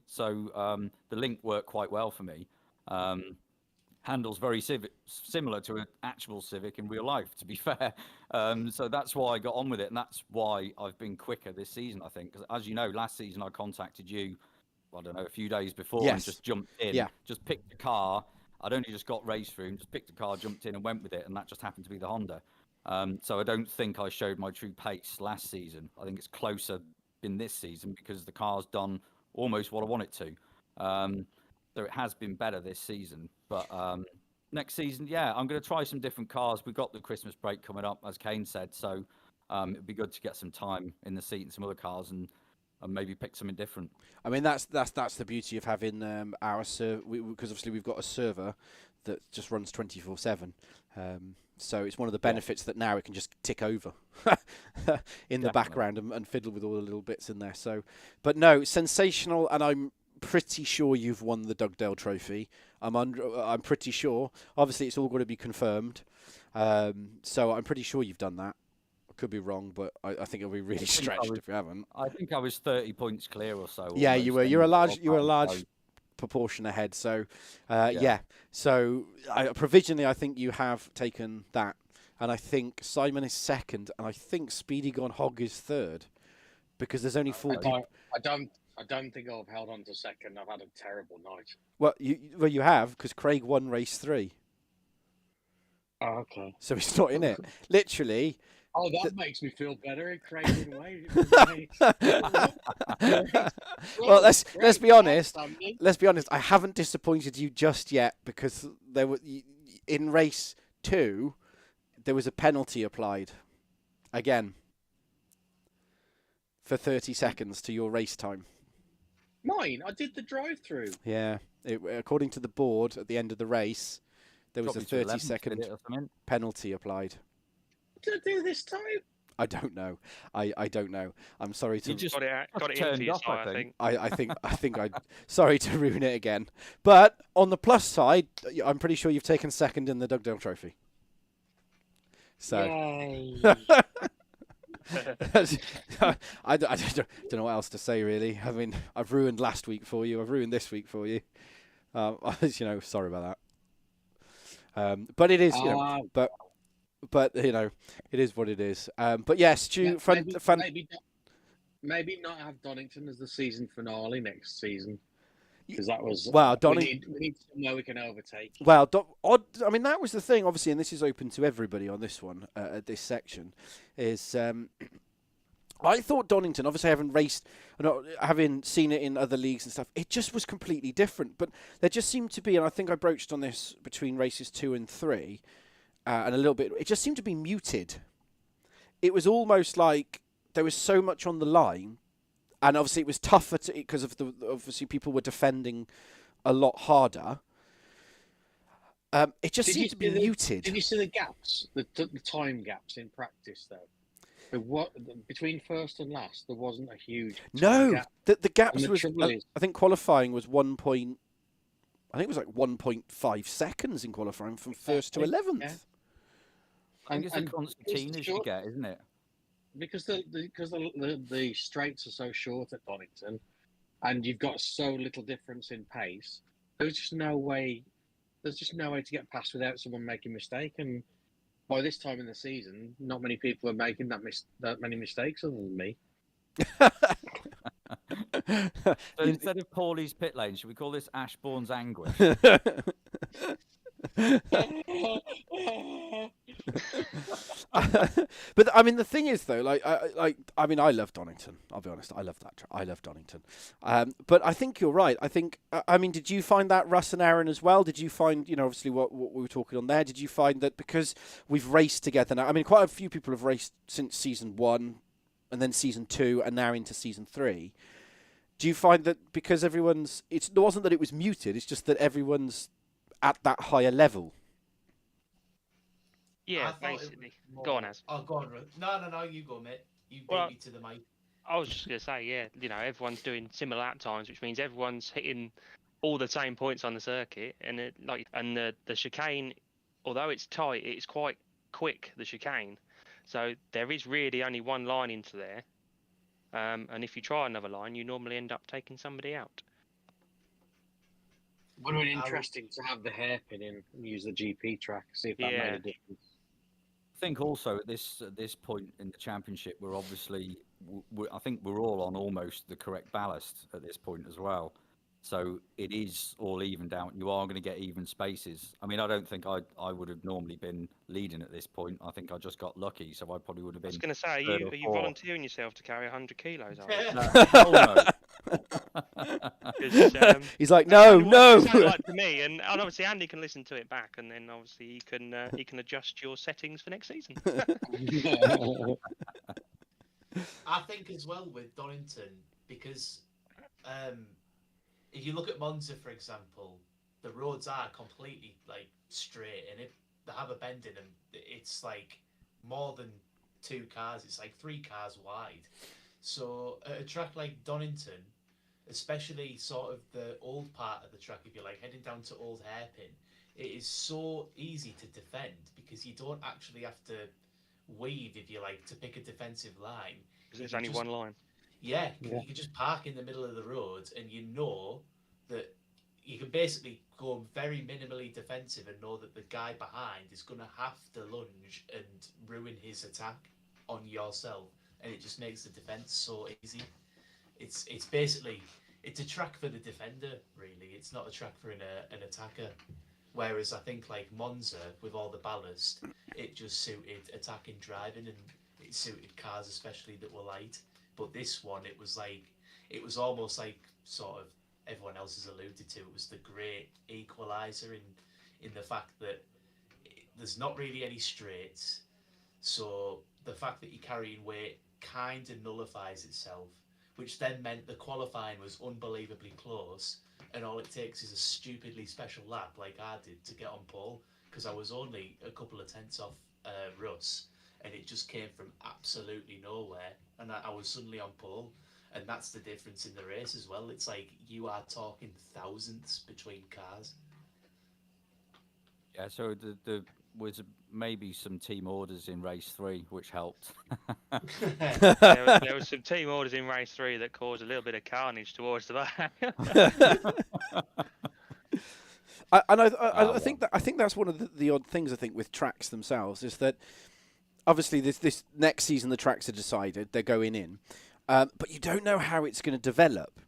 [SPEAKER 7] So the Link worked quite well for me. Handles very similar to an actual Civic in real life, to be fair. So that's why I got on with it, and that's why I've been quicker this season, I think. Because as you know, last season I contacted you, I don't know, a few days before,
[SPEAKER 1] Yes.
[SPEAKER 7] and just jumped in, just picked the car. I'd only just got RaceRoom, just picked the car, jumped in and went with it, and that just happened to be the Honda. So I don't think I showed my true pace last season. I think it's closer in this season because the car's done almost what I want it to. So it has been better this season. But next season, I'm going to try some different cars. We've got the Christmas break coming up, as Kane said. So it'd be good to get some time in the seat in some other cars and maybe pick something different.
[SPEAKER 1] I mean, that's the beauty of having our server, because obviously we've got a server that just runs 24/7. So it's one of the benefits that now it can just tick over in the background and fiddle with all the little bits in there. So, but no, sensational, and I'm pretty sure you've won the Dugdale Trophy. I'm pretty sure. Obviously, it's all going to be confirmed. So I'm pretty sure you've done that. I could be wrong, but I think it'll be really stretched if you haven't.
[SPEAKER 7] I think I was 30 points clear or so.
[SPEAKER 1] Yeah, you were. You're a large
[SPEAKER 7] So
[SPEAKER 1] proportion ahead. So, So provisionally, I think you have taken that, and I think Simon is second, and I think Speedy Gone Hog is third, because there's only 4 people.
[SPEAKER 2] I don't think I've held on to second. I've had a terrible night.
[SPEAKER 1] Well, you have, because Craig won race 3.
[SPEAKER 2] Oh, okay.
[SPEAKER 1] So he's not in it. Literally.
[SPEAKER 2] Oh, that makes me feel better. Craig in away.
[SPEAKER 1] Well, let's be honest. Let's be honest. I haven't disappointed you just yet, because there were in race 2 there was a penalty applied again for 30 seconds to your race time.
[SPEAKER 2] Mine? I did the drive-through.
[SPEAKER 1] Yeah. According to the board at the end of the race, there was a 30-second penalty applied.
[SPEAKER 2] Did I do this time?
[SPEAKER 1] I don't know. I don't know. I'm sorry to.
[SPEAKER 3] You just got it into your side, I think.
[SPEAKER 1] I think I. Sorry to ruin it again. But on the plus side, I'm pretty sure you've taken second in the Dugdale Trophy. So.
[SPEAKER 2] Yay.
[SPEAKER 1] I don't know what else to say, really. I mean, I've ruined last week for you. I've ruined this week for you. Sorry about that. But it is, but it is what it is. But yes, Stu,
[SPEAKER 2] maybe not have Donnington as the season finale next season, because that was we need somewhere we can overtake.
[SPEAKER 1] Well, I mean, that was the thing, obviously, and this is open to everybody on this one, at this section, is I thought Donnington, obviously having seen it in other leagues and stuff, it just was completely different. But there just seemed to be, and I think I broached on this between races 2 and 3, and a little bit, it just seemed to be muted. It was almost like there was so much on the line, and obviously it was tougher because of obviously people were defending a lot harder. It just seemed to be muted.
[SPEAKER 2] Did you see the gaps, the time gaps in practice though? Between first and last, there wasn't a huge gap.
[SPEAKER 1] The gaps was. I think qualifying was 1.5 seconds in qualifying from first to 11th.
[SPEAKER 2] Yeah.
[SPEAKER 7] I think it's a Constantine you get, isn't it?
[SPEAKER 2] Because the straights are so short at Donnington, and you've got so little difference in pace. There's just no way to get past without someone making a mistake. And by this time in the season, not many people are making that many mistakes other than me.
[SPEAKER 7] So instead of Paulie's pit lane, should we call this Ashbourne's anguish?
[SPEAKER 1] But I mean, the thing is, though, I mean, I love Donnington. I'll be honest, I love that. I love Donnington. But I think you're right. I think, I mean, did you find that, Russ and Aaron, as well? Did you find, obviously what we were talking on there? Did you find that because we've raced together now? I mean, quite a few people have raced since season 1, and then season 2, and now into season 3. Do you find that because it wasn't that it was muted, it's just that everyone's at that higher level?
[SPEAKER 3] Yeah, basically. Go on, Az.
[SPEAKER 4] Oh, go on, Ruth. No, you go, mate. You beat me to the mic.
[SPEAKER 3] I was just going to say, yeah, everyone's doing similar lap times, which means everyone's hitting all the same points on the circuit, and the chicane, although it's tight, it's quite quick, the chicane. So there is really only one line into there. And if you try another line, you normally end up taking somebody out.
[SPEAKER 2] Would have been interesting to have the hairpin in and use the GP track, see if that made a difference.
[SPEAKER 7] I think also at this point in the championship, we're obviously, I think we're all on almost the correct ballast at this point as well. So it is all evened out. You are going to get even spaces. I mean, I don't think I would have normally been leading at this point. I think I just got lucky, so I probably would have been.
[SPEAKER 3] I was going to say, are you volunteering yourself to carry 100 kilos?
[SPEAKER 7] No.
[SPEAKER 1] He's like, no.
[SPEAKER 3] Like to me, and obviously Andy can listen to it back, and then obviously he can adjust your settings for next season.
[SPEAKER 4] I think as well with Donnington, because if you look at Monza, for example, the roads are completely like straight, and if they have a bend in them, it's like more than 2 cars. It's like 3 cars wide. So at a track like Donnington, especially sort of the old part of the track, if you're like heading down to Old Hairpin, it is so easy to defend because you don't actually have to weave, if you like, to pick a defensive line.
[SPEAKER 3] Because there's only one line.
[SPEAKER 4] Yeah, you can just park in the middle of the road, and you know that you can basically go very minimally defensive and know that the guy behind is going to have to lunge and ruin his attack on yourself, and it just makes the defense so easy. It's basically, it's a track for the defender, really. It's not a track for an attacker. Whereas I think like Monza, with all the ballast, it just suited attacking driving, and it suited cars especially that were light. But this one, it was almost like sort of everyone else has alluded to. It was the great equaliser in the fact that there's not really any straights. So the fact that you're carrying weight kind of nullifies itself, which then meant the qualifying was unbelievably close, and all it takes is a stupidly special lap like I did to get on pole, because I was only a couple of tenths off Russ, and it just came from absolutely nowhere, and I was suddenly on pole. And that's the difference in the race as well. It's like you are talking thousandths between cars.
[SPEAKER 7] Yeah, so the was maybe some team orders in race 3 which helped.
[SPEAKER 3] There was some team orders in race 3 that caused a little bit of carnage towards the back.
[SPEAKER 1] I think that's one of the odd things I think with tracks themselves is that obviously this next season the tracks are decided, they're going in. But you don't know how it's going to develop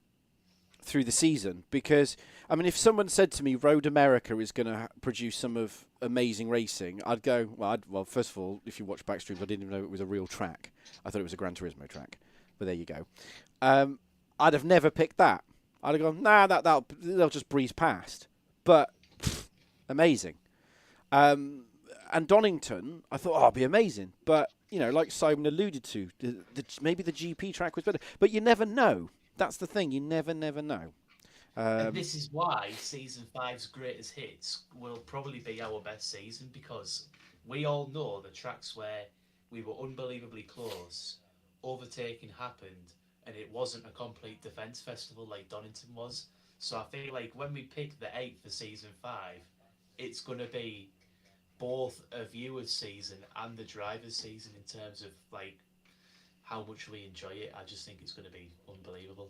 [SPEAKER 1] through the season because, I mean, if someone said to me Road America is going to produce some of amazing racing, I'd go, well, first of all, if you watch Backstream, I didn't even know it was a real track. I thought it was a Gran Turismo track. But there you go. I'd have never picked that. I'd have gone, nah, they'll just breeze past. But, amazing. And Donnington, I thought, it'll be amazing. But, like Simon alluded to, maybe the GP track was better. But you never know. That's the thing. You never know.
[SPEAKER 4] And this is why Season 5's greatest hits will probably be our best season, because we all know the tracks where we were unbelievably close, overtaking happened, and it wasn't a complete defence festival like Donnington was. So I feel like when we pick the 8 for Season 5, it's going to be both a viewer's season and the driver's season in terms of like how much we enjoy it. I just think it's going to be unbelievable.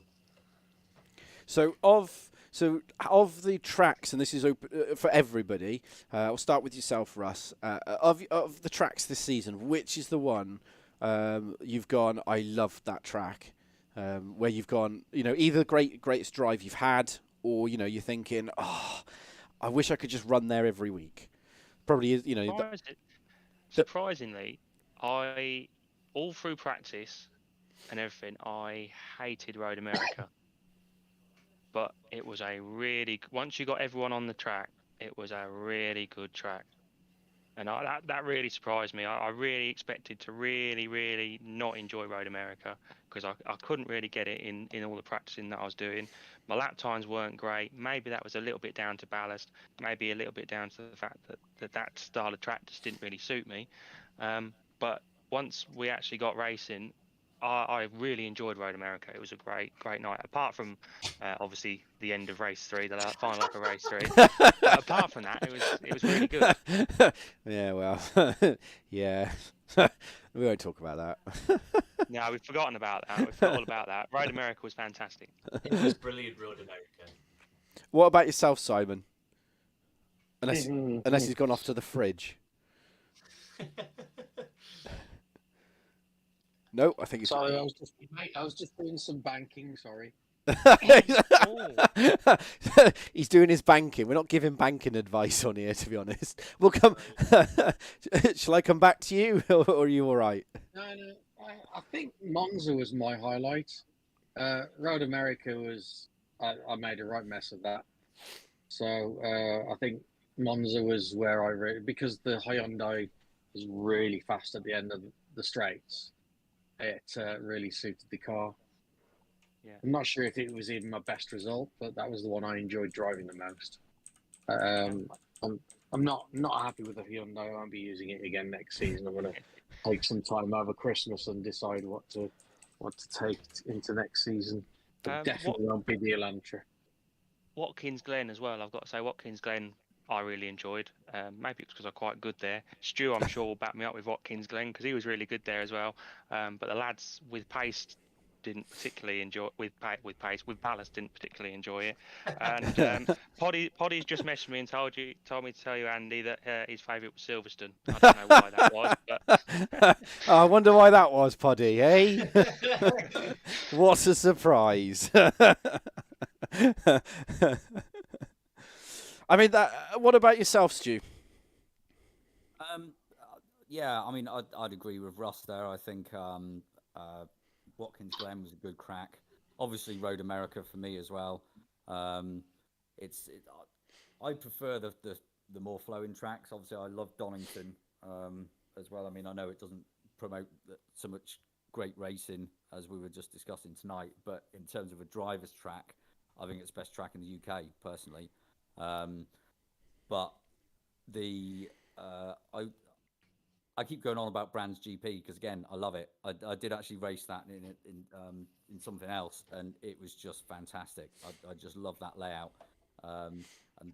[SPEAKER 4] So of the tracks, and this is open for everybody. I'll start with yourself, Russ. Of the tracks this season, which is the one you've gone, I love that track, where you've gone, either greatest drive you've had, or you're thinking,
[SPEAKER 1] I wish I could just run there every week. Probably is, you know.
[SPEAKER 3] Surprisingly, I all through practice and everything, I hated Road America. But it was once you got everyone on the track, it was a really good track. And that really surprised me. I really expected to really not enjoy Road America because I couldn't really get it in all the practicing that I was doing. My lap times weren't great. Maybe that was a little bit down to ballast. Maybe a little bit down to the fact that style of track just didn't really suit me. But once we actually got racing, I really enjoyed Road America. It was a great night. Apart from obviously the end of race 3, the final lap of race 3. But apart from that, it was really good.
[SPEAKER 1] Yeah, well, yeah. We won't talk about that.
[SPEAKER 3] No, we've forgotten about that. We forgot all about that. Road America was fantastic.
[SPEAKER 4] It was brilliant, Road America.
[SPEAKER 1] What about yourself, Simon? Unless he's gone off to the fridge. No, I think he's.
[SPEAKER 2] Sorry, I was just doing some banking. Sorry.
[SPEAKER 1] He's doing his banking. We're not giving banking advice on here, to be honest. We'll come. Shall I come back to you, or are you all right?
[SPEAKER 2] No. I think Monza was my highlight. Road America was. I made a right mess of that. So I think Monza was where because the Hyundai was really fast at the end of the straights. It really suited the car.
[SPEAKER 3] Yeah.
[SPEAKER 2] I'm not sure if it was even my best result, but that was the one I enjoyed driving the most. I'm not happy with the Hyundai. I won't be using it again next season. I'm going to take some time over Christmas and decide what to take into next season. But definitely won't be the Elantra.
[SPEAKER 3] Watkins Glen as well. I've got to say, Watkins Glen I really enjoyed. Maybe it's because I'm quite good there. Stu, I'm sure, will back me up with Watkins Glen because he was really good there as well. But the lads with pace didn't particularly enjoy with ballast didn't particularly enjoy it. And Poddy's just messaged me and told me to tell you, Andy, that his favourite was Silverstone. I don't know why that was, but
[SPEAKER 1] I wonder why that was, Poddy, eh? What a surprise. I mean, what about yourself, Stu?
[SPEAKER 7] Yeah, I mean, I'd agree with Russ there. I think Watkins Glen was a good crack. Obviously, Road America for me as well. I prefer the more flowing tracks. Obviously, I love Donnington as well. I mean, I know it doesn't promote so much great racing as we were just discussing tonight, but in terms of a driver's track, I think it's the best track in the UK personally. But I keep going on about Brands GP because again I love it. I did actually race that in something else, and it was just fantastic. I just love that layout. And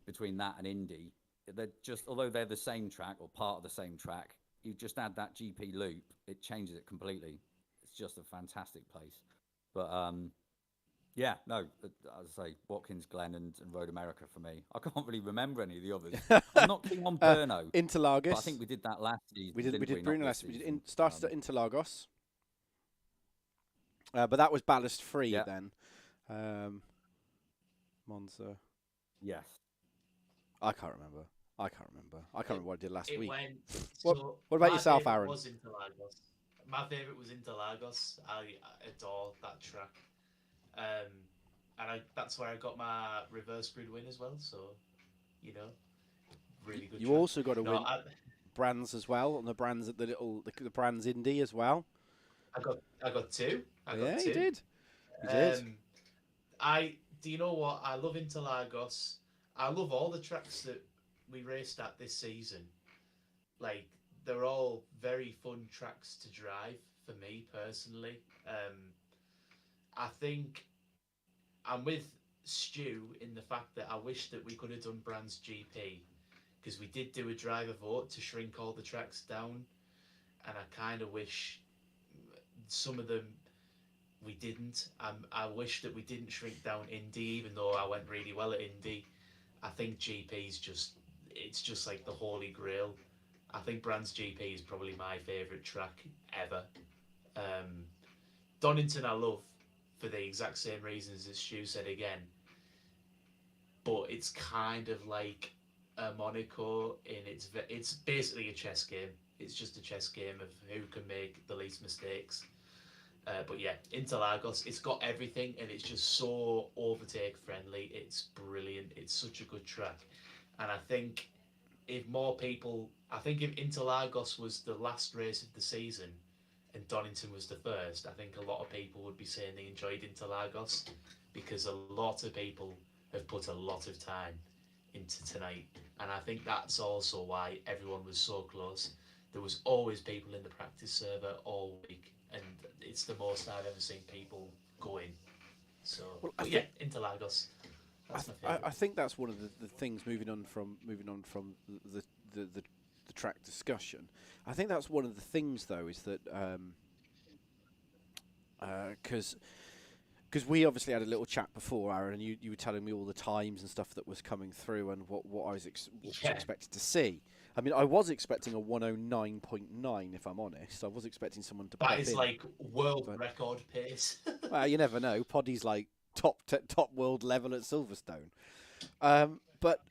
[SPEAKER 7] between that and Indy, they're just, although they're the same track or part of the same track, you just add that GP loop, it changes it completely. It's just a fantastic place. But yeah, no, as I say, Watkins Glen and Road America for me. I can't really remember any of the others. I'm not keen on Brno.
[SPEAKER 1] Interlagos.
[SPEAKER 7] But I think we did that last season.
[SPEAKER 1] We did Brno last season. We started at Interlagos. But that was ballast free then. Monza.
[SPEAKER 7] Yes.
[SPEAKER 1] I can't remember. I can't remember what I did last week.
[SPEAKER 4] What
[SPEAKER 1] about yourself, Aaron?
[SPEAKER 4] My favourite was Interlagos. I adore that track. And that's where I got my reverse grid win as well. So, really good.
[SPEAKER 1] You also got to win Brands as well on the Brands at the Brands Indy as well.
[SPEAKER 4] I got two.
[SPEAKER 1] You did. You did.
[SPEAKER 4] Do you know what? I love Interlagos. I love all the tracks that we raced at this season. Like, they're all very fun tracks to drive for me personally. I think I'm with Stu in the fact that I wish that we could have done Brands GP because we did do a driver vote to shrink all the tracks down, and I kind of wish some of them we didn't. I wish that we didn't shrink down Indy, even though I went really well at Indy. I think GP's it's just like the holy grail. I think Brands GP is probably my favourite track ever. Donnington I love for the exact same reasons as Stu said again. but it's kind of like a Monaco it's basically a chess game. It's just a chess game of who can make the least mistakes. But yeah, Interlagos, it's got everything, and it's just so overtake friendly. It's brilliant. It's such a good track, and I think if Interlagos was the last race of the season, and Donnington was the first, I think a lot of people would be saying they enjoyed Interlagos, because a lot of people have put a lot of time into tonight, and I think that's also why everyone was so close. There was always people in the practice server all week, and it's the most I've ever seen people going. So,
[SPEAKER 1] Well,
[SPEAKER 4] but yeah, Interlagos. That's my favourite.
[SPEAKER 1] I think that's one of the things moving on from the track discussion. I think that's one of the things though is that because we obviously had a little chat before, Aaron, and you were telling me all the times and stuff that was coming through and what I was expected to see. I mean, I was expecting a 109.9, if I'm honest. I was expecting someone to pop
[SPEAKER 4] That is
[SPEAKER 1] in.
[SPEAKER 4] like world record pace.
[SPEAKER 1] Well, you never know. Poddy's like top world level at Silverstone. But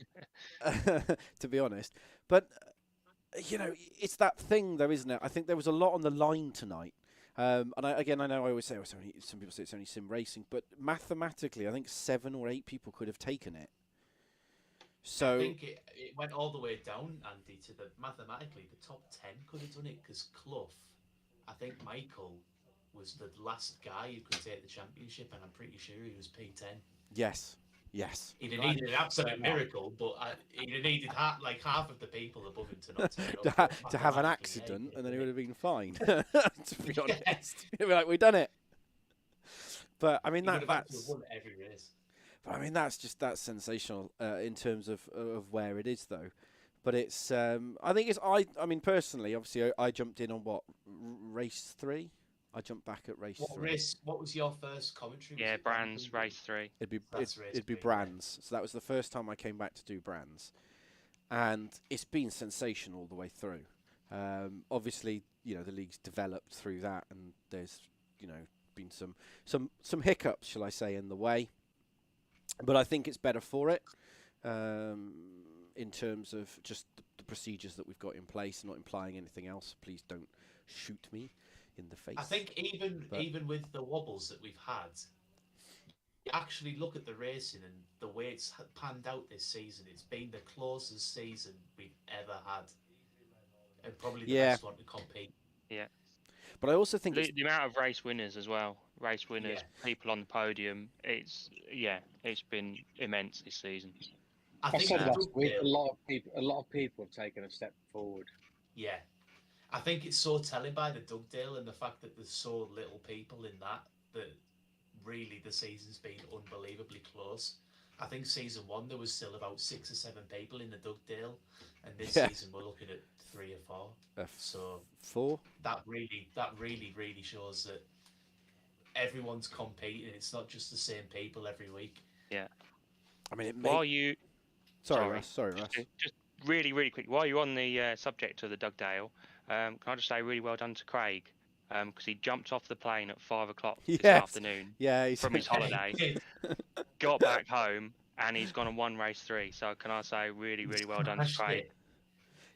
[SPEAKER 1] to be honest, but you know, it's that thing though, isn't it? I think there was a lot on the line tonight. And I know I always say, some people say it's only sim racing, but mathematically, I think 7 or 8 people could have taken it. So
[SPEAKER 4] I think it went all the way down, Andy, to mathematically the top 10 could have done it, because Clough, I think Michael was the last guy who could take the championship, and I'm pretty sure he was P10.
[SPEAKER 1] yes.
[SPEAKER 4] He'd have needed an absolute miracle, but he'd have needed half of the people above him to not turn up.
[SPEAKER 1] to have an accident, and then he would have been fine. To be honest, he'd be like, we've done it. But I mean, that's
[SPEAKER 4] won every race.
[SPEAKER 1] But I mean, that's sensational in terms of where it is, though. But it's, I think it's, I mean, personally, obviously, I jumped in on race 3. I jumped back at race 3.
[SPEAKER 4] What was your first commentary?
[SPEAKER 3] Yeah, Brands race 3.
[SPEAKER 1] It'd be Brands. So that was the first time I came back to do Brands, and it's been sensational all the way through. Obviously, you know, the league's developed through that, and there's, you know, been some hiccups, shall I say, in the way. But I think it's better for it in terms of just the procedures that we've got in place, not implying anything else. Please don't shoot me in the face.
[SPEAKER 4] I think even with the wobbles that we've had, you actually look at the racing and the way it's panned out this season, it's been the closest season we've ever had, and probably the best one to compete.
[SPEAKER 3] Yeah.
[SPEAKER 1] But I also think
[SPEAKER 3] the amount of race winners as well. Race winners, people on the podium. It's been immense this season.
[SPEAKER 2] I said last week, a lot of people have taken a step forward.
[SPEAKER 4] Yeah, I think it's so telling by the Dugdale and the fact that there's so little people in that really the season's been unbelievably close. I think season 1 there was still about 6 or 7 people in the Dugdale, and this season we're looking at 3 or 4. So 4. That really shows that everyone's competing. It's not just the same people every week.
[SPEAKER 3] Yeah.
[SPEAKER 1] I mean, Sorry, Russ.
[SPEAKER 3] Just really quick. While you're on the subject of the Dugdale, can I just say really well done to Craig, because he jumped off the plane at 5 o'clock this afternoon from his holiday, got back home, and he's gone and won race 3. So can I say really well done to Craig?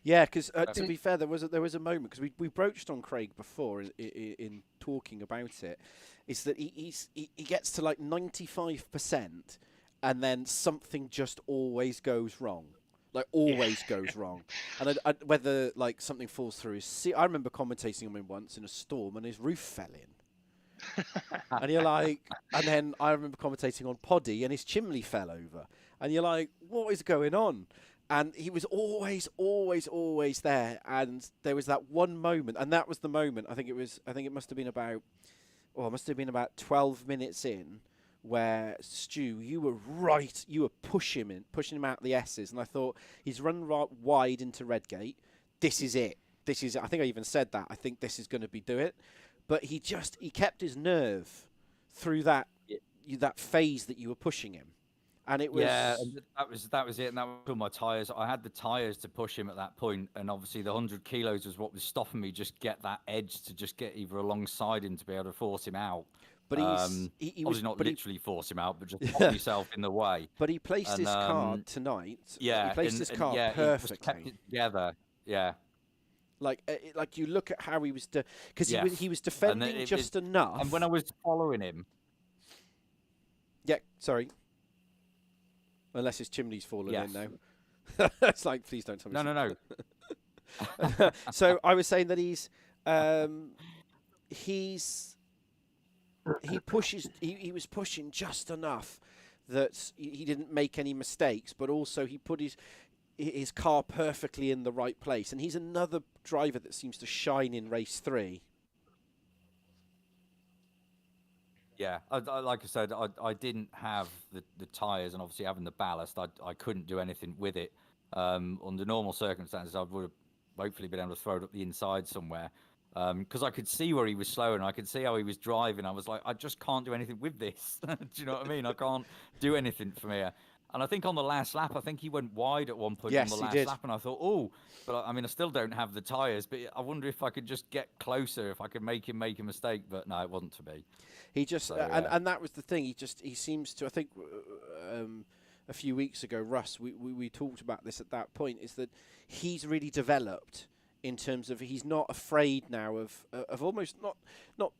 [SPEAKER 1] Yeah, because to be fair, there was a moment, because we broached on Craig before in talking about it, is that he gets to like 95%, and then something just always goes wrong. Like, always goes wrong. And whether, like, something falls through his seat. I remember commentating on him once in a storm, and his roof fell in. And you're like... And then I remember commentating on Poddy, and his chimney fell over. And you're like, what is going on? And he was always there. And there was that one moment, and that was the moment. I think it must have been about 12 minutes in, where Stu, you were pushing him out the S's, and I thought, he's run right wide into Redgate. This is it. I think I even said that. I think this is going to be it. But he kept his nerve through that phase that you were pushing him, and it was
[SPEAKER 7] and that was it. And that was all my tyres. I had the tyres to push him at that point, and obviously the 100 kilos was what was stopping me. Just get that edge to just get either alongside him to be able to force him out.
[SPEAKER 1] But he
[SPEAKER 7] obviously
[SPEAKER 1] was
[SPEAKER 7] not
[SPEAKER 1] but he-
[SPEAKER 7] literally force him out, but just put himself in the way.
[SPEAKER 1] But he placed
[SPEAKER 7] And,
[SPEAKER 1] his card tonight.
[SPEAKER 7] Yeah,
[SPEAKER 1] he placed his card
[SPEAKER 7] yeah,
[SPEAKER 1] perfectly.
[SPEAKER 7] he just kept it together. Yeah,
[SPEAKER 1] Like you look at how he was because
[SPEAKER 7] Yes.
[SPEAKER 1] he was
[SPEAKER 7] And
[SPEAKER 1] defending
[SPEAKER 7] it-
[SPEAKER 1] just enough.
[SPEAKER 7] and when I was following him,
[SPEAKER 1] Yeah, sorry. Unless his chimney's fallen
[SPEAKER 7] Yes.
[SPEAKER 1] in now. It's like, please don't tell me.
[SPEAKER 7] no.
[SPEAKER 1] So I was saying that he was pushing just enough that he didn't make any mistakes, but also he put his car perfectly in the right place. And he's another driver that seems to shine in race 3.
[SPEAKER 7] Yeah, like I said, I didn't have the tyres, and obviously having the ballast, I couldn't do anything with it. Under normal circumstances, I would have hopefully been able to throw it up the inside somewhere, because I could see where he was slow and I could see how he was driving. I was like, I just can't do anything with this. Do you know what I mean? I can't do anything from here. And I think on the last lap, I think he went wide at one point
[SPEAKER 1] Yes,
[SPEAKER 7] on
[SPEAKER 1] he
[SPEAKER 7] the last
[SPEAKER 1] did.
[SPEAKER 7] lap, and I thought, oh, but I mean, I still don't have the tyres, but I wonder if I could just get closer, if I could make him make a mistake. But no, it wasn't to be.
[SPEAKER 1] He just
[SPEAKER 7] So,
[SPEAKER 1] and that was the thing. He seems to. I think a few weeks ago, Russ, we talked about this at that point. Is that he's really developed in terms of he's not afraid now of almost not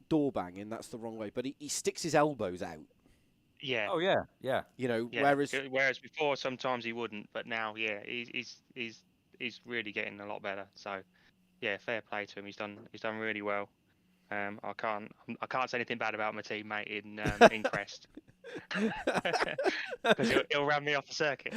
[SPEAKER 1] door banging. That's the wrong way, but he sticks his elbows out.
[SPEAKER 3] Yeah.
[SPEAKER 7] Oh yeah, yeah.
[SPEAKER 1] You know,
[SPEAKER 3] Yeah. Whereas before sometimes he wouldn't, but now he's really getting a lot better. So yeah, fair play to him. He's done really well. I can't say anything bad about my teammate in Crest because he'll run me off the circuit.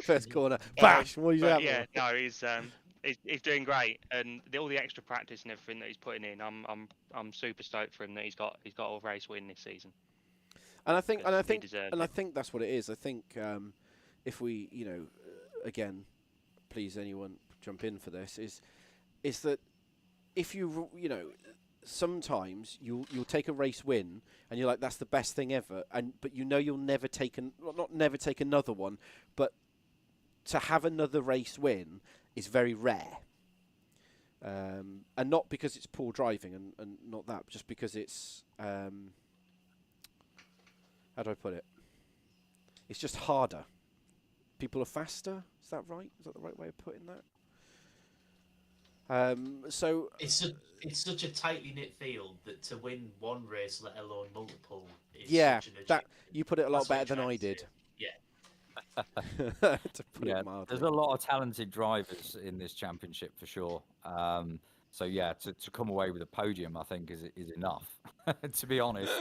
[SPEAKER 1] First corner, bash. What are you
[SPEAKER 3] But
[SPEAKER 1] having?
[SPEAKER 3] yeah, no, he's doing great, and all the extra practice and everything that he's putting in, I'm super stoked for him that he's got a race win this season.
[SPEAKER 1] And I think
[SPEAKER 3] deserves it.
[SPEAKER 1] that's what it is. I think if we, again, please anyone jump in for this, is that if sometimes you'll take a race win and you're like, that's the best thing ever, but you'll never take never take another one, but to have another race win is very rare. And not because it's poor driving and not that, just because it's how do I put it? It's just harder. People are faster. Is that right? Is that the right way of putting that? So
[SPEAKER 4] It's such a tightly knit field that to win one race, let alone multiple, is
[SPEAKER 1] yeah,
[SPEAKER 4] such an
[SPEAKER 1] that
[SPEAKER 4] achievement.
[SPEAKER 1] you put it a lot
[SPEAKER 4] That's what
[SPEAKER 1] better than
[SPEAKER 4] I'm
[SPEAKER 1] I
[SPEAKER 4] trying
[SPEAKER 1] did.
[SPEAKER 4] to say. Yeah.
[SPEAKER 1] To put
[SPEAKER 7] Yeah,
[SPEAKER 1] it mildly.
[SPEAKER 7] there's a lot of talented drivers in this championship for sure. So yeah, to come away with a podium, I think is enough. To be honest,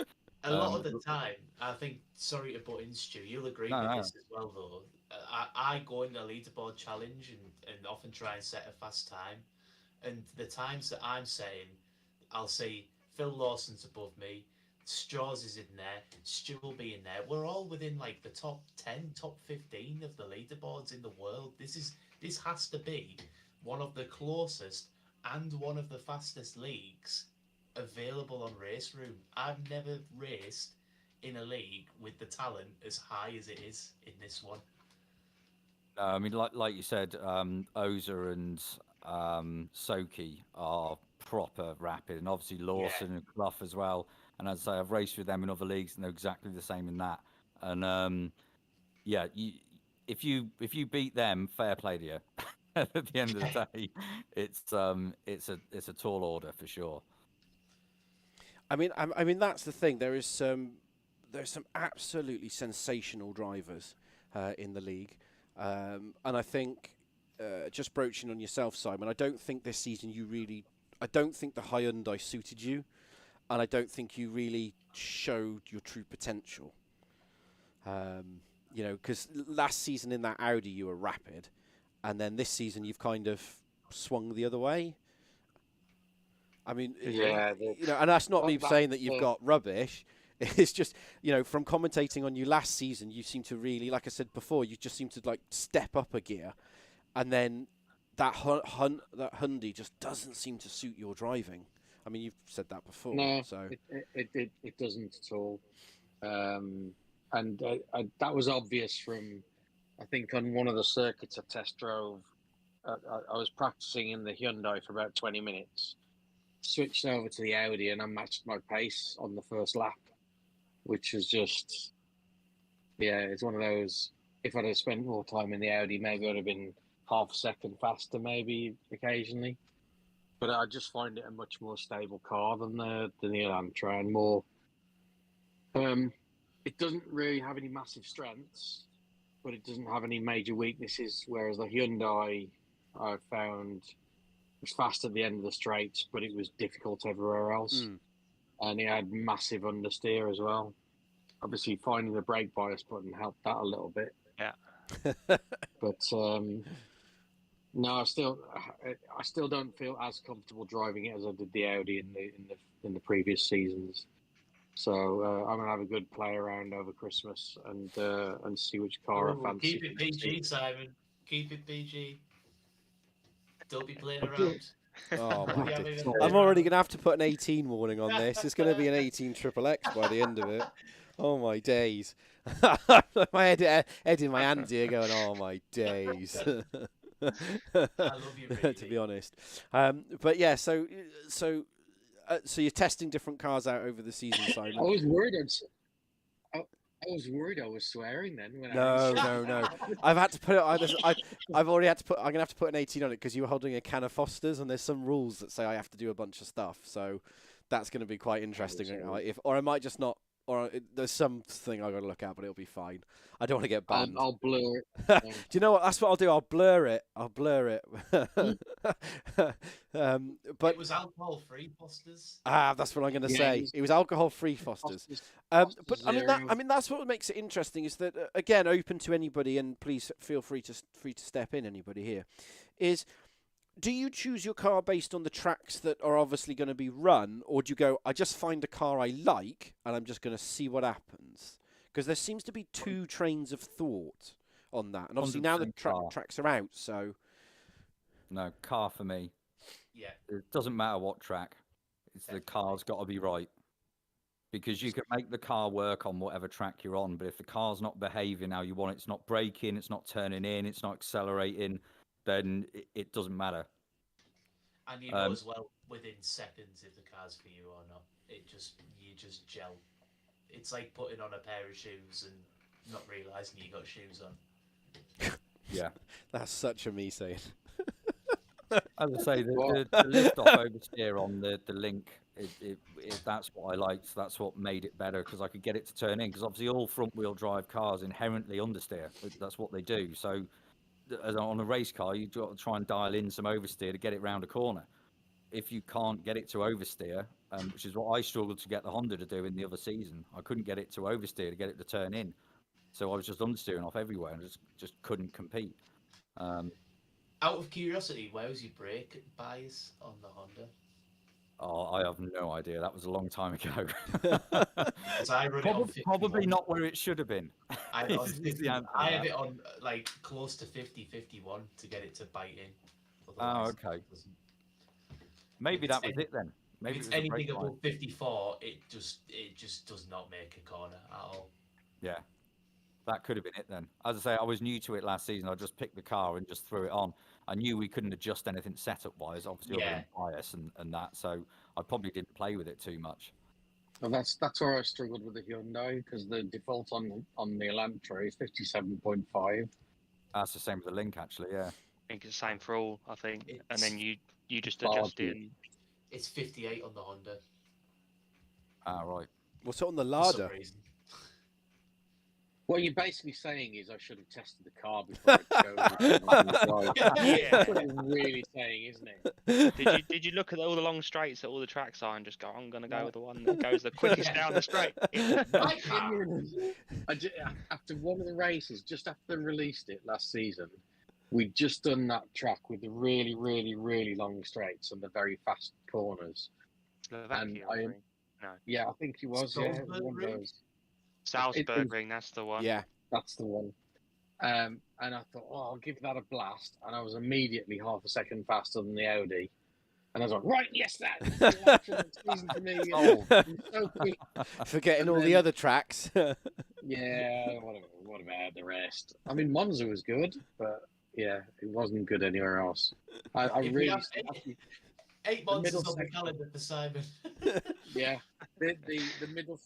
[SPEAKER 4] A lot of the time, I think, sorry to butt in, Stu, you'll agree
[SPEAKER 7] No,
[SPEAKER 4] with
[SPEAKER 7] no.
[SPEAKER 4] this as well, though. I go in a leaderboard challenge and often try and set a fast time. And the times that I'm saying, I'll see Phil Lawson's above me, Straws is in there, Stu will be in there. We're all within like the top 10, top 15 of the leaderboards in the world. This has to be one of the closest and one of the fastest leagues available on RaceRoom. I've never raced in a league with the talent as high as it is in this one.
[SPEAKER 7] I mean, like you said, Oza and Soki are proper rapid, and obviously Lawson and Clough as well. And as I say, I've raced with them in other leagues, and they're exactly the same in that. And yeah, if you beat them, fair play to you. At the end of the day, it's a tall order for sure.
[SPEAKER 1] I mean that's the thing. There's some absolutely sensational drivers in the league, and I think just broaching on yourself, Simon. I don't think this season I don't think the Hyundai suited you, and I don't think you really showed your true potential. Because last season in that Audi you were rapid, and then this season you've kind of swung the other way. I mean,
[SPEAKER 2] Yeah,
[SPEAKER 1] and that's not me
[SPEAKER 2] that-
[SPEAKER 1] saying that you've got rubbish. It's just, from commentating on you last season, you seem to really, like I said before, you just seem to like step up a gear, and then that Hyundai just doesn't seem to suit your driving. I mean, you've said that before.
[SPEAKER 2] No,
[SPEAKER 1] So
[SPEAKER 2] it doesn't at all. And that was obvious from, I think, on one of the circuits I test drove. I was practicing in the Hyundai for about 20 minutes, switched over to the Audi and I matched my pace on the first lap, which was just, yeah, it's one of those. If I'd have spent more time in the Audi, maybe I'd have been half a second faster, maybe occasionally. But I just find it a much more stable car than the Elantra, and more. It doesn't really have any massive strengths, but it doesn't have any major weaknesses. Whereas the Hyundai, I found, was fast at the end of the straights, but it was difficult everywhere else, and it had massive understeer as well. Obviously, finding the brake bias button helped that a little bit.
[SPEAKER 3] Yeah.
[SPEAKER 2] But no, I still don't feel as comfortable driving it as I did the Audi in the previous seasons. So I'm gonna have a good play around over Christmas and see which car I fancy.
[SPEAKER 4] Keep it PG, Simon. Keep it PG. Don't be playing around.
[SPEAKER 1] Oh,
[SPEAKER 4] Don't be having a
[SPEAKER 1] I'm
[SPEAKER 4] play
[SPEAKER 1] already
[SPEAKER 4] around.
[SPEAKER 1] going to have to put an 18 warning on this. It's going to be an 18 XXX by the end of it. Oh, my days. My head in my hands here going, oh, my days.
[SPEAKER 4] I love you, really.
[SPEAKER 1] To be honest. But, yeah, so you're testing different cars out over the season, Simon?
[SPEAKER 2] I was worried. I was worried I was swearing then. When
[SPEAKER 1] No. I've had to put it. I've already had to put. I'm gonna have to put an 18 on it because you were holding a can of Fosters, and there's some rules that say I have to do a bunch of stuff. So that's going to be quite interesting. Or I might just not. Or there's something I got to look at, but it'll be fine. I don't want to get banned.
[SPEAKER 2] I'll blur it.
[SPEAKER 1] Do you know what? That's what I'll do. I'll blur it. But
[SPEAKER 4] it was alcohol-free Fosters.
[SPEAKER 1] That's what I'm going to say. It was alcohol-free Fosters. But I mean, that's what makes it interesting. Is that again open to anybody, and please feel free to step in. Anybody here is. Do you choose your car based on the tracks that are obviously going to be run, or do you go, I just find a car I like and I'm just going to see what happens? Because there seems to be two trains of thought on that. And obviously now the tracks are out, so...
[SPEAKER 7] No, car for me.
[SPEAKER 4] Yeah.
[SPEAKER 7] It doesn't matter what track. It's the car's got to be right. Because you can make the car work on whatever track you're on, but if the car's not behaving how you want it, it's not braking, it's not turning in, it's not accelerating... then it doesn't matter.
[SPEAKER 4] And you know as well within seconds if the car's for you or not. You just gel. It's like putting on a pair of shoes and not realising you got shoes on.
[SPEAKER 7] Yeah.
[SPEAKER 1] That's such a me saying.
[SPEAKER 7] As I say, the lift off oversteer on the link, that's what I liked. That's what made it better because I could get it to turn in. Because obviously all front wheel drive cars inherently understeer. That's what they do. So on a race car, you've got to try and dial in some oversteer to get it round a corner. If you can't get it to oversteer, which is what I struggled to get the Honda to do in the other season, I couldn't get it to oversteer to get it to turn in. So I was just understeering off everywhere and just couldn't compete.
[SPEAKER 4] Out of curiosity, where was your brake bias on the Honda?
[SPEAKER 7] Oh, I have no idea. That was a long time ago. Probably not where it should have been.
[SPEAKER 4] I have it on like close to 50, 51 to get it to bite in.
[SPEAKER 7] Otherwise, okay. Maybe that was it then. Maybe
[SPEAKER 4] if it's anything above 54, it just does not make a corner at all.
[SPEAKER 7] Yeah, that could have been it then. As I say, I was new to it last season. I just picked the car and just threw it on. I knew we couldn't adjust anything setup-wise, obviously, other than bias and that. So I probably didn't play with it too much.
[SPEAKER 2] Well, that's where I struggled with the Hyundai because the default on the Elantra is 57.5.
[SPEAKER 7] That's the same with the Link, actually. Yeah.
[SPEAKER 3] I think it's the same for all. I think, and then you just adjust it.
[SPEAKER 4] It's 58 on the Honda.
[SPEAKER 7] Ah, right.
[SPEAKER 1] What's it on the Lada?
[SPEAKER 2] What you're basically saying is I should have tested the car before it goes.
[SPEAKER 3] Yeah.
[SPEAKER 2] That's what you're really saying, isn't it?
[SPEAKER 3] Did you look at all the long straights that all the tracks are and just go, I'm going to go with the one that goes the quickest down the straight?
[SPEAKER 2] After one of the races, just after they released it last season, we'd just done that track with the really, really, really long straights and the very fast corners.
[SPEAKER 3] Slovakia,
[SPEAKER 2] I think he was. Yeah, one of those.
[SPEAKER 3] Salzburg Ring, that's the one.
[SPEAKER 2] Yeah, that's the one. And I thought, I'll give that a blast. And I was immediately half a second faster than the Audi. And I was like, right, yes, that's season for me. So quick.
[SPEAKER 1] Forgetting all the other tracks.
[SPEAKER 2] Yeah, what about the rest? I mean, Monza was good, but yeah, it wasn't good anywhere else.
[SPEAKER 4] 8 months
[SPEAKER 2] middle
[SPEAKER 4] is on the
[SPEAKER 2] sector.
[SPEAKER 4] calendar for Simon.
[SPEAKER 2] Yeah, the middle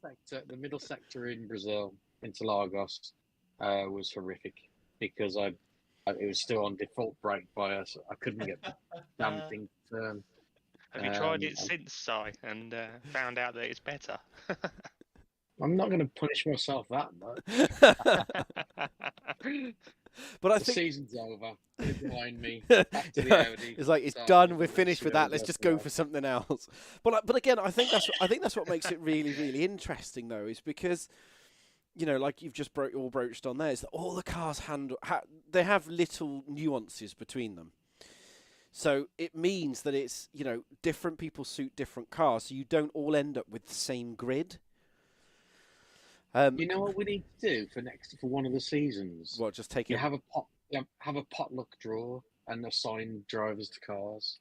[SPEAKER 2] sector in Brazil, Interlagos, was horrific because it was still on default brake bias. I couldn't get the damn thing to turn.
[SPEAKER 3] Have you tried it since, Si, and found out that it's better?
[SPEAKER 2] I'm not going to punish myself that much.
[SPEAKER 1] But I
[SPEAKER 2] The
[SPEAKER 1] think
[SPEAKER 2] season's over. Put it behind me. Back to the Audi.
[SPEAKER 1] it's like it's
[SPEAKER 2] Start
[SPEAKER 1] done.
[SPEAKER 2] with
[SPEAKER 1] We're
[SPEAKER 2] the
[SPEAKER 1] finished with
[SPEAKER 2] Racing
[SPEAKER 1] that. Let's just go for something else. But again, I think that's what makes it really really interesting though, is because like you've just broached on there, is that all the cars they have little nuances between them. So it means that it's different people suit different cars, so you don't all end up with the same grid.
[SPEAKER 2] You know what we need to do for one of the seasons?
[SPEAKER 1] What, just take
[SPEAKER 2] You
[SPEAKER 1] it?
[SPEAKER 2] have a potluck draw and assign drivers to cars.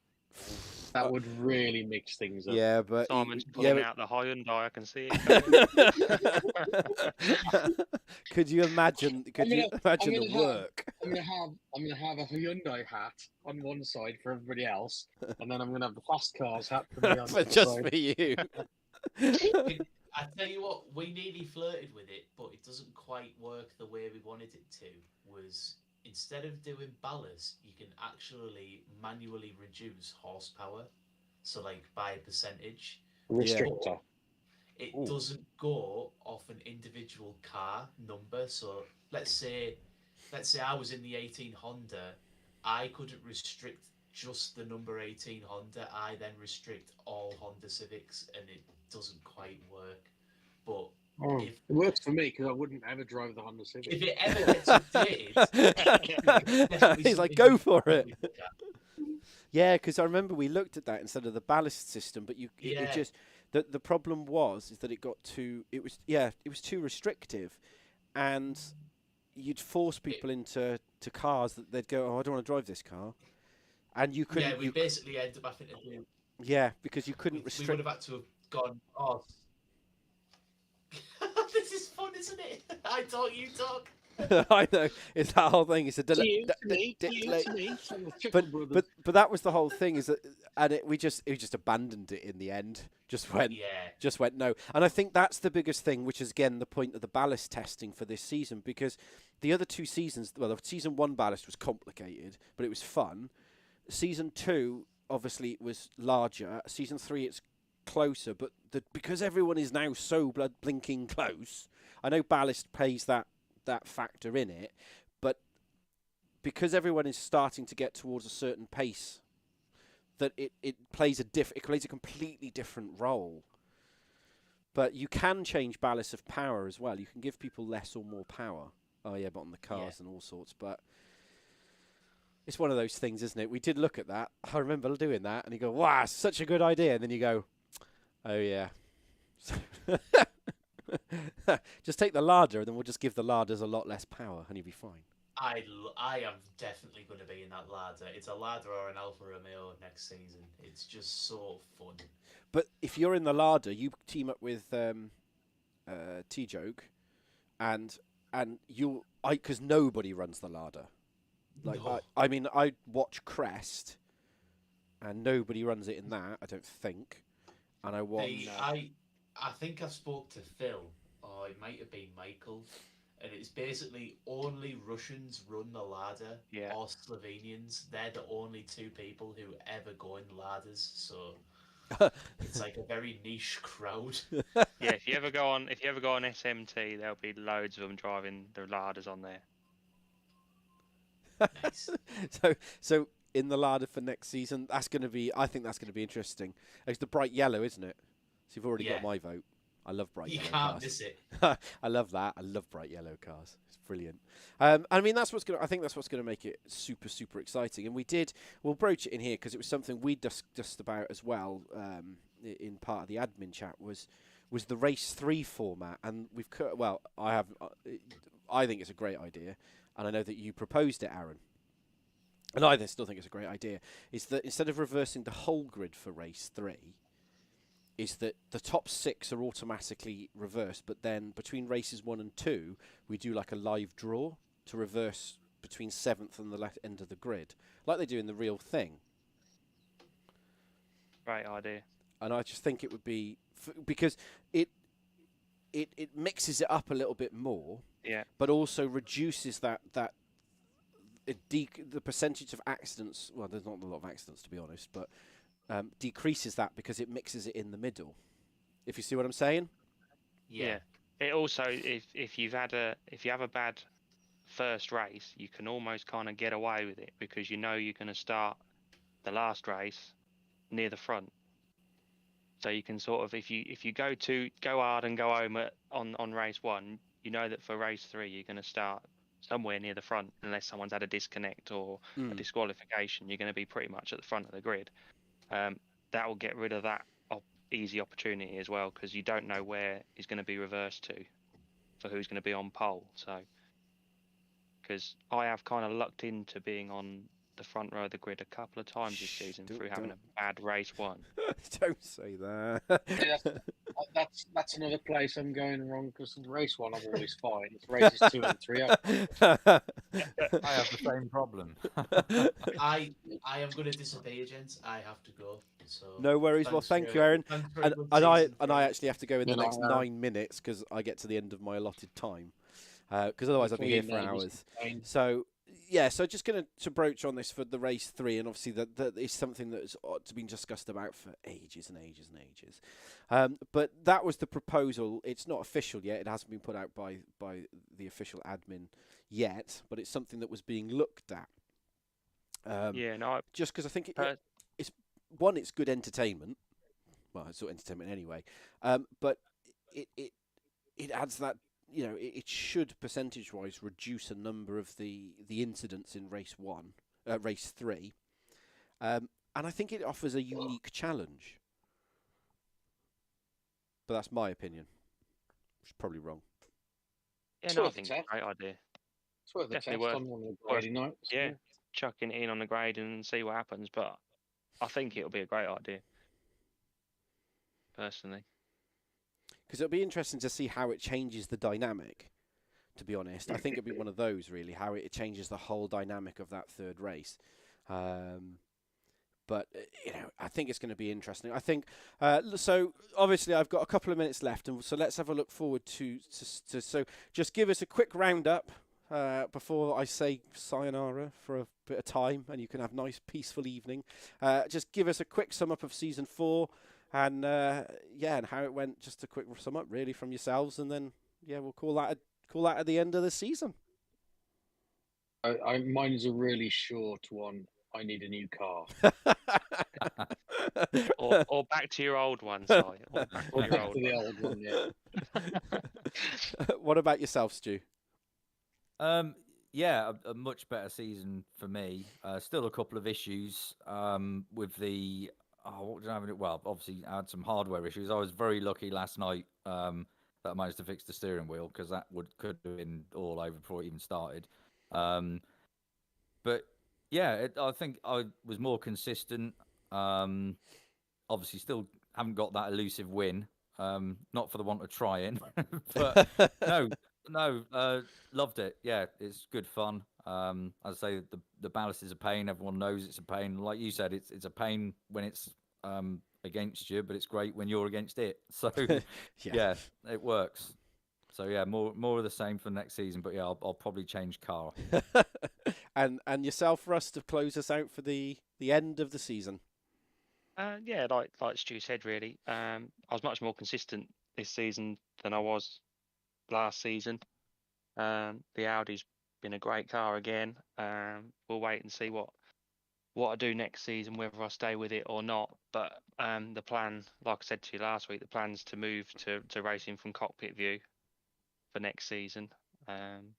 [SPEAKER 2] That would really mix things up.
[SPEAKER 1] Yeah, but
[SPEAKER 3] Simon's pulling out the Hyundai. I can see it.
[SPEAKER 1] Could you imagine? The work?
[SPEAKER 2] I'm gonna have a Hyundai hat on one side for everybody else, and then I'm gonna have the fast cars hat for me on the other
[SPEAKER 1] just
[SPEAKER 2] side.
[SPEAKER 1] for you.
[SPEAKER 4] I tell you what, we nearly flirted with it, but it doesn't quite work the way we wanted it to. Was instead of doing ballast, you can actually manually reduce horsepower, so like by a percentage.
[SPEAKER 2] Restrictor.
[SPEAKER 4] It doesn't go off an individual car number. So let's say I was in the 18 Honda, I couldn't restrict just the number 18 Honda. I then restrict all Honda Civics, and it doesn't quite work. But
[SPEAKER 2] it works for me because I wouldn't ever drive the Honda Civic.
[SPEAKER 4] if it ever gets updated,
[SPEAKER 1] he's like, go for it. Yeah, because I remember we looked at that instead of the ballast system, but it just the problem was that it was too restrictive, and you'd force people into cars that they'd go, oh, I don't want to drive this car, and you couldn't.
[SPEAKER 4] Yeah, we basically ended up having to do.
[SPEAKER 1] Yeah, because you couldn't restrict.
[SPEAKER 4] We would have had to have gone. Oh, this is fun, isn't it? I talk, you talk.
[SPEAKER 1] I know, it's that whole thing. It's a delay. But that was the whole thing. Is that, and we just abandoned it in the end. Just went no. And I think that's the biggest thing, which is again the point of the ballast testing for this season, because the other two seasons, well, the season 1 ballast was complicated, but it was fun. Season 2, obviously, it was larger. Season 3, it's closer, but because everyone is now so blinking close, I know ballast plays that factor in it, but because everyone is starting to get towards a certain pace, that it plays a completely different role. But you can change ballast of power as well. You can give people less or more power. Oh yeah, but on the cars and all sorts. But it's one of those things, isn't it? We did look at that. I remember doing that, and you go, "Wow, such a good idea," and then you go, "Oh yeah." Just take the larder, and then we'll just give the larders a lot less power, and you'll be fine.
[SPEAKER 4] I am definitely going to be in that larder. It's a larder or an Alfa Romeo next season. It's just so fun.
[SPEAKER 1] But if you're in the larder, you team up with T-Joke, and because nobody runs the larder. Like
[SPEAKER 4] No.
[SPEAKER 1] I mean, I watch Crest, and nobody runs it in that. I don't think. And I watch.
[SPEAKER 4] I think I spoke to Phil, or it might have been Michael, and it's basically only Russians run the larder, or Slovenians. They're the only two people who ever go in ladders, so it's like a very niche crowd.
[SPEAKER 3] Yeah, if you ever go on SMT, there'll be loads of them driving the larders on there.
[SPEAKER 4] Nice.
[SPEAKER 1] So in the larder for next season, I think that's gonna be interesting. It's the bright yellow, isn't it? So you've already got my vote. I love bright yellow cars.
[SPEAKER 4] You can't miss it.
[SPEAKER 1] I love that. I love bright yellow cars. It's brilliant. I mean, I think that's what's gonna make it super, super exciting. And we'll broach it in here because it was something we discussed about as well in part of the admin chat was the Race 3 format. And I think it's a great idea, and I know that you proposed it, Aaron. And I still think it's a great idea. Is that instead of reversing the whole grid for Race 3, is that the top 6 are automatically reversed, but then between races 1 and 2, we do like a live draw to reverse between 7th and the left end of the grid, like they do in the real thing.
[SPEAKER 3] Great idea.
[SPEAKER 1] And I just think it would be because it mixes it up a little bit more,
[SPEAKER 3] Yeah.
[SPEAKER 1] but also reduces the percentage of accidents. Well, there's not a lot of accidents to be honest, but decreases that because it mixes it in the middle. If you see what I'm saying?
[SPEAKER 3] Yeah. It also, if you have a bad first race, you can almost kind of get away with it because you know you're going to start the last race near the front. So you can sort of, if you go hard and go home on race 1, you know that for race 3 you're going to start somewhere near the front unless someone's had a disconnect or a disqualification. You're going to be pretty much at the front of the grid. That will get rid of that easy opportunity as well because you don't know where he's going to be reversed to for who's going to be on pole. So because I have kind of lucked into being on the front row of the grid a couple of times this season through having a bad race 1.
[SPEAKER 1] Don't say that.
[SPEAKER 2] That's another place I'm going wrong because race 1 I'm always fine. It's races 2 and 3.
[SPEAKER 7] I have the same problem.
[SPEAKER 4] I am going to disobey, gents. I have to go. So
[SPEAKER 1] no worries. Well, thank you, Aaron. And I actually have to go in the
[SPEAKER 2] Good
[SPEAKER 1] next
[SPEAKER 2] night, Aaron.
[SPEAKER 1] 9 minutes because I get to the end of my allotted time. Because otherwise I'll be here for hours. So yeah, so just going to broach on this for the race 3, and obviously that is something that's been discussed about for ages and ages and ages. But that was the proposal. It's not official yet. It hasn't been put out by the official admin yet, but it's something that was being looked at. Just because I think it's one, it's good entertainment. Well, it's sort of entertainment anyway. But it adds that. You know, it should percentage-wise reduce a number of the incidents in race 3, and I think it offers a unique challenge. But that's my opinion. Which is probably wrong.
[SPEAKER 3] Yeah, no, I think it's a great idea.
[SPEAKER 2] It's worth a test on one of the grading nights.
[SPEAKER 3] Yeah, chucking it in on the grade and see what happens. But I think it'll be a great idea, personally.
[SPEAKER 1] Because it'll be interesting to see how it changes the dynamic, to be honest. I think it'll be one of those, really, how it changes the whole dynamic of that third race. But, you know, I think it's going to be interesting. I think, so obviously I've got a couple of minutes left, and so let's have a look forward to so just give us a quick roundup before I say sayonara for a bit of time, and you can have a nice, peaceful evening. Just give us a quick sum up of Season 4. And and how it went. Just a quick sum up, really, from yourselves, and then we'll call that at the end of the season.
[SPEAKER 2] Mine is a really short one. I need a new car.
[SPEAKER 3] or back to your old one, sorry. Or
[SPEAKER 2] back to the old one, yeah.
[SPEAKER 1] What about yourself, Stu?
[SPEAKER 7] A much better season for me. Still a couple of issues with the. What did I have? Well, obviously, I had some hardware issues. I was very lucky last night that I managed to fix the steering wheel because that could have been all over before it even started. But yeah, I think I was more consistent. Obviously, still haven't got that elusive win. Not for the want of trying, but no, loved it. Yeah, it's good fun. As I say, the ballast is a pain. Everyone knows it's a pain. Like you said, it's a pain when it's against you, but it's great when you're against it. So yeah, it works. So yeah, more of the same for next season. But yeah, I'll probably change car.
[SPEAKER 1] And yourself, Russ, to close us out for the end of the season.
[SPEAKER 3] Like Stu said, really. I was much more consistent this season than I was last season. The Audi's been a great car again. We'll wait and see what I do next season, whether I stay with it or not. But the plan, like I said to you last week, the plan's to move to racing from cockpit view for next season.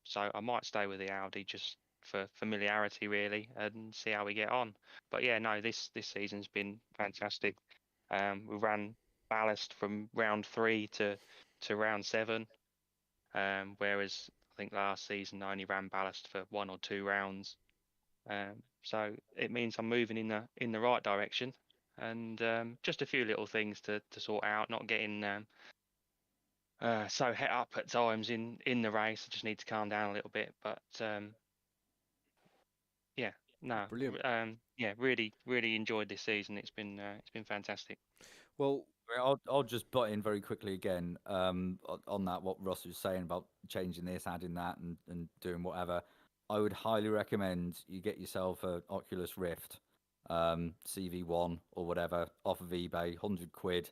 [SPEAKER 3] So I might stay with the Audi just for familiarity, really, and see how we get on. But yeah, no, this season's been fantastic. We ran ballast from round 3 to round 7, whereas I think last season I only ran ballast for 1 or 2 rounds. So it means I'm moving in the right direction, and just a few little things to sort out. Not getting so het up at times in the race. I just need to calm down a little bit. But yeah, No,
[SPEAKER 1] Brilliant.
[SPEAKER 3] Yeah, really, really enjoyed this season. It's been fantastic.
[SPEAKER 1] Well,
[SPEAKER 7] I'll just butt in very quickly again on that, what Ross was saying about changing this, adding that, and doing whatever. I would highly recommend you get yourself a Oculus Rift, CV1 or whatever, off of eBay, £100.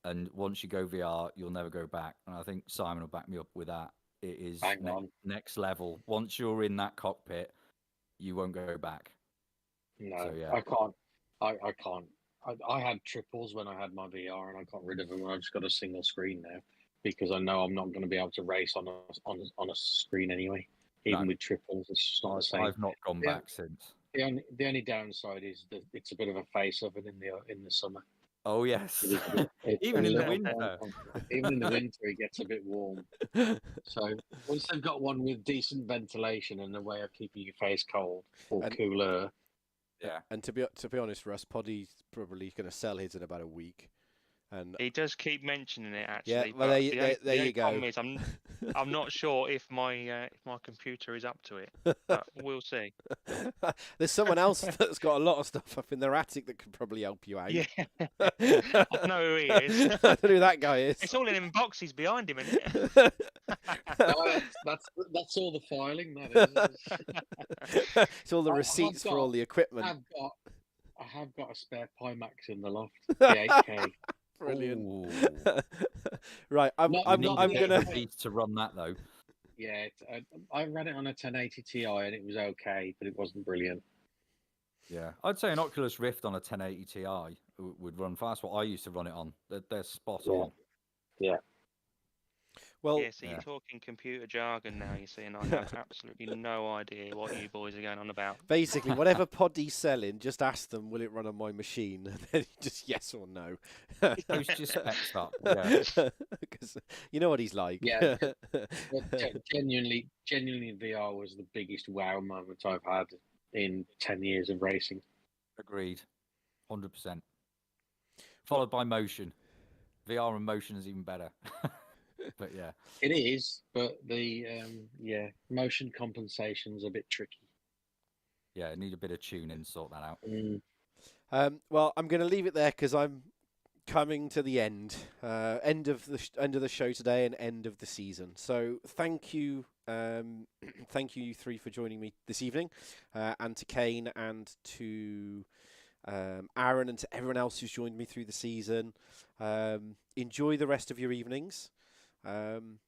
[SPEAKER 7] And once you go VR, you'll never go back. And I think Simon will back me up with that. It is
[SPEAKER 2] Bang on.
[SPEAKER 7] next level. Once you're in that cockpit, you won't go back.
[SPEAKER 2] No,
[SPEAKER 7] So, yeah.
[SPEAKER 2] I can't. I can't. I had triples when I had my VR, and I got rid of them. I've just got a single screen now because I know I'm not going to be able to race on a screen anyway. Even
[SPEAKER 7] No.
[SPEAKER 2] with triples, it's just not the same.
[SPEAKER 7] I've not gone
[SPEAKER 2] Yeah.
[SPEAKER 7] back since.
[SPEAKER 2] The only downside is that it's a bit of a face oven in the summer.
[SPEAKER 7] Oh, yes.
[SPEAKER 2] It's
[SPEAKER 7] Even
[SPEAKER 2] a
[SPEAKER 7] in the
[SPEAKER 2] little
[SPEAKER 7] winter.
[SPEAKER 2] Even in the winter, it gets a bit warm. So once they've got one with decent ventilation and a way of keeping your face cold or cooler.
[SPEAKER 7] Yeah.
[SPEAKER 1] And to be honest, Russ, Poddy's probably going to sell his in about a week. And
[SPEAKER 3] He does keep mentioning it actually.
[SPEAKER 1] yeah, well, there you go.
[SPEAKER 3] Problem is, I'm not sure if my computer is up to it, but we'll see.
[SPEAKER 1] There's someone else that's got a lot of stuff up in their attic that could probably help you out.
[SPEAKER 3] Yeah, I know who he is.
[SPEAKER 1] I don't know who that guy is.
[SPEAKER 3] It's all in them boxes behind him, isn't it?
[SPEAKER 2] No, that's all the filing. That is.
[SPEAKER 1] It's all the receipts for all the equipment.
[SPEAKER 2] I have got a spare Pimax in the loft. The 8K.
[SPEAKER 1] Brilliant. Right, I'm
[SPEAKER 2] Not-
[SPEAKER 1] I'm
[SPEAKER 2] not
[SPEAKER 1] I'm
[SPEAKER 2] the
[SPEAKER 1] gonna.
[SPEAKER 7] to run that though.
[SPEAKER 2] Yeah, I ran it on a 1080 Ti and it was okay, but it wasn't brilliant.
[SPEAKER 7] Yeah, I'd say an Oculus Rift on a 1080 Ti would run fast. What I used to run it on, they're spot on.
[SPEAKER 2] Yeah.
[SPEAKER 1] Well,
[SPEAKER 3] Yeah, so you're talking computer jargon now, you see, and I have absolutely no idea what you boys are going on about.
[SPEAKER 1] basically, whatever Poddy's selling, just ask them, will it run on my machine? And then just yes or no.
[SPEAKER 7] Post your specs up. Yeah.
[SPEAKER 1] Because you know what he's like.
[SPEAKER 2] Yeah. But genuinely, VR was the biggest wow moment I've had in 10 years of racing.
[SPEAKER 7] Agreed. 100%. Followed by motion. VR and motion is even better. But yeah.
[SPEAKER 2] It is, but the motion compensation's a bit tricky.
[SPEAKER 7] Yeah, need a bit of tuning to sort that out.
[SPEAKER 1] Well, I'm going to leave it there because I'm coming to the end of the show today and end of the season. So thank you, you three for joining me this evening, and to Kane and to Aaron and to everyone else who's joined me through the season. Enjoy the rest of your evenings. And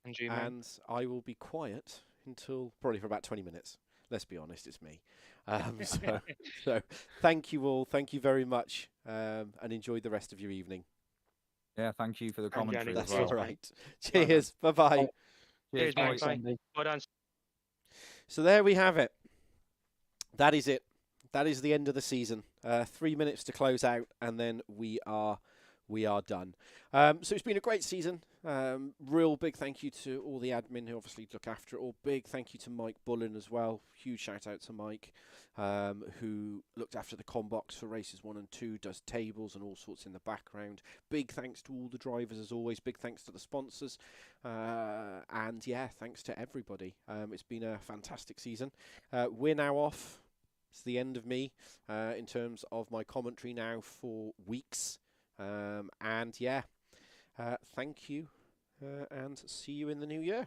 [SPEAKER 1] I will be quiet until probably for about 20 minutes. Let's be honest, it's me. So thank you all. Thank you very much. And enjoy the rest of your evening.
[SPEAKER 7] Yeah, thank you for the commentary.
[SPEAKER 1] That's
[SPEAKER 7] as well.
[SPEAKER 1] all right. Cheers. Bye-bye.
[SPEAKER 3] Cheers,
[SPEAKER 7] Cheers,
[SPEAKER 3] bye. Well done.
[SPEAKER 1] So there we have it. That is it. That is the end of the season. 3 minutes to close out, and then we are done. So it's been a great season. Real big thank you to all the admin who obviously look after it all. Big thank you to Mike Bullen as well. Huge shout out to Mike, who looked after the combox for races 1 and 2, does tables and all sorts in the background. Big thanks to all the drivers as always. Big thanks to the sponsors. And yeah, thanks to everybody. It's been a fantastic season. We're now off. It's the end of me in terms of my commentary now for weeks. And yeah, thank you and see you in the new year.